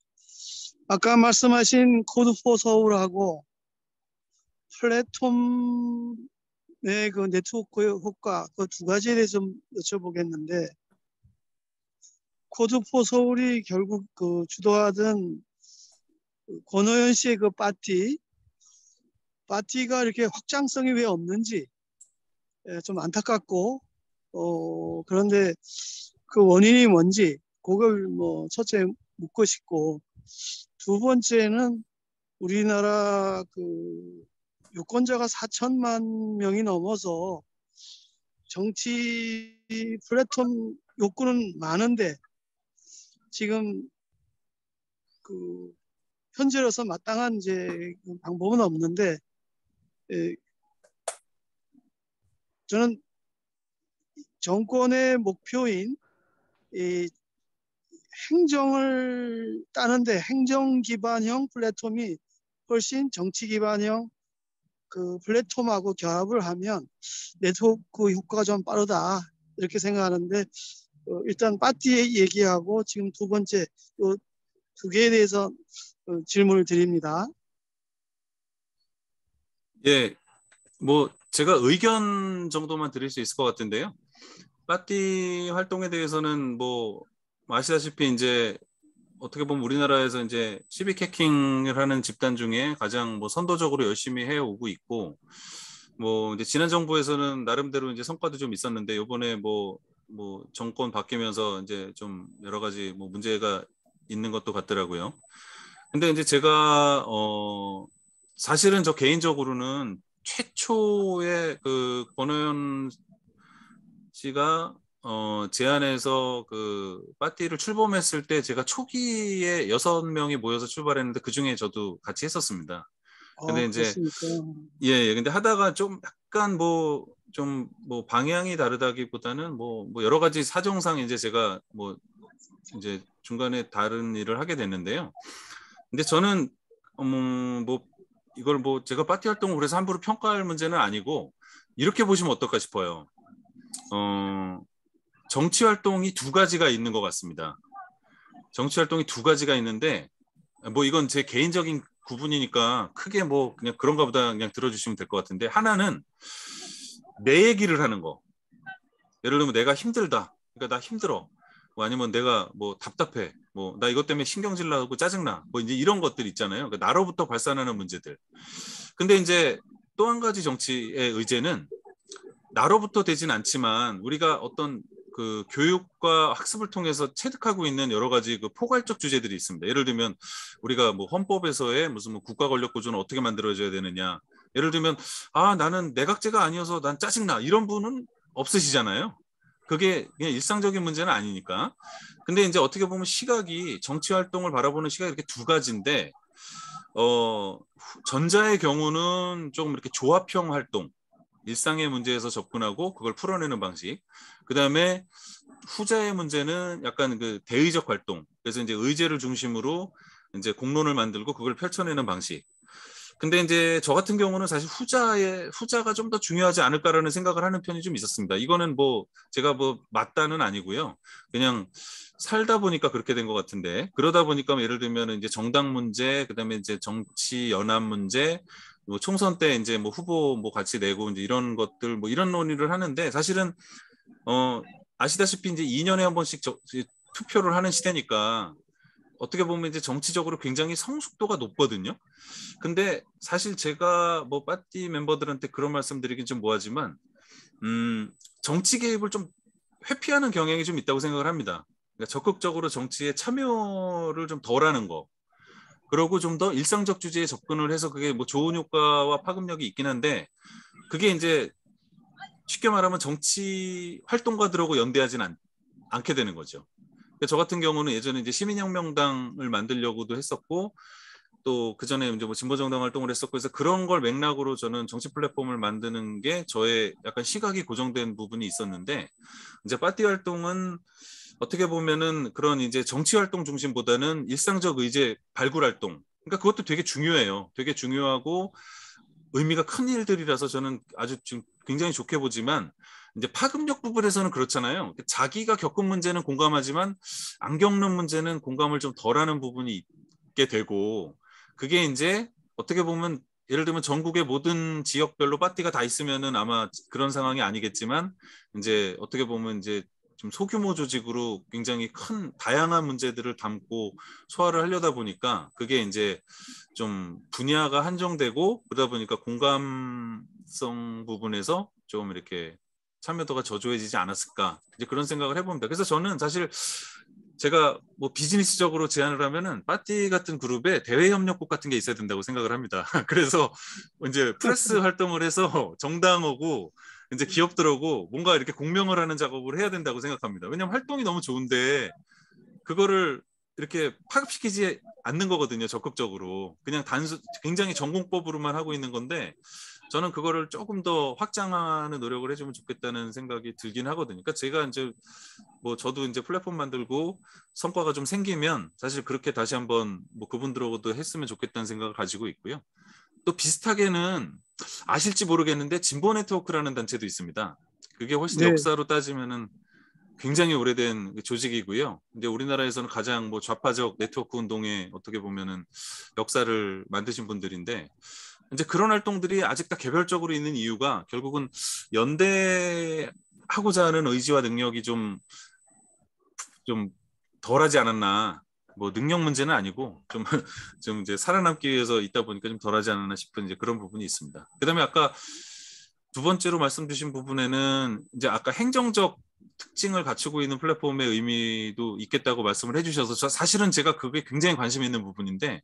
[SPEAKER 7] 아까 말씀하신 코드4 서울하고 플랫폼의 그 네트워크 효과 그 두 가지에 대해서 여쭤보겠는데, 코드4 서울이 결국 그 주도하던 권오현 씨의 그 파티가 이렇게 확장성이 왜 없는지 좀 안타깝고, 그런데 그 원인이 뭔지 그걸 뭐 첫째 묻고 싶고, 두 번째는 우리나라 그 유권자가 4천만 명이 넘어서 정치 플랫폼 욕구는 많은데 지금 그 현재로서 마땅한 이제 방법은 없는데, 저는 정권의 목표인 이 행정을 따는데 행정 기반형 플랫폼이 훨씬 정치 기반형 그 플랫폼하고 결합을 하면 네트워크 효과가 좀 빠르다 이렇게 생각하는데, 일단 파티 얘기하고 지금 두 번째 요 두 개에 대해서 질문을 드립니다.
[SPEAKER 1] 예, 뭐 제가 의견 정도만 드릴 수 있을 것 같은데요. 파티 활동에 대해서는 뭐 아시다시피 이제 어떻게 보면 우리나라에서 이제 시빅 해킹을 하는 집단 중에 가장 뭐 선도적으로 열심히 해오고 있고, 뭐 이제 지난 정부에서는 나름대로 이제 성과도 좀 있었는데 이번에 뭐 정권 바뀌면서 이제 좀 여러 가지 뭐 문제가 있는 것도 같더라고요. 근데 이제 제가 사실은 저 개인적으로는 최초의 그 권오현 씨가 제안해서 그 파티를 출범했을 때 제가 초기에 6명이 모여서 출발했는데 그 중에 저도 같이 했었습니다. 근데 이제
[SPEAKER 7] 그렇습니까?
[SPEAKER 1] 예, 근데 하다가 좀 약간 좀 방향이 다르다기보다는 뭐 여러 가지 사정상 이제 제가 뭐 이제 중간에 다른 일을 하게 됐는데요. 근데 저는 뭐 이걸 뭐 제가 파티 활동을 그래서 함부로 평가할 문제는 아니고 이렇게 보시면 어떨까 싶어요. 정치 활동이 두 가지가 있는 것 같습니다. 정치 활동이 두 가지가 있는데 뭐 이건 제 개인적인 구분이니까 크게 뭐 그냥 그런가 보다 그냥 들어주시면 될 것 같은데, 하나는 내 얘기를 하는 거. 예를 들면 내가 힘들다. 그러니까 나 힘들어. 뭐 아니면 내가 뭐 답답해. 뭐 나 이것 때문에 신경질 나고 짜증나. 뭐 이제 이런 것들 있잖아요. 그러니까 나로부터 발산하는 문제들. 근데 이제 또 한 가지 정치의 의제는 나로부터 되진 않지만 우리가 어떤 그 교육과 학습을 통해서 체득하고 있는 여러 가지 그 포괄적 주제들이 있습니다. 예를 들면 우리가 뭐 헌법에서의 무슨 뭐 국가 권력 구조는 어떻게 만들어져야 되느냐. 예를 들면 나는 내각제가 아니어서 난 짜증나. 이런 분은 없으시잖아요. 그게 그냥 일상적인 문제는 아니니까. 근데 이제 어떻게 보면 시각이 정치 활동을 바라보는 시각이 이렇게 두 가지인데 전자의 경우는 조금 이렇게 조합형 활동, 일상의 문제에서 접근하고 그걸 풀어내는 방식. 그다음에 후자의 문제는 약간 그 대의적 활동. 그래서 이제 의제를 중심으로 이제 공론을 만들고 그걸 펼쳐내는 방식. 근데 이제 저 같은 경우는 사실 후자가 좀 더 중요하지 않을까라는 생각을 하는 편이 좀 있었습니다. 이거는 뭐 제가 뭐 맞다는 아니고요. 그냥 살다 보니까 그렇게 된 것 같은데, 그러다 보니까 예를 들면 이제 정당 문제, 그다음에 이제 정치 연합 문제, 뭐 총선 때 이제 뭐 후보 뭐 같이 내고 이제 이런 것들 뭐 이런 논의를 하는데, 사실은 아시다시피 이제 2년에 한 번씩 투표를 하는 시대니까 어떻게 보면 이제 정치적으로 굉장히 성숙도가 높거든요. 근데 사실 제가 뭐 파티 멤버들한테 그런 말씀드리긴 좀 뭐하지만 정치 개입을 좀 회피하는 경향이 좀 있다고 생각을 합니다. 그러니까 적극적으로 정치에 참여를 좀 덜하는 거. 그러고 좀 더 일상적 주제에 접근을 해서 그게 뭐 좋은 효과와 파급력이 있긴 한데, 그게 이제 쉽게 말하면 정치 활동가들하고 연대하진 않게 되는 거죠. 저 같은 경우는 예전에 이제 시민혁명당을 만들려고도 했었고, 또 그 전에 이제 뭐 진보정당 활동을 했었고 해서 그런 걸 맥락으로 저는 정치 플랫폼을 만드는 게 저의 약간 시각이 고정된 부분이 있었는데, 이제 파티 활동은 어떻게 보면은 그런 이제 정치 활동 중심보다는 일상적 의제 발굴 활동. 그러니까 그것도 되게 중요해요. 되게 중요하고 의미가 큰 일들이라서 저는 아주 지금 굉장히 좋게 보지만, 이제 파급력 부분에서는 그렇잖아요. 자기가 겪은 문제는 공감하지만 안 겪는 문제는 공감을 좀 덜하는 부분이 있게 되고, 그게 이제 어떻게 보면 예를 들면 전국의 모든 지역별로 파티가 다 있으면은 아마 그런 상황이 아니겠지만, 이제 어떻게 보면 이제 좀 소규모 조직으로 굉장히 큰 다양한 문제들을 담고 소화를 하려다 보니까 그게 이제 좀 분야가 한정되고, 그러다 보니까 공감성 부분에서 좀 이렇게 참여도가 저조해지지 않았을까, 이제 그런 생각을 해봅니다. 그래서 저는 사실 제가 뭐 비즈니스적으로 제안을 하면은 파티 같은 그룹에 대외 협력국 같은 게 있어야 된다고 생각을 합니다. 그래서 이제 프레스 활동을 해서 정당하고 이제 기업들하고 뭔가 이렇게 공명을 하는 작업을 해야 된다고 생각합니다. 왜냐하면 활동이 너무 좋은데 그거를 이렇게 파급시키지 않는 거거든요. 적극적으로 그냥 굉장히 전공법으로만 하고 있는 건데, 저는 그거를 조금 더 확장하는 노력을 해주면 좋겠다는 생각이 들긴 하거든요. 그러니까 제가 이제 뭐 저도 이제 플랫폼 만들고 성과가 좀 생기면 사실 그렇게 다시 한번 뭐 그분들하고도 했으면 좋겠다는 생각을 가지고 있고요. 또 비슷하게는 아실지 모르겠는데 진보 네트워크라는 단체도 있습니다. 그게 훨씬
[SPEAKER 7] 네.
[SPEAKER 1] 역사로 따지면은 굉장히 오래된 조직이고요. 이제 우리나라에서는 가장 뭐 좌파적 네트워크 운동에 어떻게 보면은 역사를 만드신 분들인데, 이제 그런 활동들이 아직 다 개별적으로 있는 이유가 결국은 연대하고자 하는 의지와 능력이 좀 덜하지 않았나. 뭐 능력 문제는 아니고 좀 이제 살아남기 위해서 있다 보니까 좀 덜하지 않았나 싶은 이제 그런 부분이 있습니다. 그다음에 아까 두 번째로 말씀 주신 부분에는 이제 아까 행정적 특징을 갖추고 있는 플랫폼의 의미도 있겠다고 말씀을 해주셔서 사실은 제가 그게 굉장히 관심 있는 부분인데,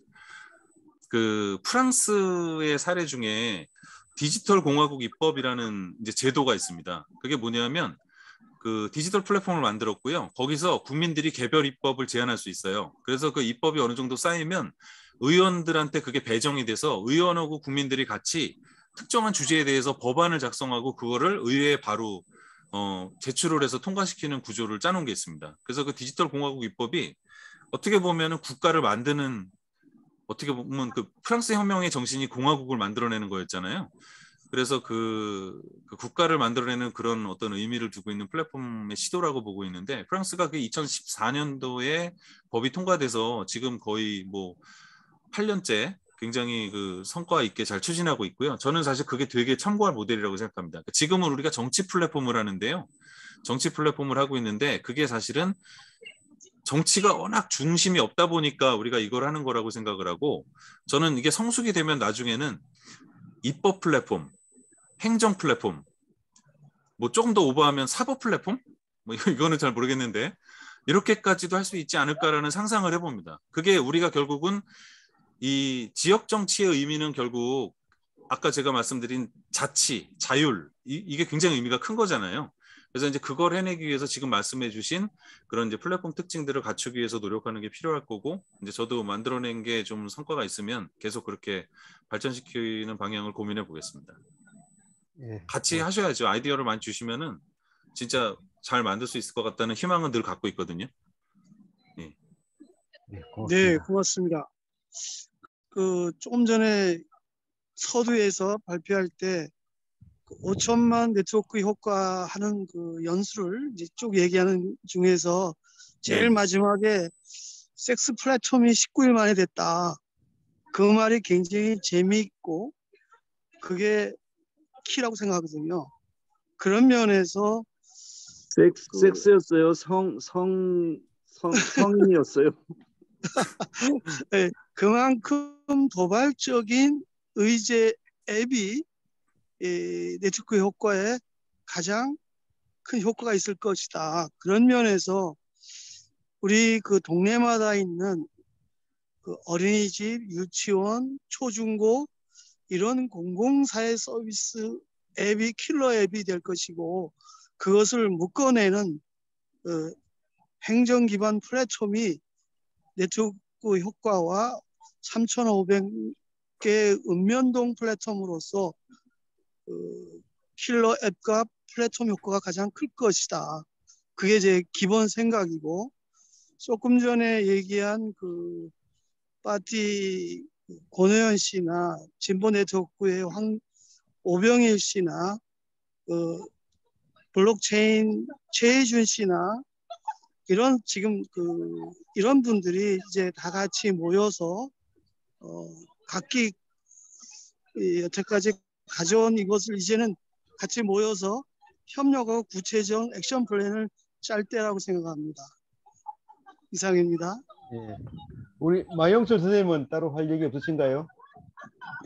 [SPEAKER 1] 그 프랑스의 사례 중에 디지털 공화국 입법이라는 이제 제도가 있습니다. 그게 뭐냐면 그 디지털 플랫폼을 만들었고요. 거기서 국민들이 개별 입법을 제안할 수 있어요. 그래서 그 입법이 어느 정도 쌓이면 의원들한테 그게 배정이 돼서 의원하고 국민들이 같이 특정한 주제에 대해서 법안을 작성하고 그거를 의회에 바로 제출을 해서 통과시키는 구조를 짜놓은 게 있습니다. 그래서 그 디지털 공화국 입법이 어떻게 보면은 국가를 만드는, 어떻게 보면 그 프랑스 혁명의 정신이 공화국을 만들어내는 거였잖아요. 그래서 그 국가를 만들어내는 그런 어떤 의미를 두고 있는 플랫폼의 시도라고 보고 있는데, 프랑스가 그 2014년도에 법이 통과돼서 지금 거의 뭐 8년째 굉장히 그 성과 있게 잘 추진하고 있고요. 저는 사실 그게 되게 참고할 모델이라고 생각합니다. 지금은 우리가 정치 플랫폼을 하는데요. 정치 플랫폼을 하고 있는데 그게 사실은 정치가 워낙 중심이 없다 보니까 우리가 이걸 하는 거라고 생각을 하고, 저는 이게 성숙이 되면 나중에는 입법 플랫폼, 행정 플랫폼, 뭐 조금 더 오버하면 사법 플랫폼? 뭐 이거는 잘 모르겠는데 이렇게까지도 할 수 있지 않을까라는 상상을 해봅니다. 그게 우리가 결국은 이 지역 정치의 의미는 결국 아까 제가 말씀드린 자치, 자율, 이게 굉장히 의미가 큰 거잖아요. 그래서 이제 그걸 해내기 위해서 지금 말씀해 주신 그런 이제 플랫폼 특징들을 갖추기 위해서 노력하는 게 필요할 거고, 이제 저도 만들어낸 게 좀 성과가 있으면 계속 그렇게 발전시키는 방향을 고민해 보겠습니다.
[SPEAKER 2] 예,
[SPEAKER 1] 같이 하셔야죠. 아이디어를 많이 주시면은 진짜 잘 만들 수 있을 것 같다는 희망은 늘 갖고 있거든요. 예.
[SPEAKER 7] 네, 고맙습니다. 그 조금 전에 서두에서 발표할 때 5천만 네트워크 효과 하는 그 연수를 이제 쭉 얘기하는 중에서 제일
[SPEAKER 1] 네.
[SPEAKER 7] 마지막에 섹스 플랫폼이 19일 만에 됐다. 그 말이 굉장히 재미있고 그게 키라고 생각하거든요. 그런 면에서
[SPEAKER 5] 섹스였어요. 성인이었어요.
[SPEAKER 7] 네, 그만큼 도발적인 의제 앱이 네트워크 효과에 가장 큰 효과가 있을 것이다. 그런 면에서 우리 그 동네마다 있는 그 어린이집, 유치원, 초중고 이런 공공사회 서비스 앱이 킬러 앱이 될 것이고, 그것을 묶어내는 행정 기반 플랫폼이 네트워크 효과와 3,500개 읍면동 플랫폼으로서 킬러 앱과 플랫폼 효과가 가장 클 것이다. 그게 제 기본 생각이고, 조금 전에 얘기한 그 파티 권혜연 씨나 진보 네트워크의 오병일 씨나 블록체인 최혜준 씨나 이런 지금 이런 분들이 이제 다 같이 모여서 각기 여태까지 가져온 이것을 이제는 같이 모여서 협력하고 구체적 액션 플랜을 짤 때라고 생각합니다. 이상입니다.
[SPEAKER 2] 예. 우리 마영철 선생님은 따로 할 얘기 없으신가요?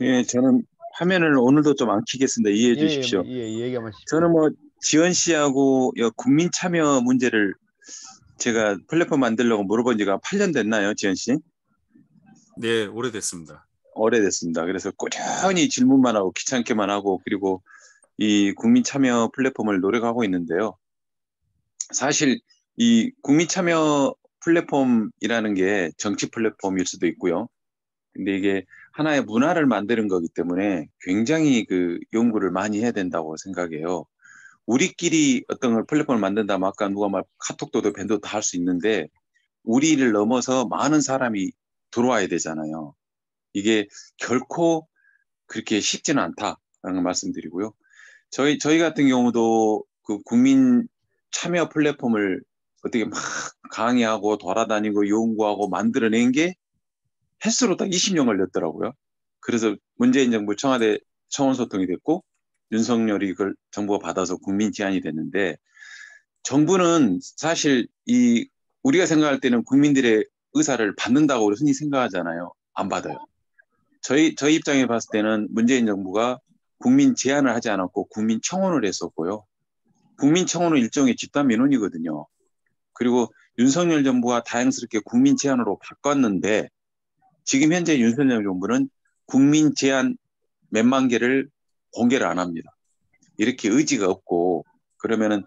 [SPEAKER 4] 예, 저는 화면을 오늘도 좀 안 켜겠습니다. 이해해 주십시오.
[SPEAKER 2] 예, 얘기하면
[SPEAKER 4] 저는 뭐 지원 씨하고 국민 참여 문제를 제가 플랫폼 만들려고 물어본 지가 8년 됐나요, 지원 씨?
[SPEAKER 1] 네, 오래됐습니다.
[SPEAKER 4] 오래됐습니다. 그래서 꾸준히 질문만 하고 귀찮게만 하고, 그리고 이 국민 참여 플랫폼을 노력하고 있는데요. 사실 이 국민 참여 플랫폼이라는 게 정치 플랫폼일 수도 있고요. 근데 이게 하나의 문화를 만드는 거기 때문에 굉장히 그 연구를 많이 해야 된다고 생각해요. 우리끼리 어떤 걸 플랫폼을 만든다면 아까 누가 말 카톡도 밴도 다 할 수 있는데 우리를 넘어서 많은 사람이 들어와야 되잖아요. 이게 결코 그렇게 쉽지는 않다라는 걸 말씀드리고요. 저희 같은 경우도 그 국민 참여 플랫폼을 어떻게 막 강의하고 돌아다니고 연구하고 만들어낸 게 횟수로 딱 20년 걸렸더라고요. 그래서 문재인 정부 청와대 청원소통이 됐고 윤석열이 그걸 정부가 받아서 국민 제안이 됐는데, 정부는 사실 이 우리가 생각할 때는 국민들의 의사를 받는다고 우리 흔히 생각하잖아요. 안 받아요. 저희 입장에 봤을 때는 문재인 정부가 국민 제안을 하지 않았고 국민 청원을 했었고요. 국민 청원은 일종의 집단 민원이거든요. 그리고 윤석열 정부가 다행스럽게 국민 제안으로 바꿨는데, 지금 현재 윤석열 정부는 국민 제안 몇만 개를 공개를 안 합니다. 이렇게 의지가 없고, 그러면은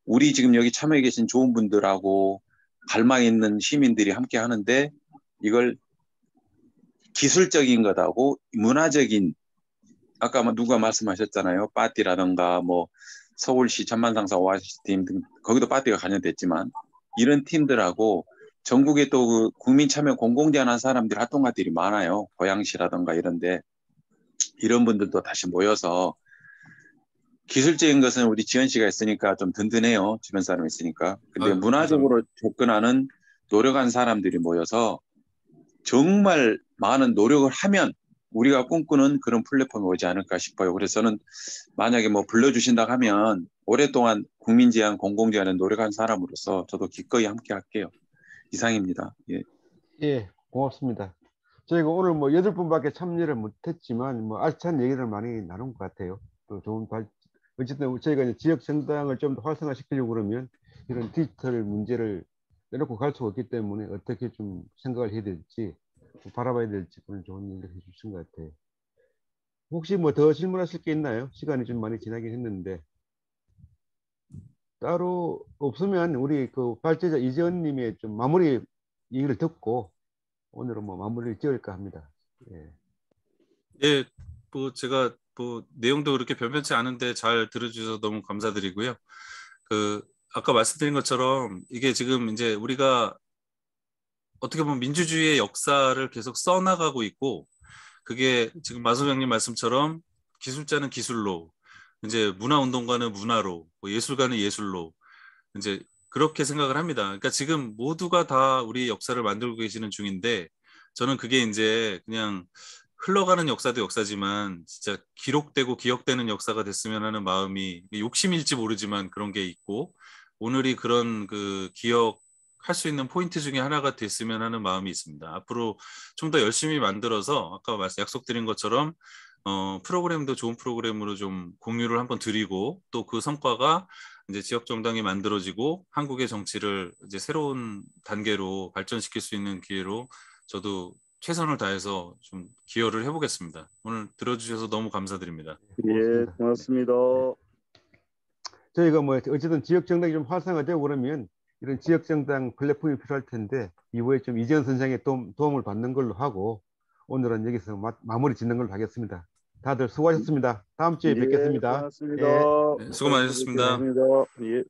[SPEAKER 4] 우리 지금 여기 참여해 계신 좋은 분들하고 갈망 있는 시민들이 함께 하는데 이걸 기술적인 것하고 문화적인 아까 누가 말씀하셨잖아요. 빠띠라든가 뭐 서울시 천만상사 오아시스 팀 등 거기도 빠띠가 관여됐지만 이런 팀들하고 전국에 또 그 국민 참여 공공제안한 사람들 활동가들이 많아요. 고양시라든가 이런데 이런 분들도 다시 모여서 기술적인 것은 우리 지현 씨가 있으니까 좀 든든해요. 주변 사람이 있으니까. 근데
[SPEAKER 1] 아유,
[SPEAKER 4] 문화적으로 접근하는 노력한 사람들이 모여서 정말 많은 노력을 하면 우리가 꿈꾸는 그런 플랫폼이 오지 않을까 싶어요. 그래서 저는 만약에 뭐 불러주신다 하면 오랫동안 국민제안, 공공제안에 노력한 사람으로서 저도 기꺼이 함께 할게요. 이상입니다. 예.
[SPEAKER 2] 예, 고맙습니다. 저희가 오늘 뭐 8분밖에 참여를 못했지만 뭐 알찬 얘기를 많이 나눈 것 같아요. 또 좋은 어쨌든 저희가 이제 지역 정당을 좀 더 활성화시키려고 그러면 이런 디지털 문제를 내놓고 갈 수가 없기 때문에 어떻게 좀 생각을 해야 될지 바라봐야 될지 그런 좋은 얘기를 해주신 것 같아요. 혹시 뭐 더 질문하실 게 있나요? 시간이 좀 많이 지나긴 했는데 따로 없으면 우리 그 발제자 이재원님의 좀 마무리 얘기를 듣고 오늘은 뭐 마무리를 지을까 합니다. 예.
[SPEAKER 1] 예, 뭐 제가 뭐 내용도 그렇게 변변치 않은데 잘 들어주셔서 너무 감사드리고요. 그 아까 말씀드린 것처럼 이게 지금 이제 우리가 어떻게 보면 민주주의의 역사를 계속 써나가고 있고 그게 지금 마소장님 말씀처럼 기술자는 기술로 이제 문화운동가는 문화로 뭐 예술가는 예술로 이제 그렇게 생각을 합니다. 그러니까 지금 모두가 다 우리 역사를 만들고 계시는 중인데 저는 그게 이제 그냥 흘러가는 역사도 역사지만 진짜 기록되고 기억되는 역사가 됐으면 하는 마음이 욕심일지 모르지만 그런 게 있고 오늘이 그런 그 기억할 수 있는 포인트 중에 하나가 됐으면 하는 마음이 있습니다. 앞으로 좀 더 열심히 만들어서 아까 약속드린 것처럼 프로그램도 좋은 프로그램으로 좀 공유를 한번 드리고 또 그 성과가 이제 지역 정당이 만들어지고 한국의 정치를 이제 새로운 단계로 발전시킬 수 있는 기회로 저도 최선을 다해서 좀 기여를 해보겠습니다. 오늘 들어주셔서 너무 감사드립니다.
[SPEAKER 5] 예, 고맙습니다.
[SPEAKER 2] 저희가 뭐 어쨌든 지역 정당이 좀 활성화되고 그러면 이런 지역 정당 플랫폼이 필요할 텐데 이후에 좀 이재원 선생의 도움을 받는 걸로 하고 오늘은 여기서 마무리 짓는 걸로 하겠습니다. 다들 수고하셨습니다. 다음 주에
[SPEAKER 5] 예,
[SPEAKER 2] 뵙겠습니다.
[SPEAKER 5] 고맙습니다.
[SPEAKER 2] 예.
[SPEAKER 1] 네, 수고 많으셨습니다.
[SPEAKER 5] 뵙겠습니다. 예.